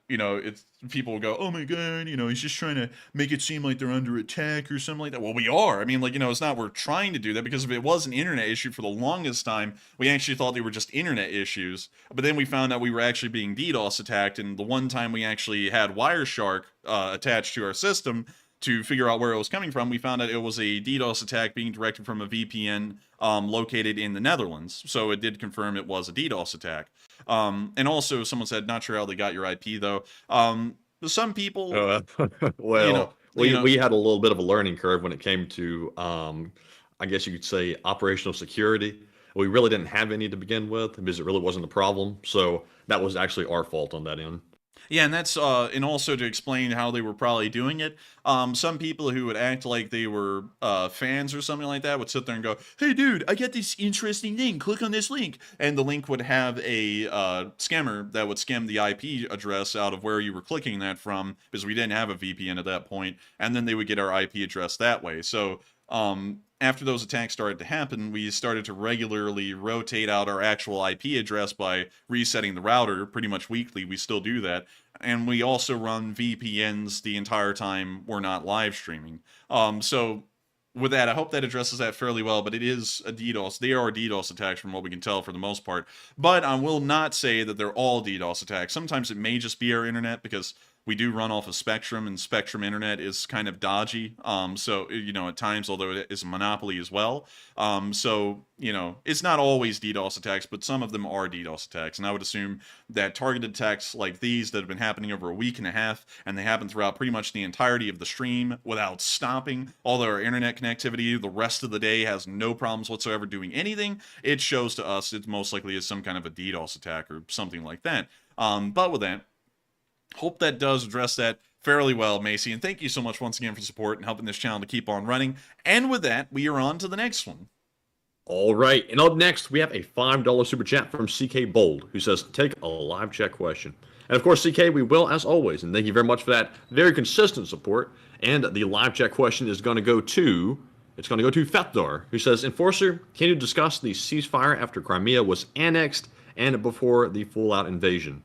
it's people will go, oh my God, he's just trying to make it seem like they're under attack or something like that. Well, we are. I mean, it's not we're trying to do that, because if it was an internet issue for the longest time, we actually thought they were just internet issues. But then we found out we were actually being DDoS attacked. And the one time we actually had Wireshark attached to our system, to figure out where it was coming from, we found out it was a DDoS attack being directed from a VPN located in the Netherlands. So it did confirm it was a DDoS attack. And also, someone said, not sure how they got your IP, though. Some people... we had a little bit of a learning curve when it came to, I guess you could say, operational security. We really didn't have any to begin with, because it really wasn't a problem. So that was actually our fault on that end. Yeah, and that's and also to explain how they were probably doing it. Some people who would act like they were fans or something like that would sit there and go, "Hey, dude, I got this interesting thing. Click on this link," and the link would have a scammer that would skim the IP address out of where you were clicking that from, because we didn't have a VPN at that point, and then they would get our IP address that way. So after those attacks started to happen, we started to regularly rotate out our actual IP address by resetting the router pretty much weekly. We still do that. And we also run VPNs the entire time we're not live streaming. So with that, I hope that addresses that fairly well, but it is a DDoS. They are DDoS attacks from what we can tell for the most part. But I will not say that they're all DDoS attacks. Sometimes it may just be our internet, because we do run off of Spectrum, and Spectrum internet is kind of dodgy. So, at times, although it is a monopoly as well. So, it's not always DDoS attacks, but some of them are DDoS attacks. And I would assume that targeted attacks like these that have been happening over a week and a half, and they happen throughout pretty much the entirety of the stream without stopping, although our internet connectivity the rest of the day has no problems whatsoever doing anything, it shows to us it most likely is some kind of a DDoS attack or something like that. But with that, hope that does address that fairly well, Macy. And thank you so much once again for support and helping this channel to keep on running. And with that, we are on to the next one. All right. And up next, we have a $5 super chat from CK Bold, who says, take a live chat question. And of course, CK, we will, as always. And thank you very much for that very consistent support. And the live chat question is going to go to... It's going to go to Fethdar, who says, Enforcer, can you discuss the ceasefire after Crimea was annexed and before the full-out invasion?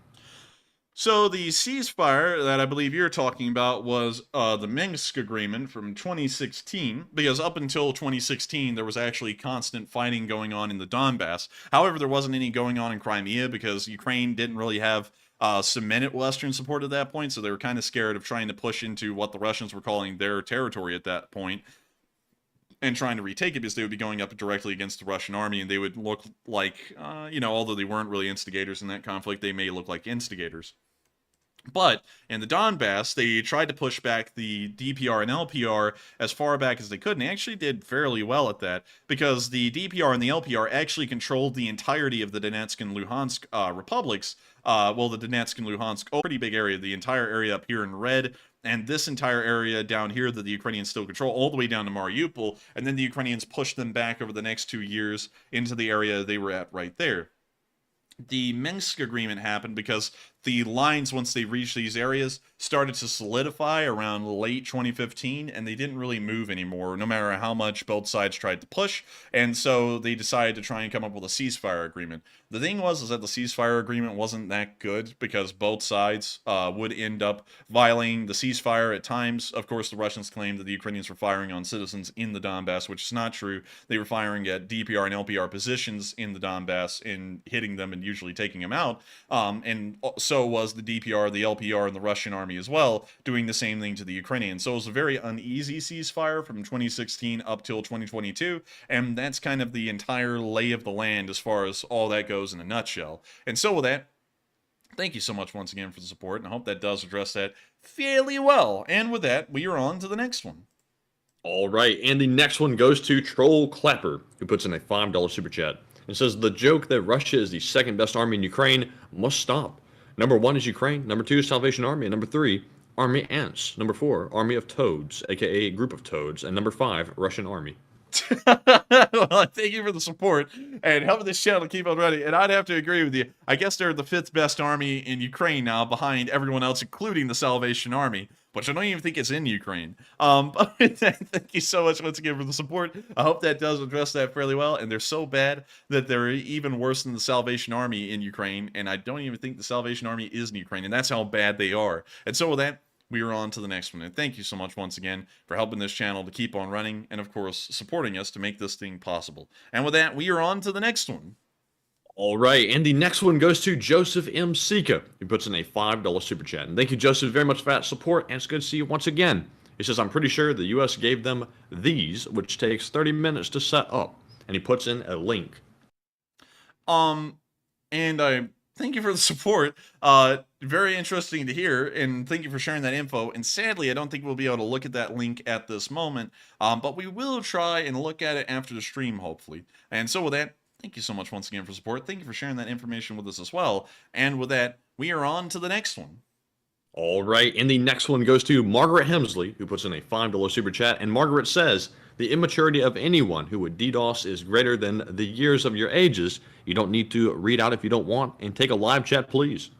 So the ceasefire that I believe you're talking about was the Minsk agreement from 2016, because up until 2016, there was actually constant fighting going on in the Donbass. However, there wasn't any going on in Crimea because Ukraine didn't really have cemented Western support at that point, so they were kind of scared of trying to push into what the Russians were calling their territory at that point and trying to retake it, because they would be going up directly against the Russian army, and they would look like, although they weren't really instigators in that conflict, they may look like instigators. But in the Donbass, they tried to push back the DPR and LPR as far back as they could, and they actually did fairly well at that, because the DPR and the LPR actually controlled the entirety of the Donetsk and Luhansk republics. Well, the Donetsk and Luhansk, a pretty big area, the entire area up here in red, and this entire area down here that the Ukrainians still control, all the way down to Mariupol, and then the Ukrainians pushed them back over the next 2 years into the area they were at right there. The Minsk agreement happened because the lines, once they reached these areas, started to solidify around late 2015, and they didn't really move anymore, no matter how much both sides tried to push, and so they decided to try and come up with a ceasefire agreement. The thing was is that the ceasefire agreement wasn't that good because both sides would end up violating the ceasefire at times. Of course, the Russians claimed that the Ukrainians were firing on citizens in the Donbass, which is not true. They were firing at DPR and LPR positions in the Donbass and hitting them and usually taking them out. And so was the DPR, the LPR, and the Russian army as well, doing the same thing to the Ukrainians. So it was a very uneasy ceasefire from 2016 up till 2022, and that's kind of the entire lay of the land as far as all that goes in a nutshell. And so with that, thank you so much once again for the support, and I hope that does address that fairly well. And with that, we are on to the next one. All right, and the next one goes to Troll Clapper, who puts in a $5 super chat and says the joke that Russia is the second best army in Ukraine must stop. Number 1 is Ukraine, number 2 is Salvation Army, and number 3, Army Ants, number 4, Army of Toads, aka Group of Toads, and number 5, Russian Army. Well, thank you for the support and helping this channel keep on running. And I'd have to agree with you. I guess they're the 5th best army in Ukraine now, behind everyone else, including the Salvation Army, which I don't even think is in Ukraine. But thank you so much once again for the support. I hope that does address that fairly well. And they're so bad that they're even worse than the Salvation Army in Ukraine. And I don't even think the Salvation Army is in Ukraine. And that's how bad they are. And so with that, we are on to the next one. And thank you so much once again for helping this channel to keep on running and, of course, supporting us to make this thing possible. And with that, we are on to the next one. All right, and the next one goes to Joseph M. Sika, who puts in a $5 super chat. And thank you, Joseph, very much for that support, and it's good to see you once again. He says, I'm pretty sure the U.S. gave them these, which takes 30 minutes to set up. And he puts in a link. And I thank you for the support. Very interesting to hear, and thank you for sharing that info. And sadly, I don't think we'll be able to look at that link at this moment, but we will try and look at it after the stream, hopefully. And so with that, thank you so much once again for support. Thank you for sharing that information with us as well. And with that, we are on to the next one. All right, and the next one goes to Margaret Hemsley, who puts in a $5 super chat. And Margaret says, the immaturity of anyone who would DDoS is greater than the years of your ages. You don't need to read out if you don't want, and take a live chat, please.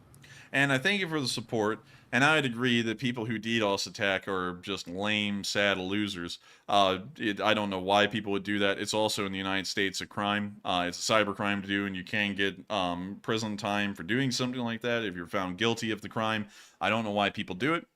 And I thank you for the support. And I would agree that people who DDoS attack are just lame, sad losers. I don't know why people would do that. It's also in the United States a crime. It's a cyber crime to do, and you can get prison time for doing something like that if you're found guilty of the crime. I don't know why people do it.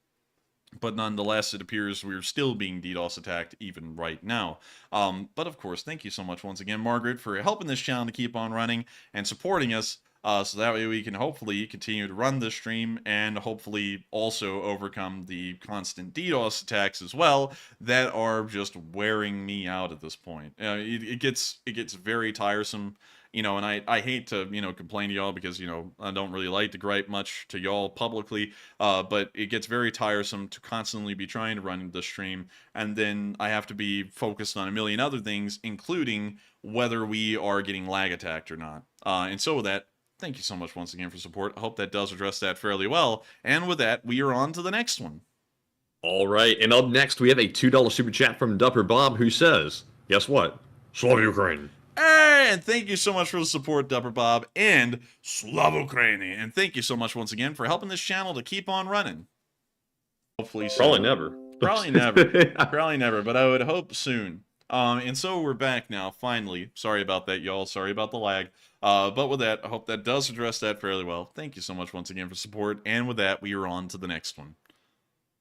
But nonetheless, it appears we're still being DDoS attacked even right now. But of course, thank you so much once again, Margaret, for helping this channel to keep on running and supporting us. So that way we can hopefully continue to run this stream and hopefully also overcome the constant DDoS attacks as well that are just wearing me out at this point. It gets very tiresome. And I hate to, complain to y'all because, I don't really like to gripe much to y'all publicly, but it gets very tiresome to constantly be trying to run the stream, and then I have to be focused on a million other things, including whether we are getting lag attacked or not. And so with that, thank you so much once again for support. I hope that does address that fairly well. And with that, we are on to the next one. All right, and up next, we have a $2 super chat from Dupper Bob, who says, guess what? Slava Ukraine. And thank you so much for the support, Dupper Bob, and Slava Ukraine. And thank you so much once again for helping this channel to keep on running. Hopefully soon. Probably never. Probably never. Probably never, but I would hope soon. And so we're back now, finally. Sorry about that, y'all. Sorry about the lag. But with that, I hope that does address that fairly well. Thank you so much once again for support. And with that, we are on to the next one.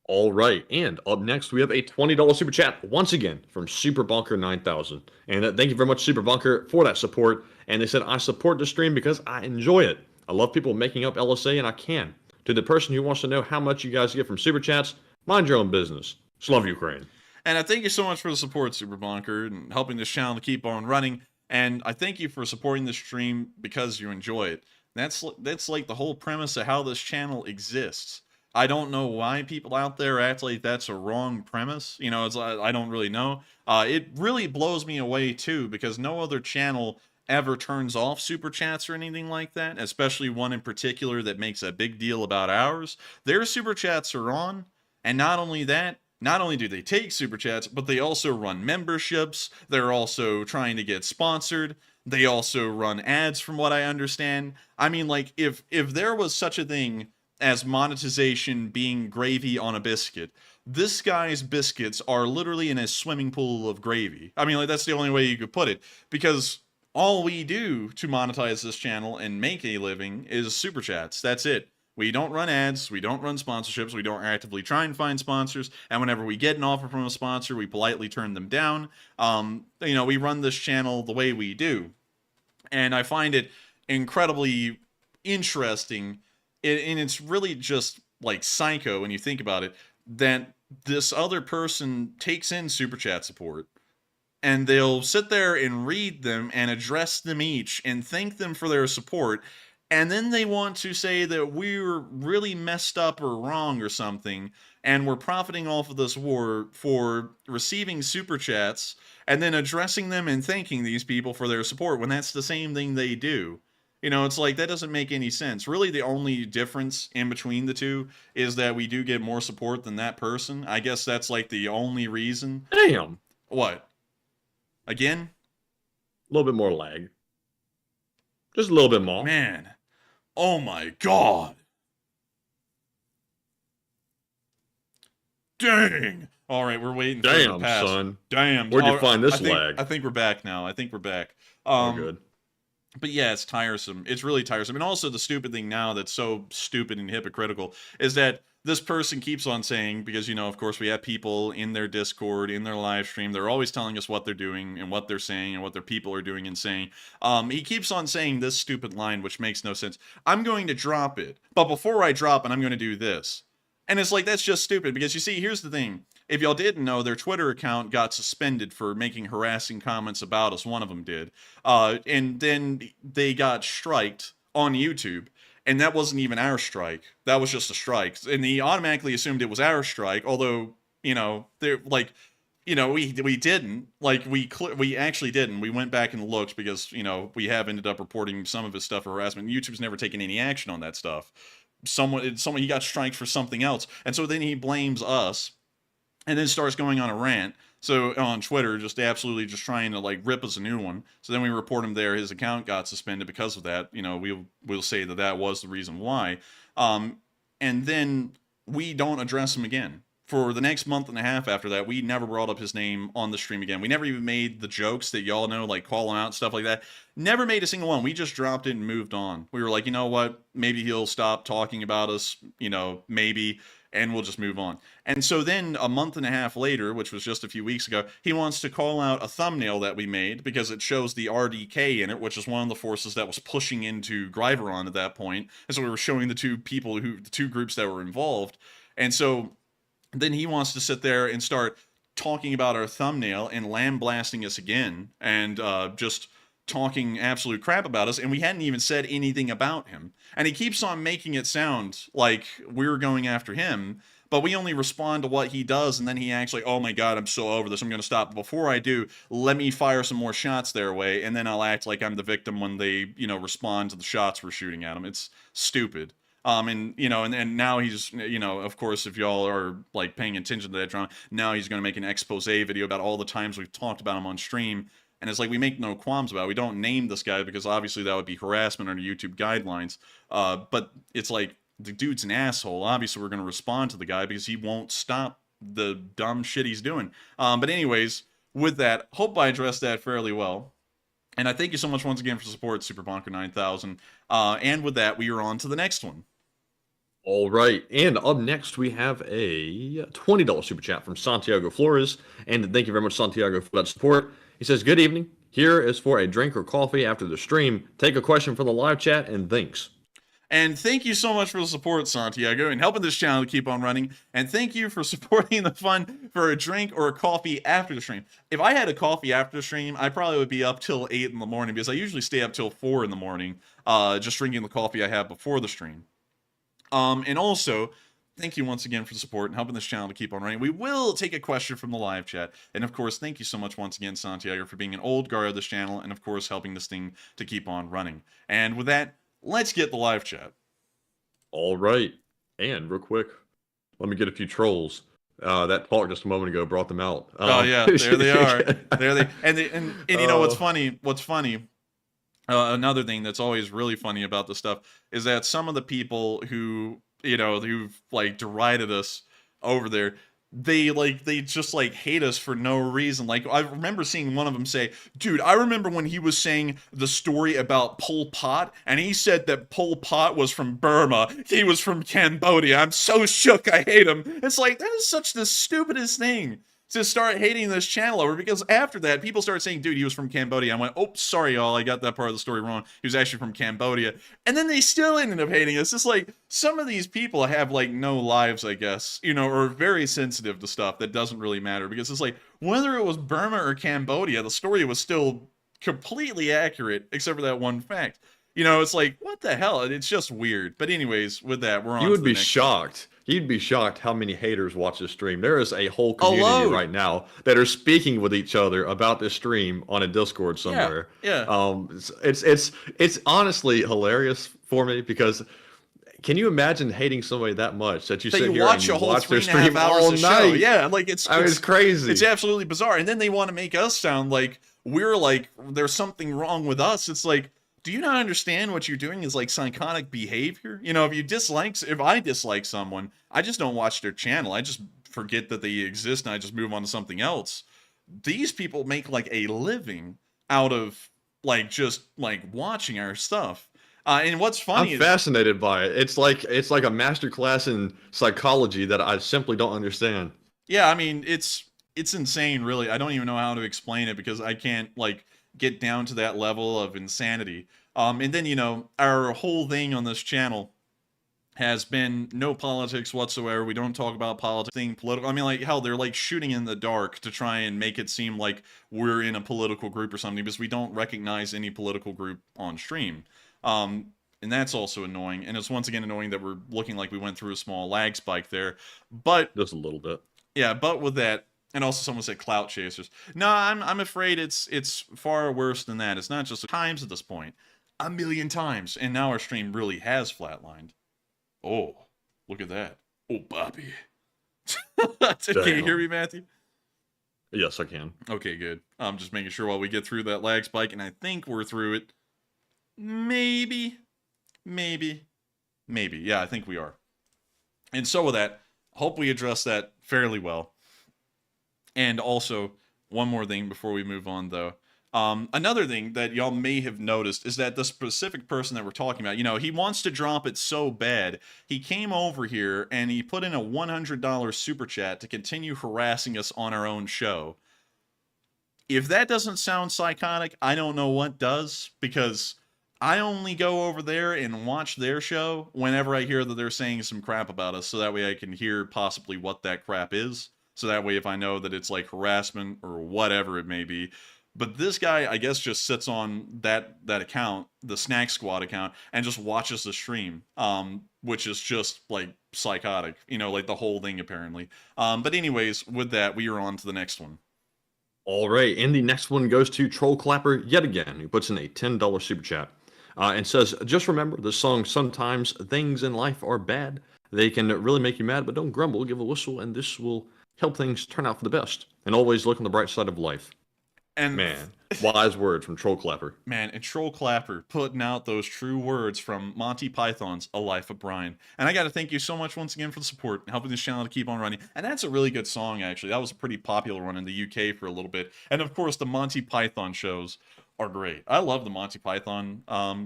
All right, and up next, we have a $20 super chat, once again, from Super Bunker 9000. And thank you very much, Super Bunker, for that support. And they said, I support the stream because I enjoy it. I love people making up LSA, and I can. To the person who wants to know how much you guys get from Super Chats, mind your own business. Slava Ukraine. And I thank you so much for the support, Super Bunker, and helping this channel to keep on running. And I thank you for supporting this stream because you enjoy it. That's like the whole premise of how this channel exists. I don't know why people out there act like that's a wrong premise. I don't really know. It really blows me away, too, because no other channel ever turns off super chats or anything like that, especially one in particular that makes a big deal about ours. Their super chats are on, and not only that, not only do they take super chats, but they also run memberships. They're also trying to get sponsored. They also run ads, from what I understand. I mean, like, if there was such a thing as monetization being gravy on a biscuit, this guy's biscuits are literally in a swimming pool of gravy. I mean, like, that's the only way you could put it, because all we do to monetize this channel and make a living is super chats. That's it. We don't run ads, we don't run sponsorships, we don't actively try and find sponsors, and whenever we get an offer from a sponsor, we politely turn them down. We run this channel the way we do. And I find it incredibly interesting, and it's really just like psycho when you think about it, that this other person takes in super chat support, and they'll sit there and read them and address them each and thank them for their support, and then they want to say that we're really messed up or wrong or something, and we're profiting off of this war for receiving super chats and then addressing them and thanking these people for their support when that's the same thing they do. It's like, that doesn't make any sense. Really, the only difference in between the two is that we do get more support than that person. I guess that's like the only reason. Damn. What? Again? A little bit more lag. Just a little bit more. Man. Oh my god. Dang. All right, we're waiting for it to pass. Damn, son. Damn. Where'd you find this lag? I think we're back now. I think we're back. Good. But yeah, it's tiresome. It's really tiresome. And also the stupid thing now that's so stupid and hypocritical is that this person keeps on saying, because, of course, we have people in their Discord, in their live stream, they're always telling us what they're doing and what they're saying and what their people are doing and saying. He keeps on saying this stupid line, which makes no sense. I'm going to drop it, but before I drop it, I'm going to do this. And it's like, that's just stupid, because you see, here's the thing. If y'all didn't know, their Twitter account got suspended for making harassing comments about us. One of them did. And then they got striked on YouTube. And that wasn't even our strike. That was just a strike. And he automatically assumed it was our strike, although, they're like, we didn't. Like, we actually didn't. We went back and looked because, we have ended up reporting some of his stuff for harassment. YouTube's never taken any action on that stuff. Someone he got striked for something else. And so then he blames us and then starts going on a rant. So on Twitter, just absolutely just trying to like rip us a new one. So then we report him there. His account got suspended because of that. We'll say that was the reason why. And then we don't address him again. For the next month and a half after that, we never brought up his name on the stream again. We never even made the jokes that y'all know, like calling out stuff like that. Never made a single one. We just dropped it and moved on. We were like, you know what? Maybe he'll stop talking about us, maybe, and we'll just move on. And so then a month and a half later, which was just a few weeks ago, he wants to call out a thumbnail that we made because it shows the RDK in it, which is one of the forces that was pushing into Griveron at that point. And so we were showing the two groups that were involved. And so then he wants to sit there and start talking about our thumbnail and lambasting us again and just talking absolute crap about us, and we hadn't even said anything about him. And he keeps on making it sound like we're going after him, but we only respond to what he does, and then he actually, oh my god, I'm so over this, I'm going to stop. Before I do, let me fire some more shots their way, and then I'll act like I'm the victim when they, respond to the shots we're shooting at him. It's stupid. And now he's, of course, if y'all are like paying attention to that drama, now he's going to make an expose video about all the times we've talked about him on stream. And it's like, we make no qualms about it. We don't name this guy because obviously that would be harassment under YouTube guidelines. But it's like, the dude's an asshole. Obviously, we're going to respond to the guy because he won't stop the dumb shit he's doing. But anyways, with that, hope I addressed that fairly well. And I thank you so much once again for support, SuperBonker9000. And with that, we are on to the next one. All right, and up next we have a $20 super chat from Santiago Flores, and thank you very much, Santiago, for that support. He says, good evening. Here is for a drink or coffee after the stream. Take a question from the live chat, and thanks. And thank you so much for the support, Santiago, and helping this channel to keep on running. And thank you for supporting the fun for a drink or a coffee after the stream. If I had a coffee after the stream, I probably would be up till 8 in the morning because I usually stay up till 4 in the morning, just drinking the coffee I have before the stream. And also, thank you once again for the support and helping this channel to keep on running. We will take a question from the live chat. And of course, thank you so much once again, Santiago, for being an old guard of this channel and of course, helping this thing to keep on running. And with that, let's get the live chat. All right. And real quick, let me get a few trolls. That talk just a moment ago brought them out. Oh yeah, there they are. And you know what's funny? Another thing that's always really funny about this stuff is that some of the people who, who've like derided us over there, they just like hate us for no reason. Like I remember seeing one of them say, dude, I remember when he was saying the story about Pol Pot, and he said that Pol Pot was from Burma, he was from Cambodia. I'm so shook, I hate him. It's like, that is such the stupidest thing to start hating this channel over, because after that, people started saying, dude, he was from Cambodia. I went, oh, sorry, y'all, I got that part of the story wrong. He was actually from Cambodia. And then they still ended up hating us. It's like, some of these people have, like, no lives, I guess, you know, or very sensitive to stuff that doesn't really matter, because it's like, whether it was Burma or Cambodia, the story was still completely accurate, except for that one fact. You know, it's like, what the hell? It's just weird. But anyways, with that, we're on You to would the be next shocked. You'd be shocked how many haters watch this stream. There is a whole community load. right now that are speaking with each other about this stream on a Discord somewhere. Yeah. It's honestly hilarious for me, because can you imagine hating somebody that much that you That sit you here watch and a you whole watch their 3.5 stream hours all of show? night? Yeah, like it's crazy. It's absolutely bizarre. And then they want to make us sound like we're like there's something wrong with us. It's like, do you not understand what you're doing is like psychotic behavior? You know, if I dislike someone, I just don't watch their channel. I just forget that they exist and I just move on to something else. These people make like a living out of like just like watching our stuff. And what's funny I'm fascinated by it. It's like a master class in psychology that I simply don't understand. Yeah, I mean, it's insane, really. I don't even know how to explain it because I can't like get down to that level of insanity. And then, you know, our whole thing on this channel has been no politics whatsoever. We don't talk about politics, thing political. I mean, like, hell, they're like shooting in the dark to try and make it seem like we're in a political group or something, because we don't recognize any political group on stream. And that's also annoying. And it's once again annoying that we're looking like we went through a small lag spike there. But just a little bit. Yeah, but with that, and also someone said clout chasers. No, I'm afraid it's far worse than that. It's not just times at this point. A million times. And now our stream really has flatlined. Oh, look at that. Oh, Bobby. Can you hear me, Matthew? Yes, I can. Okay, good. I'm just making sure while we get through that lag spike, and I think we're through it. Maybe. Yeah, I think we are. And so with that, hope we address that fairly well. And also, one more thing before we move on, though. Another thing that y'all may have noticed is that the specific person that we're talking about, you know, he wants to drop it so bad. He came over here and he put in a $100 super chat to continue harassing us on our own show. If that doesn't sound psychotic, I don't know what does, because I only go over there and watch their show whenever I hear that they're saying some crap about us, so that way I can hear possibly what that crap is. So that way if I know that it's like harassment or whatever it may be. But this guy, I guess, just sits on that account, the Snack Squad account, and just watches the stream, which is just, like, psychotic. You know, like the whole thing, apparently. But anyways, with that, we are on to the next one. All right, and the next one goes to Troll Clapper yet again, who puts in a $10 super chat and says, just remember the song Sometimes Things in Life Are Bad. They can really make you mad, but don't grumble, give a whistle, and this will help things turn out for the best. And always look on the bright side of life. And man, wise words from Troll Clapper. Man, and Troll Clapper putting out those true words from Monty Python's A Life of Brian. And I got to thank you so much once again for the support and helping this channel to keep on running. And that's a really good song, actually. That was a pretty popular one in the UK for a little bit. And of course, the Monty Python shows are great. I love the Monty Python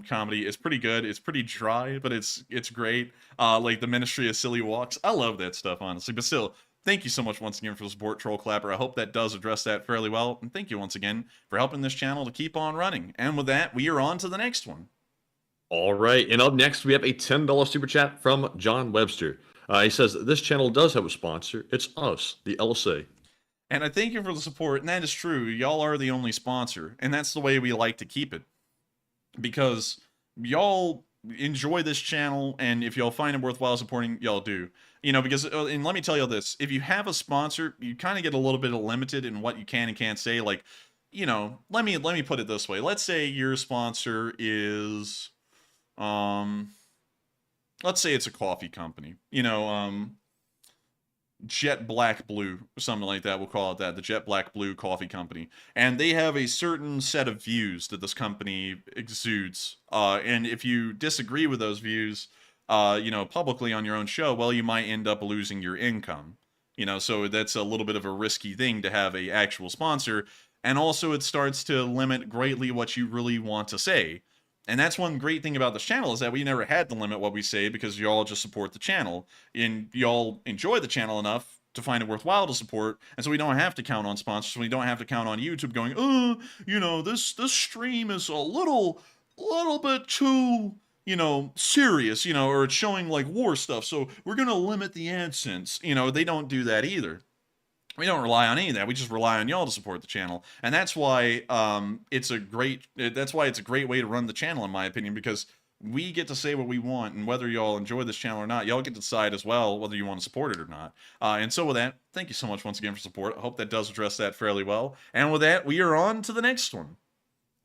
comedy. It's pretty good. It's pretty dry, but it's great. Like the Ministry of Silly Walks. I love that stuff, honestly. But still, thank you so much once again for the support, Troll Clapper. I hope that does address that fairly well. And thank you once again for helping this channel to keep on running. And with that, we are on to the next one. All right. And up next, we have a $10 super chat from John Webster. He says, this channel does have a sponsor. It's us, the LSA. And I thank you for the support. And that is true. Y'all are the only sponsor. And that's the way we like to keep it. Because y'all enjoy this channel. And if y'all find it worthwhile supporting, y'all do. You know, because, and let me tell you this, if you have a sponsor, you kind of get a little bit limited in what you can and can't say. Like, you know, let me put it this way. Let's say your sponsor is, let's say it's a coffee company. You know, Jet Black Blue, something like that. We'll call it that, the Jet Black Blue Coffee Company. And they have a certain set of views that this company exudes. And if you disagree with those views, you know, publicly on your own show, well, you might end up losing your income. So that's a little bit of a risky thing to have a actual sponsor. And also it starts to limit greatly what you really want to say. And that's one great thing about this channel, is that we never had to limit what we say, because y'all just support the channel. And y'all enjoy the channel enough to find it worthwhile to support. And so we don't have to count on sponsors. We don't have to count on YouTube going, this stream is a little bit too, serious, or it's showing like war stuff, so we're going to limit the AdSense. They don't do that either. We don't rely on any of that. We just rely on y'all to support the channel. And that's why it's a great way to run the channel, in my opinion, because we get to say what we want, and whether y'all enjoy this channel or not, y'all get to decide as well whether you want to support it or not. And so with that, thank you so much once again for support. I hope that does address that fairly well. And with that, we are on to the next one.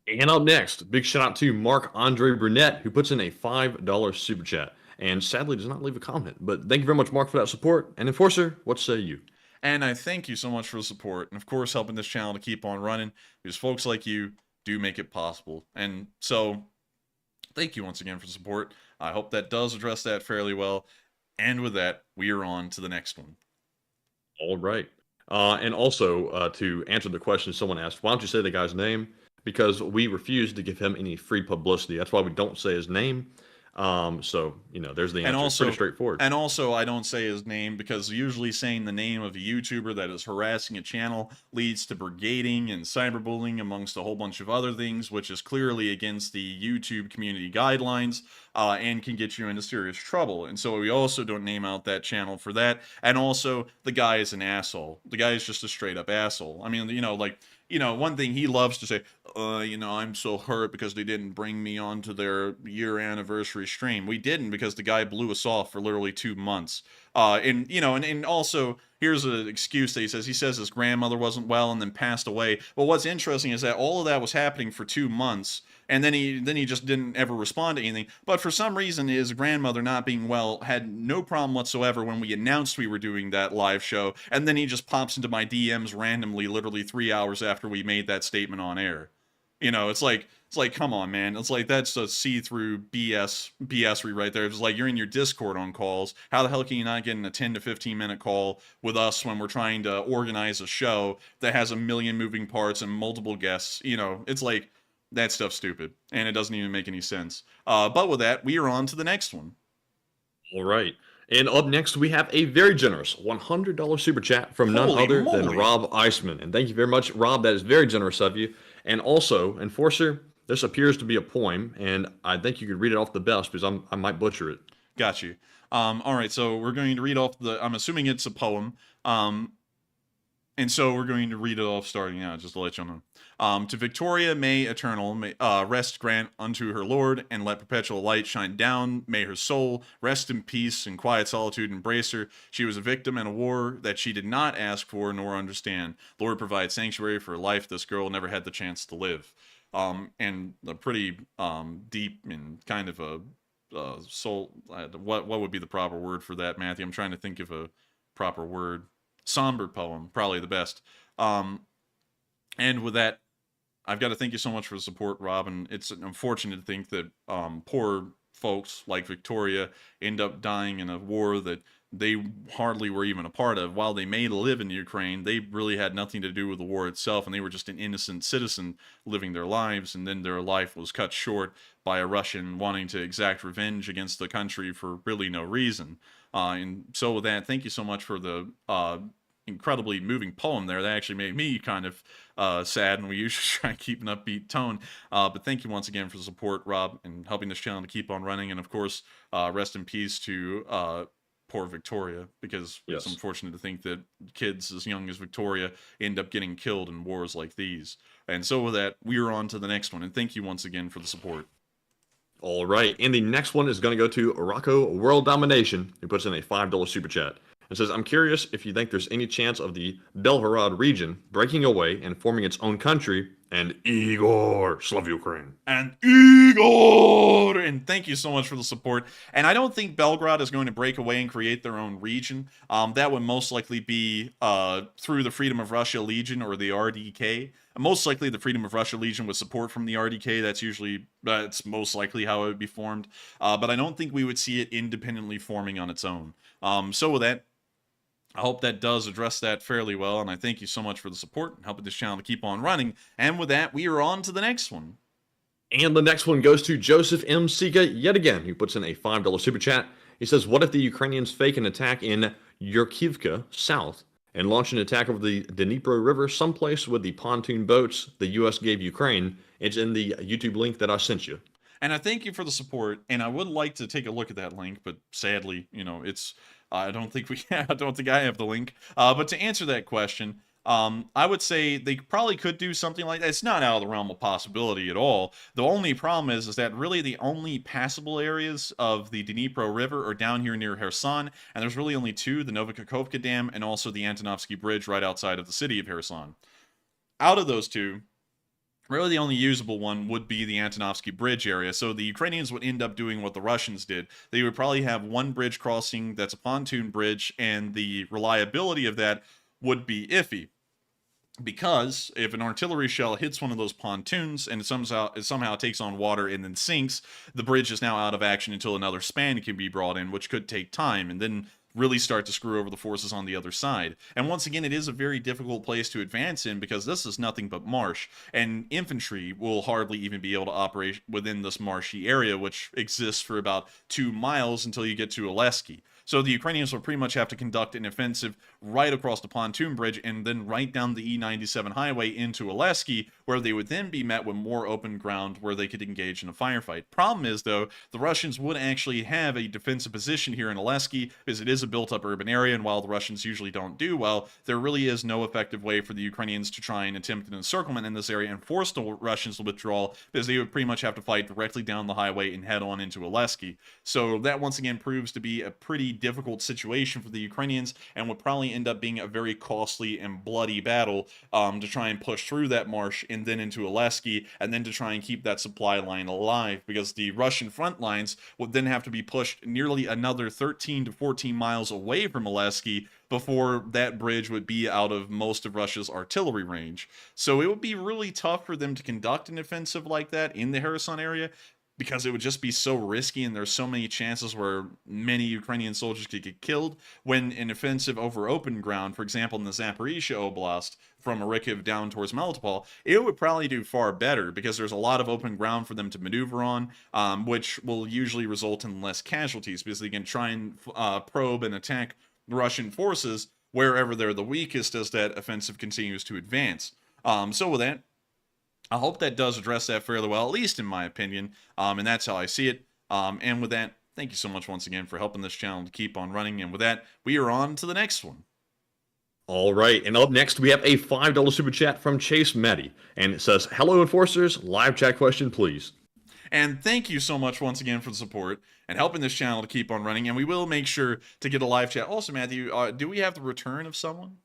And up next, big shout out to Marc-Andre Brunette, who puts in a $5 super chat, and sadly does not leave a comment. But thank you very much, Mark, for that support. And Enforcer, what say you? And I thank you so much for the support, and of course helping this channel to keep on running, because folks like you do make it possible. And so, thank you once again for the support. I hope that does address that fairly well. And with that, we are on to the next one. All right. And also, to answer the question someone asked, why don't you say the guy's name? Because we refuse to give him any free publicity. That's why we don't say his name. So, there's the answer. And also, pretty straightforward. And also, I don't say his name because usually saying the name of a YouTuber that is harassing a channel leads to brigading and cyberbullying amongst a whole bunch of other things, which is clearly against the YouTube community guidelines, and can get you into serious trouble. And so we also don't name out that channel for that. And also, the guy is an asshole. The guy is just a straight up asshole. I mean, one thing he loves to say, I'm so hurt because they didn't bring me onto their year anniversary stream. We didn't, because the guy blew us off for literally 2 months. And also, here's an excuse that he says his grandmother wasn't well and then passed away. Well, what's interesting is that all of that was happening for 2 months, and then he just didn't ever respond to anything. But for some reason, his grandmother not being well had no problem whatsoever when we announced we were doing that live show, and then he just pops into my DMs randomly, literally 3 hours after we made that statement on air. It's like, come on, man. It's like, that's a see-through BS right there. It's like, you're in your Discord on calls. How the hell can you not get in a 10 to 15 minute call with us when we're trying to organize a show that has a million moving parts and multiple guests? It's like, that stuff's stupid, and it doesn't even make any sense. But with that, we are on to the next one. All right. And up next, we have a very generous $100 super chat from none other than Rob Eisman. And thank you very much, Rob. That is very generous of you. And also, Enforcer, this appears to be a poem, and I think you could read it off the best, because I might butcher it. Got you. All right, so we're going to read off I'm assuming it's a poem. And so we're going to read it off starting now, just to let you know. To Victoria, may eternal rest grant unto her Lord, and let perpetual light shine down. May her soul rest in peace and quiet solitude embrace her. She was a victim in a war that she did not ask for nor understand. Lord, provide sanctuary for her life. This girl never had the chance to live. And a pretty deep and kind of a soul. What would be the proper word for that, Matthew? I'm trying to think of a proper word. Somber poem, probably the best. And with that, I've got to thank you so much for the support, Rob. And it's unfortunate to think that poor folks like Victoria end up dying in a war that they hardly were even a part of. While they may live in Ukraine, they really had nothing to do with the war itself, and they were just an innocent citizen living their lives, and then their life was cut short by a Russian wanting to exact revenge against the country for really no reason. And so with that, thank you so much for the incredibly moving poem there. That actually made me kind of sad, and we usually try and keep an upbeat tone. But thank you once again for the support, Rob, and helping this channel to keep on running. And of course, rest in peace to poor Victoria, because it's unfortunate to think that kids as young as Victoria end up getting killed in wars like these. And so with that, we are on to the next one. And thank you once again for the support. All right, and the next one is going to go to Rocco World Domination, who puts in a $5 super chat. It says, I'm curious if you think there's any chance of the Belgorod region breaking away and forming its own country, and Igor, Slav Ukraine. And Igor! And thank you so much for the support. And I don't think Belgorod is going to break away and create their own region. That would most likely be through the Freedom of Russia Legion or the RDK. Most likely the Freedom of Russia Legion with support from the RDK. That's most likely how it would be formed. But I don't think we would see it independently forming on its own. So with that, I hope that does address that fairly well, and I thank you so much for the support and helping this channel to keep on running. And with that, we are on to the next one. And the next one goes to Joseph M. Sika yet again, who puts in a $5 super chat. He says, what if the Ukrainians fake an attack in Yurkivka, south, and launch an attack over the Dnipro River, someplace with the pontoon boats the U.S. gave Ukraine? It's in the YouTube link that I sent you. And I thank you for the support, and I would like to take a look at that link, but sadly, it's I don't think I have the link. But to answer that question, I would say they probably could do something like that. It's not out of the realm of possibility at all. The only problem is that really the only passable areas of the Dnipro River are down here near Kherson, and there's really only two: the Novokakhovka Dam and also the Antonovsky Bridge right outside of the city of Kherson. Out of those two, really the only usable one would be the Antonovsky Bridge area, so the Ukrainians would end up doing what the Russians did. They would probably have one bridge crossing that's a pontoon bridge, and the reliability of that would be iffy. Because if an artillery shell hits one of those pontoons and it somehow takes on water and then sinks, the bridge is now out of action until another span can be brought in, which could take time, and then really start to screw over the forces on the other side. And once again, it is a very difficult place to advance in because this is nothing but marsh, and infantry will hardly even be able to operate within this marshy area, which exists for about 2 miles until you get to Oleski. So the Ukrainians will pretty much have to conduct an offensive right across the pontoon bridge and then right down the E97 highway into Oleski, where they would then be met with more open ground where they could engage in a firefight. Problem is, though, the Russians would actually have a defensive position here in Oleski because it is a built-up urban area, and while the Russians usually don't do well, there really is no effective way for the Ukrainians to try and attempt an encirclement in this area and force the Russians to withdraw, because they would pretty much have to fight directly down the highway and head on into Oleski. So that once again proves to be a pretty difficult situation for the Ukrainians and would probably end up being a very costly and bloody battle to try and push through that marsh and then into Oleski, and then to try and keep that supply line alive, because the Russian front lines would then have to be pushed nearly another 13 to 14 miles away from Oleski before that bridge would be out of most of Russia's artillery range. So it would be really tough for them to conduct an offensive like that in the Kherson area, because it would just be so risky, and there's so many chances where many Ukrainian soldiers could get killed. When an offensive over open ground, for example in the Zaporizhia Oblast, from Marikiv down towards Melitopol, it would probably do far better, because there's a lot of open ground for them to maneuver on, which will usually result in less casualties, because they can try and probe and attack Russian forces wherever they're the weakest as that offensive continues to advance. So with that, I hope that does address that fairly well, at least in my opinion, and that's how I see it. And with that, thank you so much once again for helping this channel to keep on running. And with that, we are on to the next one. All right, and up next we have a $5 super chat from Chase Meddy, and it says, "Hello Enforcers, live chat question please." And thank you so much once again for the support and helping this channel to keep on running. And we will make sure to get a live chat. Also, Matthew, do we have the return of someone?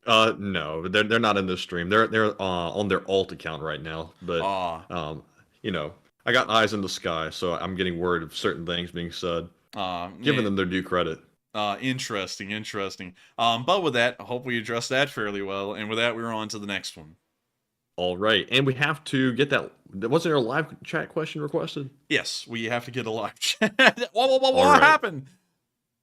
No, they're not in this stream. They're on their alt account right now. But I got eyes in the sky, so I'm getting word of certain things being said, giving them their due credit. Interesting. But with that, I hope we addressed that fairly well. And with that, we're on to the next one. All right, and we have to get that. Wasn't there a live chat question requested? Yes, we have to get a live chat. What happened?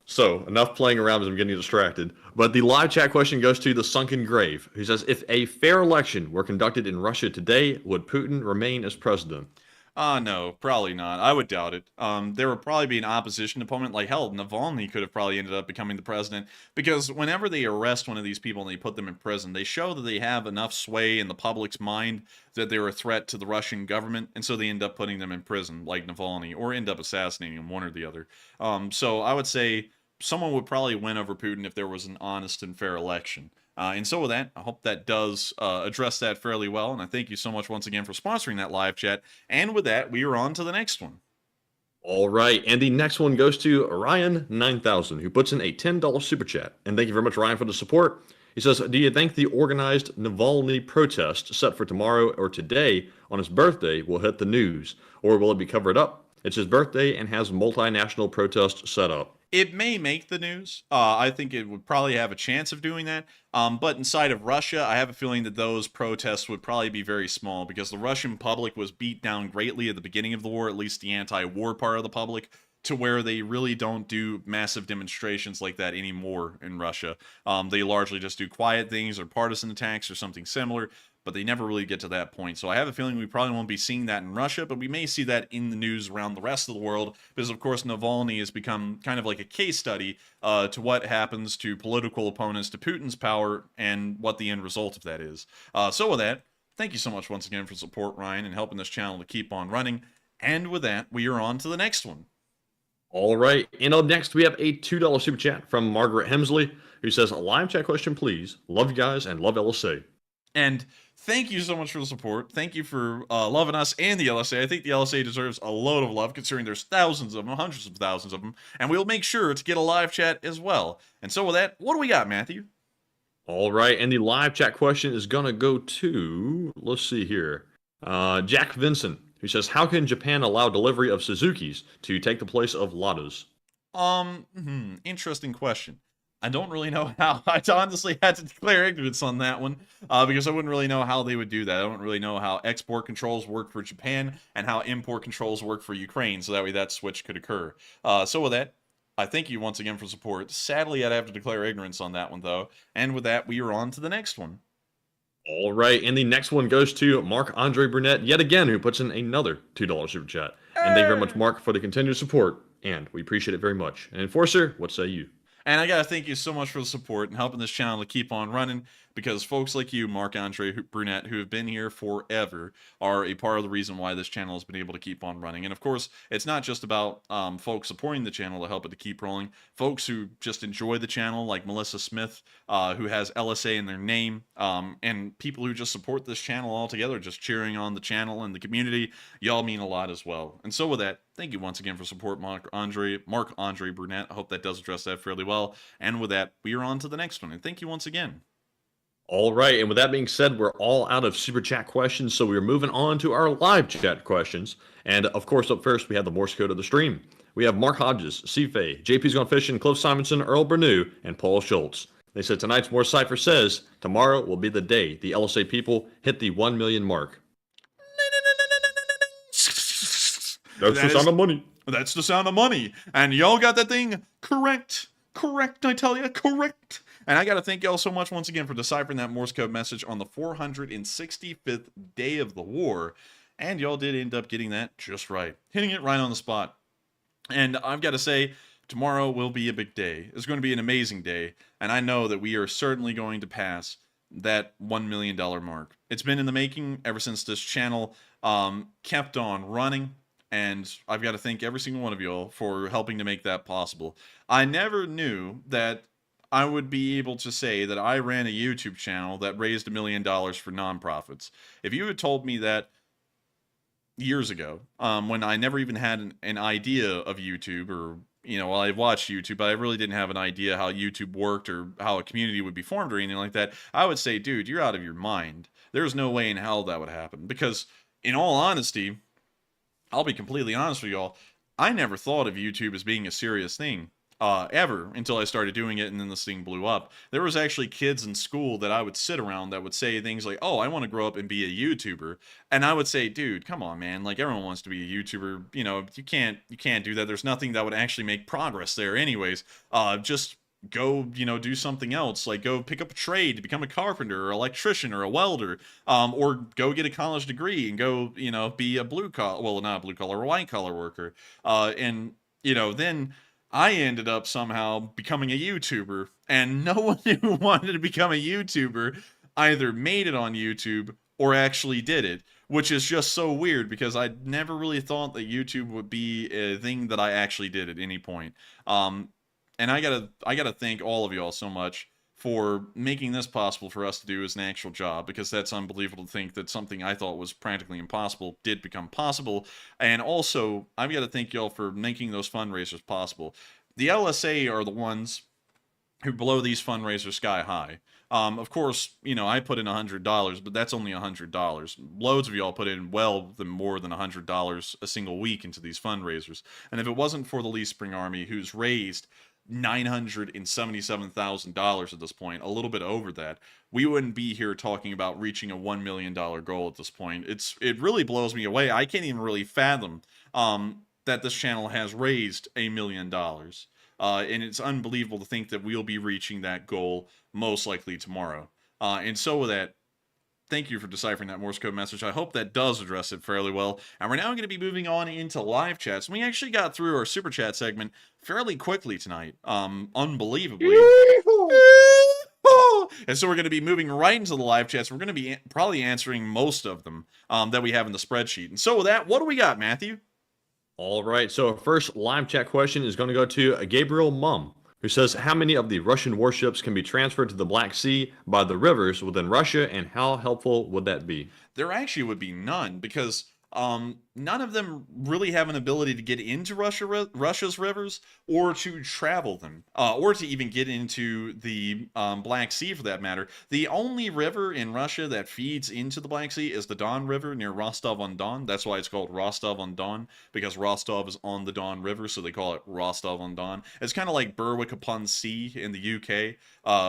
So, enough playing around as I'm getting distracted. But the live chat question goes to the Sunken Grave, who says, if a fair election were conducted in Russia today, would Putin remain as president? No, probably not. I would doubt it. There would probably be an opposition opponent. Like, hell, Navalny could have probably ended up becoming the president, because whenever they arrest one of these people and they put them in prison, they show that they have enough sway in the public's mind that they're a threat to the Russian government, and so they end up putting them in prison, like Navalny, or end up assassinating them, one or the other. So I would say someone would probably win over Putin if there was an honest and fair election. And so with that, I hope that does address that fairly well. And I thank you so much once again for sponsoring that live chat. And with that, we are on to the next one. All right. And the next one goes to Ryan9000, who puts in a $10 super chat. And thank you very much, Ryan, for the support. He says, do you think the organized Navalny protest set for tomorrow or today on his birthday will hit the news? Or will it be covered up? It's his birthday and has multinational protests set up. It may make the news. I think it would probably have a chance of doing that. But inside of Russia, I have a feeling that those protests would probably be very small, because the Russian public was beat down greatly at the beginning of the war, at least the anti-war part of the public. to where they really don't do massive demonstrations like that anymore in Russia. They largely just do quiet things or partisan attacks or something similar, but they never really get to that point. So I have a feeling we probably won't be seeing that in Russia, but we may see that in the news around the rest of the world, because of course Navalny has become kind of like a case study to what happens to political opponents to Putin's power and what the end result of that is. So with that, thank you so much once again for support, Ryan, and helping this channel to keep on running. And with that, we are on to the next one. All right, and up next we have a $2 super chat from Margaret Hemsley, who says, "A live chat question, please. Love you guys and love LSA." And thank you so much for the support. Thank you for loving us and the LSA. I think the LSA deserves a load of love, considering there's thousands of them, hundreds of thousands of them, and we'll make sure to get a live chat as well. And so with that, what do we got, Matthew? All right, and the live chat question is gonna go to, let's see here, Jack Vincent, who says, "How can Japan allow delivery of Suzukis to take the place of Ladas?" Interesting question. I don't really know how. I honestly had to declare ignorance on that one, because I wouldn't really know how they would do that. I don't really know how export controls work for Japan and how import controls work for Ukraine, so that way that switch could occur. So with that, I thank you once again for support. Sadly, I'd have to declare ignorance on that one, though. And with that, we are on to the next one. All right, and the next one goes to Marc-Andre Brunette, yet again, who puts in another $2 super chat. And thank you very much, Mark, for the continued support, and we appreciate it very much. And Enforcer, what say you? And I gotta thank you so much for the support and helping this channel to keep on running, because folks like you, Marc-Andre Brunette, who have been here forever, are a part of the reason why this channel has been able to keep on running. And of course, it's not just about folks supporting the channel to help it to keep rolling. Folks who just enjoy the channel, like Melissa Smith, who has LSA in their name, and people who just support this channel altogether, just cheering on the channel and the community, y'all mean a lot as well. And so with that, thank you once again for support, Marc-Andre Brunette. I hope that does address that fairly well. And with that, we are on to the next one. And thank you once again. All right, and with that being said, we're all out of super chat questions, so we're moving on to our live chat questions. And of course, up first, we have the Morse code of the stream. We have Mark Hodges, Cfay, JP's Gone Fishing, Cliff Simonson, Earl Bernew, and Paul Schultz. They said tonight's Morse cipher says, tomorrow will be the day the LSA people hit the 1 million mark. That's the sound of money. That's the sound of money. And y'all got that thing correct. Correct, I tell you, correct. And I got to thank y'all so much once again for deciphering that Morse code message on the 465th day of the war. And y'all did end up getting that just right. Hitting it right on the spot. And I've got to say, tomorrow will be a big day. It's going to be an amazing day. And I know that we are certainly going to pass that $1 million mark. It's been in the making ever since this channel kept on running. And I've got to thank every single one of y'all for helping to make that possible. I never knew that I would be able to say that I ran a YouTube channel that raised $1 million for nonprofits. If you had told me that years ago, when I never even had an idea of YouTube, or, you know, well, I watched YouTube, but I really didn't have an idea how YouTube worked or how a community would be formed or anything like that, I would say, dude, you're out of your mind. There's no way in hell that would happen. Because, in all honesty, I'll be completely honest with y'all, I never thought of YouTube as being a serious thing. Ever, until I started doing it, and then this thing blew up. There was actually kids in school that I would sit around that would say things like, oh, I want to grow up and be a YouTuber. And I would say, dude, come on, man. Like, everyone wants to be a YouTuber. You know, you can't do that. There's nothing that would actually make progress there anyways. Just go, you know, do something else. Like, go pick up a trade to become a carpenter or electrician or a welder, or go get a college degree and go, you know, be a blue collar, well, not a blue collar, a white collar worker. And, you know, then I ended up somehow becoming a YouTuber, and no one who wanted to become a YouTuber either made it on YouTube or actually did it, which is just so weird, because I never really thought that YouTube would be a thing that I actually did at any point. And I gotta thank all of y'all so much for making this possible for us to do as an actual job, because that's unbelievable to think that something I thought was practically impossible did become possible. And also, I've got to thank y'all for making those fundraisers possible. The LSA are the ones who blow these fundraisers sky high. Of course, you know, I put in $100, but that's only $100. Loads of y'all put in well more than $100 a single week into these fundraisers. And if it wasn't for the Lee Spring Army, who's raised $977,000 at this point, a little bit over that, we wouldn't be here talking about reaching a $1 million goal at this point. It really blows me away. I can't even really fathom that this channel has raised $1 million. And it's unbelievable to think that we'll be reaching that goal most likely tomorrow. And so with that, thank you for deciphering that Morse code message. I hope that does address it fairly well. And we're now going to be moving on into live chats. We actually got through our super chat segment fairly quickly tonight. Unbelievably. And so we're going to be moving right into the live chats. We're going to be probably answering most of them that we have in the spreadsheet. And so with that, what do we got, Matthew? All right. So our first live chat question is going to go to Gabriel Mum, who says, how many of the Russian warships can be transferred to the Black Sea by the rivers within Russia, and how helpful would that be? There actually would be none, because none of them really have an ability to get into Russia's rivers, or to travel them, or to even get into the Black Sea for that matter. The only river in Russia that feeds into the Black Sea is the Don River near Rostov-on-Don. That's why it's called Rostov-on-Don, because Rostov is on the Don River, so they call it Rostov-on-Don. It's kind of like Berwick-upon-Sea in the UK,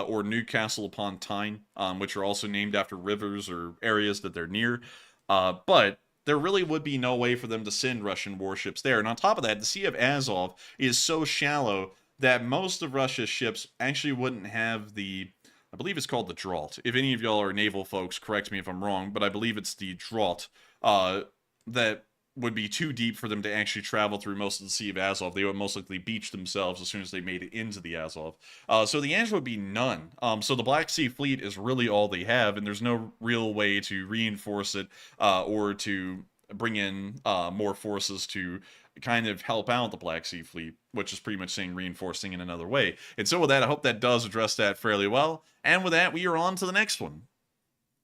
or Newcastle-upon-Tyne, which are also named after rivers or areas that they're near. But there really would be no way for them to send Russian warships there. And on top of that, the Sea of Azov is so shallow that most of Russia's ships actually wouldn't have the, I believe it's called the Draught. If any of y'all are naval folks, correct me if I'm wrong, but I believe it's the Draught that would be too deep for them to actually travel through most of the Sea of Azov. They would most likely beach themselves as soon as they made it into the Azov. So the answer would be none. So the Black Sea Fleet is really all they have, and there's no real way to reinforce it or to bring in more forces to kind of help out the Black Sea Fleet, which is pretty much saying reinforcing in another way. And so with that, I hope that does address that fairly well. And with that, we are on to the next one.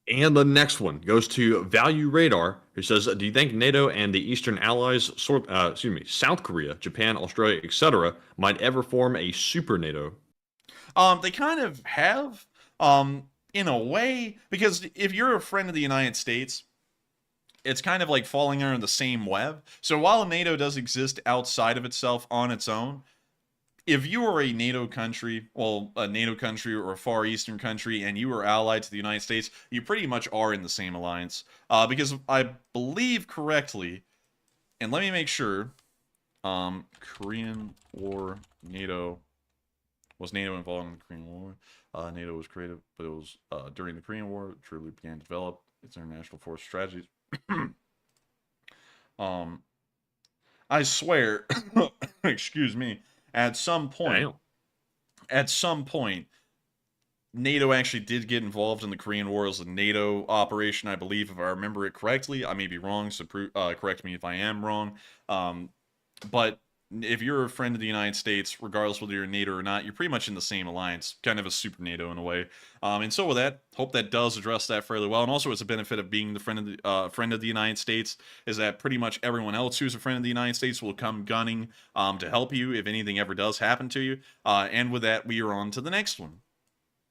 And the next one goes to Value Radar, who says, do you think NATO and the Eastern Allies, South Korea, Japan, Australia, etc., might ever form a super NATO? They kind of have, in a way, because if you're a friend of the United States, it's kind of like falling under the same web. So while NATO does exist outside of itself on its own, if you are a NATO country, well, a NATO country or a Far Eastern country, and you are allied to the United States, you pretty much are in the same alliance. Because I believe correctly, and let me make sure, Korean War, NATO, was NATO involved in the Korean War? NATO was created, but it was during the Korean War, it truly began to develop its international force strategies. I swear, excuse me, at some point, NATO actually did get involved in the Korean War as a NATO operation, I believe, if I remember it correctly. I may be wrong, so correct me if I am wrong. But if you're a friend of the United States, regardless whether you're NATO or not, you're pretty much in the same alliance, kind of a super NATO in a way. And so with that, hope that does address that fairly well. And also, it's a benefit of being the friend of the United States is that pretty much everyone else who's a friend of the United States will come gunning to help you if anything ever does happen to you. And with that, we are on to the next one.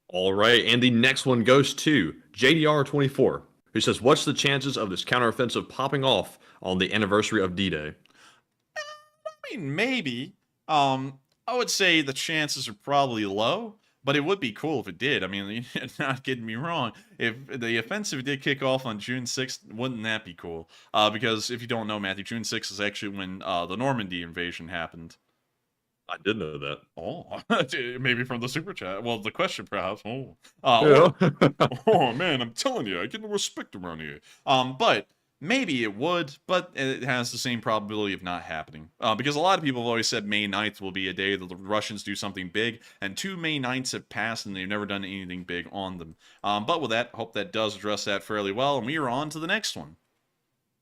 All right, and the next one goes to JDR24, who says, what's the chances of this counteroffensive popping off on the anniversary of D-Day? I mean, maybe. I would say the chances are probably low, but it would be cool if it did. I mean, not getting me wrong. If the offensive did kick off on June 6th, wouldn't that be cool? Because if you don't know, Matthew, June 6th is actually when the Normandy invasion happened. I did know that. Oh, maybe from the super chat. Well, the question perhaps. Oh, oh man, I'm telling you, I get no respect around here. But maybe it would, but it has the same probability of not happening. Because a lot of people have always said May 9th will be a day that the Russians do something big, and 2 May 9ths have passed and they've never done anything big on them. But with that, hope that does address that fairly well, and we are on to the next one.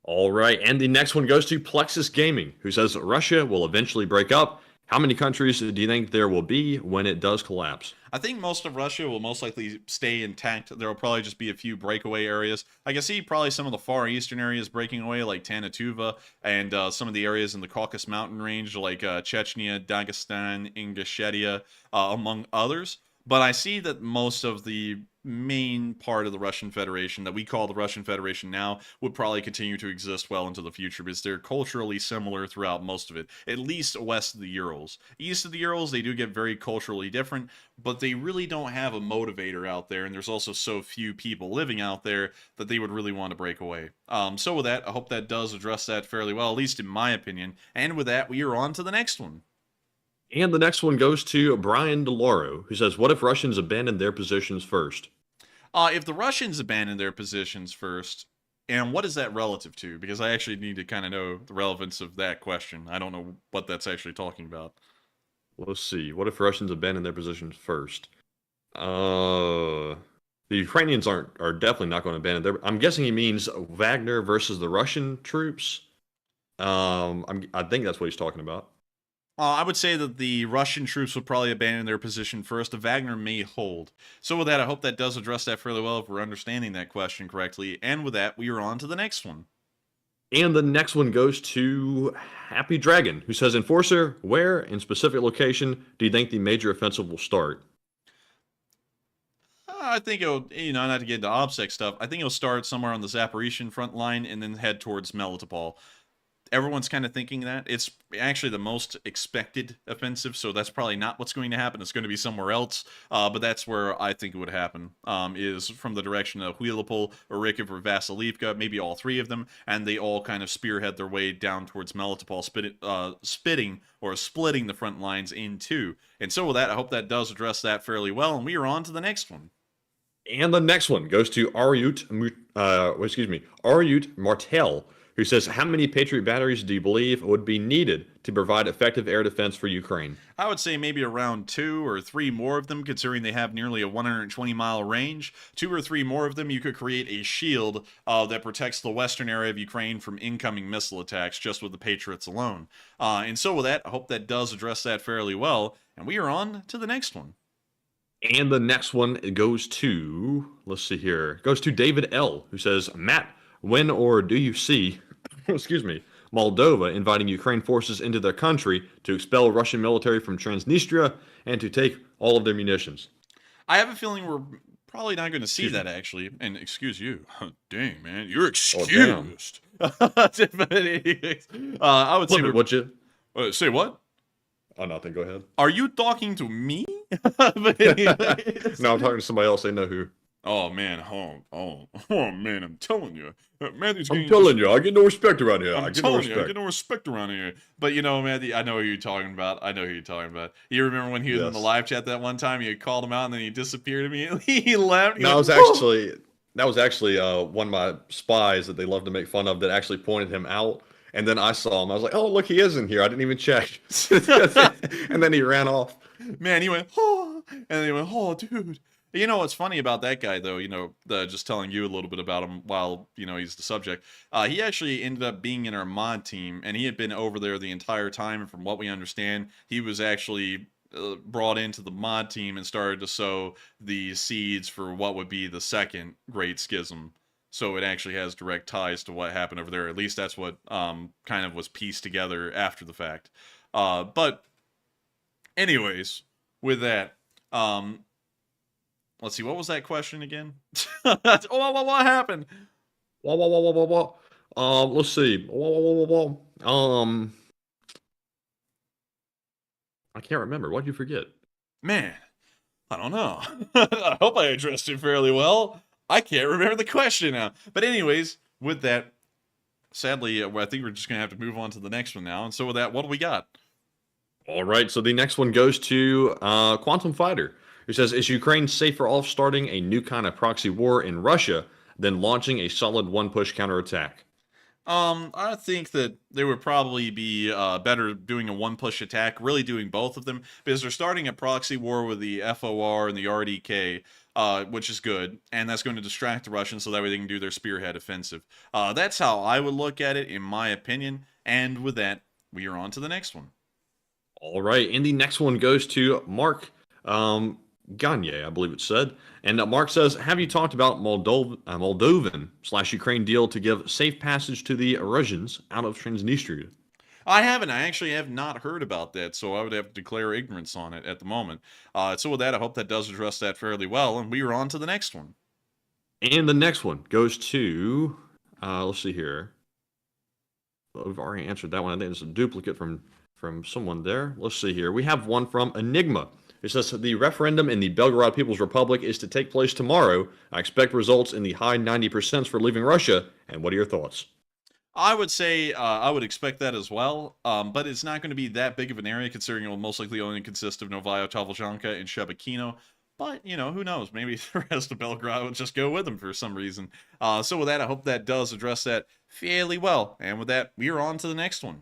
All right, and the next one goes to Plexus Gaming, who says Russia will eventually break up. How many countries do you think there will be when it does collapse? I think most of Russia will most likely stay intact. There will probably just be a few breakaway areas. I can see probably some of the Far Eastern areas breaking away, like Tanatuva, and some of the areas in the Caucasus Mountain Range, like Chechnya, Dagestan, Ingushetia, among others. But I see that most of the main part of the Russian Federation that we call the Russian Federation now would probably continue to exist well into the future because they're culturally similar throughout most of it, at least west of the Urals. East of the Urals, they do get very culturally different, but they really don't have a motivator out there, and there's also so few people living out there that they would really want to break away. So with that, I hope that does address that fairly well, at least in my opinion. And with that, we are on to the next one. And the next one goes to Brian DeLauro, who says, what if Russians abandoned their positions first? If the Russians abandon their positions first, and what is that relative to? Because I actually need to kind of know the relevance of that question. I don't know what that's actually talking about. Let's see. What if Russians abandon their positions first? The Ukrainians are definitely not going to abandon their... I'm guessing he means Wagner versus the Russian troops. I think that's what he's talking about. I would say that the Russian troops would probably abandon their position first. The Wagner may hold. So with that, I hope that does address that fairly well if we're understanding that question correctly. And with that, we are on to the next one. And the next one goes to Happy Dragon, who says, Enforcer, where in specific location do you think the major offensive will start? I think it'll, not to get into OBSEC stuff, I think it'll start somewhere on the Zaporizhian front line and then head towards Melitopol. Everyone's kind of thinking that. It's actually the most expected offensive, so that's probably not what's going to happen. It's going to be somewhere else, but that's where I think it would happen, is from the direction of Huilopol, Orikov, or Vasilivka, maybe all three of them, and they all kind of spearhead their way down towards Melitopol, splitting the front lines in two. And so with that, I hope that does address that fairly well, and we are on to the next one. And the next one goes to Aryut Martel, who says, how many Patriot batteries do you believe would be needed to provide effective air defense for Ukraine? I would say maybe around 2 or 3 more of them, considering they have nearly a 120-mile range. 2 or 3 more of them, you could create a shield that protects the western area of Ukraine from incoming missile attacks just with the Patriots alone. And so with that, I hope that does address that fairly well. And we are on to the next one. And the next one goes to, let's see here, goes to David L., who says, Matt, when or do you see, Moldova inviting Ukraine forces into their country to expel Russian military from Transnistria and to take all of their munitions? I have a feeling we're probably not going to see that, actually. And excuse you. Dang, man. You're excused. But anyways, I would say... Would you? Say what? Oh, nothing. Go ahead. Are you talking to me? But anyways. No, I'm talking to somebody else. They know who. Oh man, oh man, I'm telling you, Matthew's. I'm telling you, I get no respect around here. I get no respect around here. But Matthew, I know who you're talking about. You remember when he was in the live chat that one time? You called him out and then he disappeared immediately. He left. That was actually one of my spies that they love to make fun of that actually pointed him out. And then I saw him. I was like, oh look, he is in here. I didn't even check. And then he ran off. Man, he went, oh, and then he went, oh, dude. You know what's funny about that guy, though, just telling you a little bit about him while, he's the subject. He actually ended up being in our mod team, and he had been over there the entire time. And from what we understand, he was actually brought into the mod team and started to sow the seeds for what would be the second Great Schism. So it actually has direct ties to what happened over there. At least that's what kind of was pieced together after the fact. But anyways, with that... let's see, what was that question again? What happened? Let's see. I can't remember. What did you forget? Man, I don't know. I hope I addressed it fairly well. I can't remember the question now. But anyways, with that, sadly, I think we're just going to have to move on to the next one now. And so with that, what do we got? All right, so the next one goes to Quantum Fighter, who says, is Ukraine safer off starting a new kind of proxy war in Russia than launching a solid one-push counterattack? I think that they would probably be better doing a one-push attack, really doing both of them, because they're starting a proxy war with the FOR and the RDK, which is good, and that's going to distract the Russians so that way they can do their spearhead offensive. That's how I would look at it, in my opinion, and with that, we are on to the next one. All right, and the next one goes to Mark Gagne, I believe it said. And Mark says, have you talked about Moldovan/Ukraine deal to give safe passage to the Russians out of Transnistria? I haven't. I actually have not heard about that, so I would have to declare ignorance on it at the moment. So with that, I hope that does address that fairly well, and we are on to the next one. And the next one goes to, let's see here. Well, we've already answered that one. I think it's a duplicate from someone there. Let's see here. We have one from Enigma. It says the referendum in the Belgorod People's Republic is to take place tomorrow. I expect results in the high 90% for leaving Russia. And what are your thoughts? I would say I would expect that as well, but it's not going to be that big of an area considering it will most likely only consist of Novaya Tovolzhanka and Shebekino. But, you know, who knows? Maybe the rest of Belgrade would just go with them for some reason. So with that, I hope that does address that fairly well. And with that, we are on to the next one.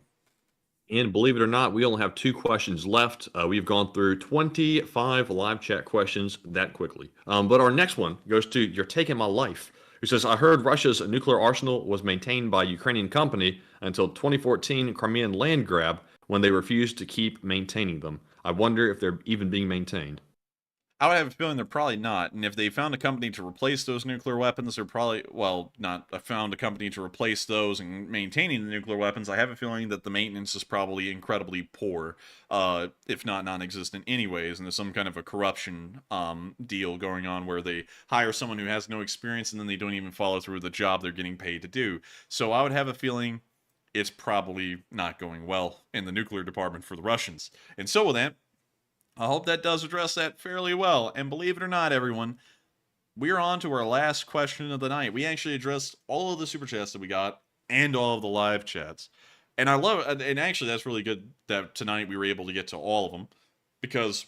And believe it or not, we only have 2 questions left. We've gone through 25 live chat questions that quickly. But our next one goes to You're Taking My Life, who says, I heard Russia's nuclear arsenal was maintained by a Ukrainian company until 2014 Crimean land grab when they refused to keep maintaining them. I wonder if they're even being maintained. I would have a feeling they're probably not. And if they found a company to replace those nuclear weapons, they're probably, well, not found a company to replace those and maintaining the nuclear weapons. I have a feeling that the maintenance is probably incredibly poor, if not non-existent anyways. And there's some kind of a corruption deal going on where they hire someone who has no experience and then they don't even follow through with the job they're getting paid to do. So I would have a feeling it's probably not going well in the nuclear department for the Russians. And so with that, I hope that does address that fairly well. And believe it or not, everyone, we're on to our last question of the night. We actually addressed all of the super chats that we got and all of the live chats. And I love it. And actually, that's really good that tonight we were able to get to all of them, because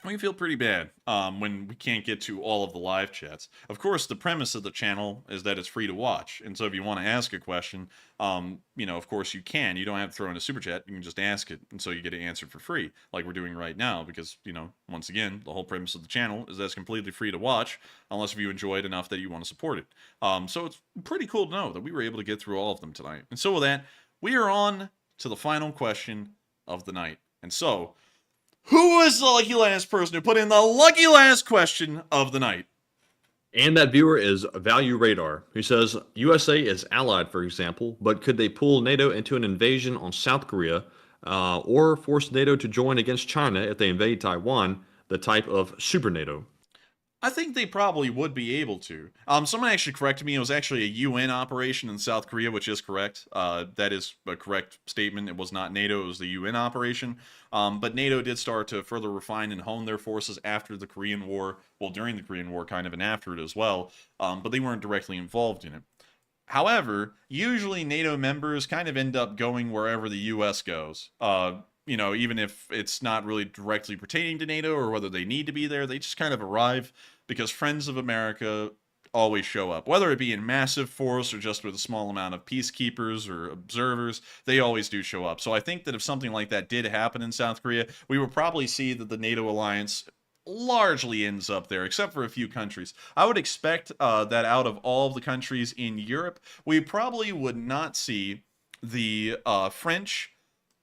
we feel pretty bad when we can't get to all of the live chats. Of course, the premise of the channel is that it's free to watch. And so if you want to ask a question, you know, of course you can. You don't have to throw in a super chat. You can just ask it. And so you get it answered for free, like we're doing right now. Because, you know, once again, the whole premise of the channel is that it's completely free to watch, unless if you enjoy it enough that you want to support it. So it's pretty cool to know that we were able to get through all of them tonight. And so with that, we are on to the final question of the night. And so, who is the lucky last person who put in the lucky last question of the night? And that viewer is Value Radar, who says, USA is allied, for example, but could they pull NATO into an invasion on South Korea or force NATO to join against China if they invade Taiwan, the type of super NATO? I think they probably would be able to. Someone actually corrected me. It was actually a UN operation in South Korea, which is correct. That is a correct statement. It was not NATO. It was the UN operation. But NATO did start to further refine and hone their forces after the Korean War. Well, during the Korean War, kind of, and after it as well. But they weren't directly involved in it. However, usually NATO members kind of end up going wherever the US goes. You know, even if it's not really directly pertaining to NATO or whether they need to be there, they just kind of arrive because friends of America always show up. Whether it be in massive force or just with a small amount of peacekeepers or observers, they always do show up. So I think that if something like that did happen in South Korea, we would probably see that the NATO alliance largely ends up there, except for a few countries. I would expect that out of all of the countries in Europe, we probably would not see the French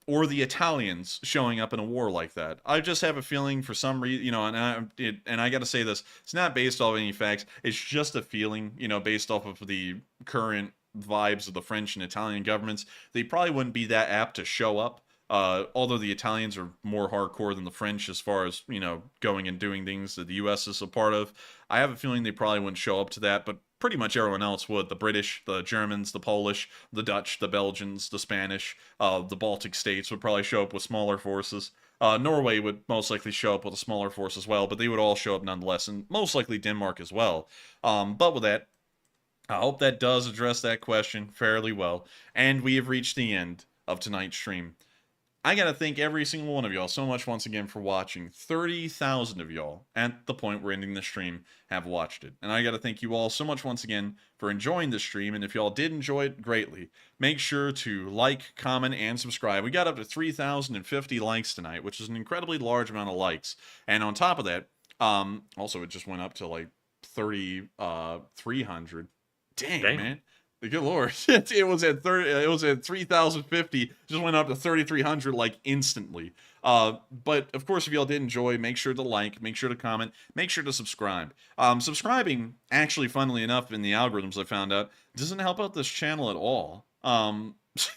or the Italians showing up in a war like that. I just have a feeling for some reason, you know, and I got to say this, it's not based off any facts. It's just a feeling, you know, based off of the current vibes of the French and Italian governments. They probably wouldn't be that apt to show up. Although the Italians are more hardcore than the French as far as, you know, going and doing things that the U.S. is a part of. I have a feeling they probably wouldn't show up to that, but pretty much everyone else would. The British, the Germans, the Polish, the Dutch, the Belgians, the Spanish, the Baltic states would probably show up with smaller forces. Norway would most likely show up with a smaller force as well, but they would all show up nonetheless, and most likely Denmark as well. But with that, I hope that does address that question fairly well. And we have reached the end of tonight's stream. I gotta thank every single one of y'all so much once again for watching. 30,000 of y'all, at the point we're ending the stream, have watched it. And I gotta thank you all so much once again for enjoying the stream. And if y'all did enjoy it greatly, make sure to like, comment, and subscribe. We got up to 3,050 likes tonight, which is an incredibly large amount of likes. And on top of that, also it just went up to like 3,300. Dang, man. Good lord. It was at 3,050, just went up to 3,300 like instantly. But of course, if y'all did enjoy, make sure to like, make sure to comment, make sure to subscribe. Subscribing, actually, funnily enough, in the algorithms I found out, doesn't help out this channel at all.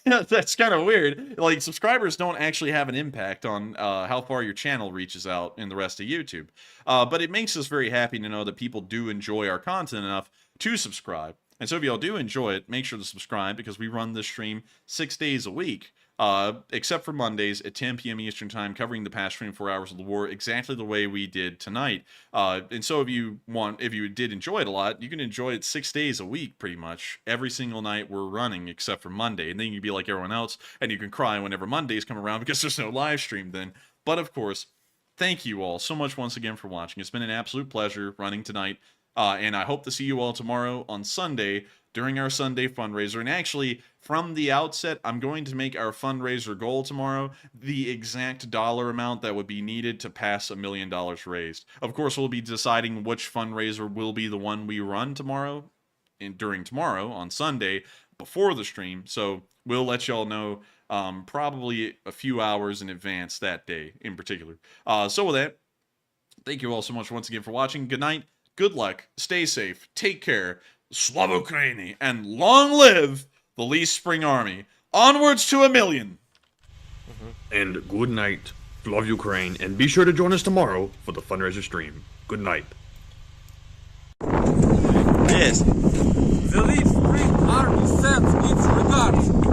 That's kind of weird. Like, subscribers don't actually have an impact on how far your channel reaches out in the rest of YouTube. But it makes us very happy to know that people do enjoy our content enough to subscribe. And so if y'all do enjoy it, make sure to subscribe, because we run this stream 6 days a week. Except for Mondays at 10 p.m. Eastern Time, covering the past 24 hours of the war exactly the way we did tonight. And so if you did enjoy it a lot, you can enjoy it 6 days a week, pretty much. Every single night we're running, except for Monday. And then you can be like everyone else, and you can cry whenever Mondays come around because there's no live stream then. But of course, thank you all so much once again for watching. It's been an absolute pleasure running tonight. And I hope to see you all tomorrow on Sunday during our Sunday fundraiser. And actually, from the outset, I'm going to make our fundraiser goal tomorrow the exact dollar amount that would be needed to pass $1 million raised. Of course, we'll be deciding which fundraiser will be the one we run tomorrow, during tomorrow on Sunday, before the stream. So we'll let y'all know probably a few hours in advance that day in particular. So with that, thank you all so much once again for watching. Good night, good luck, stay safe, take care, Slava Ukraini, and long live the Lee Spring Army. Onwards to 1 million. And good night. Love Ukraine. And be sure to join us tomorrow for the fundraiser stream. Good night. Yes. The Lee Spring Army sends its regards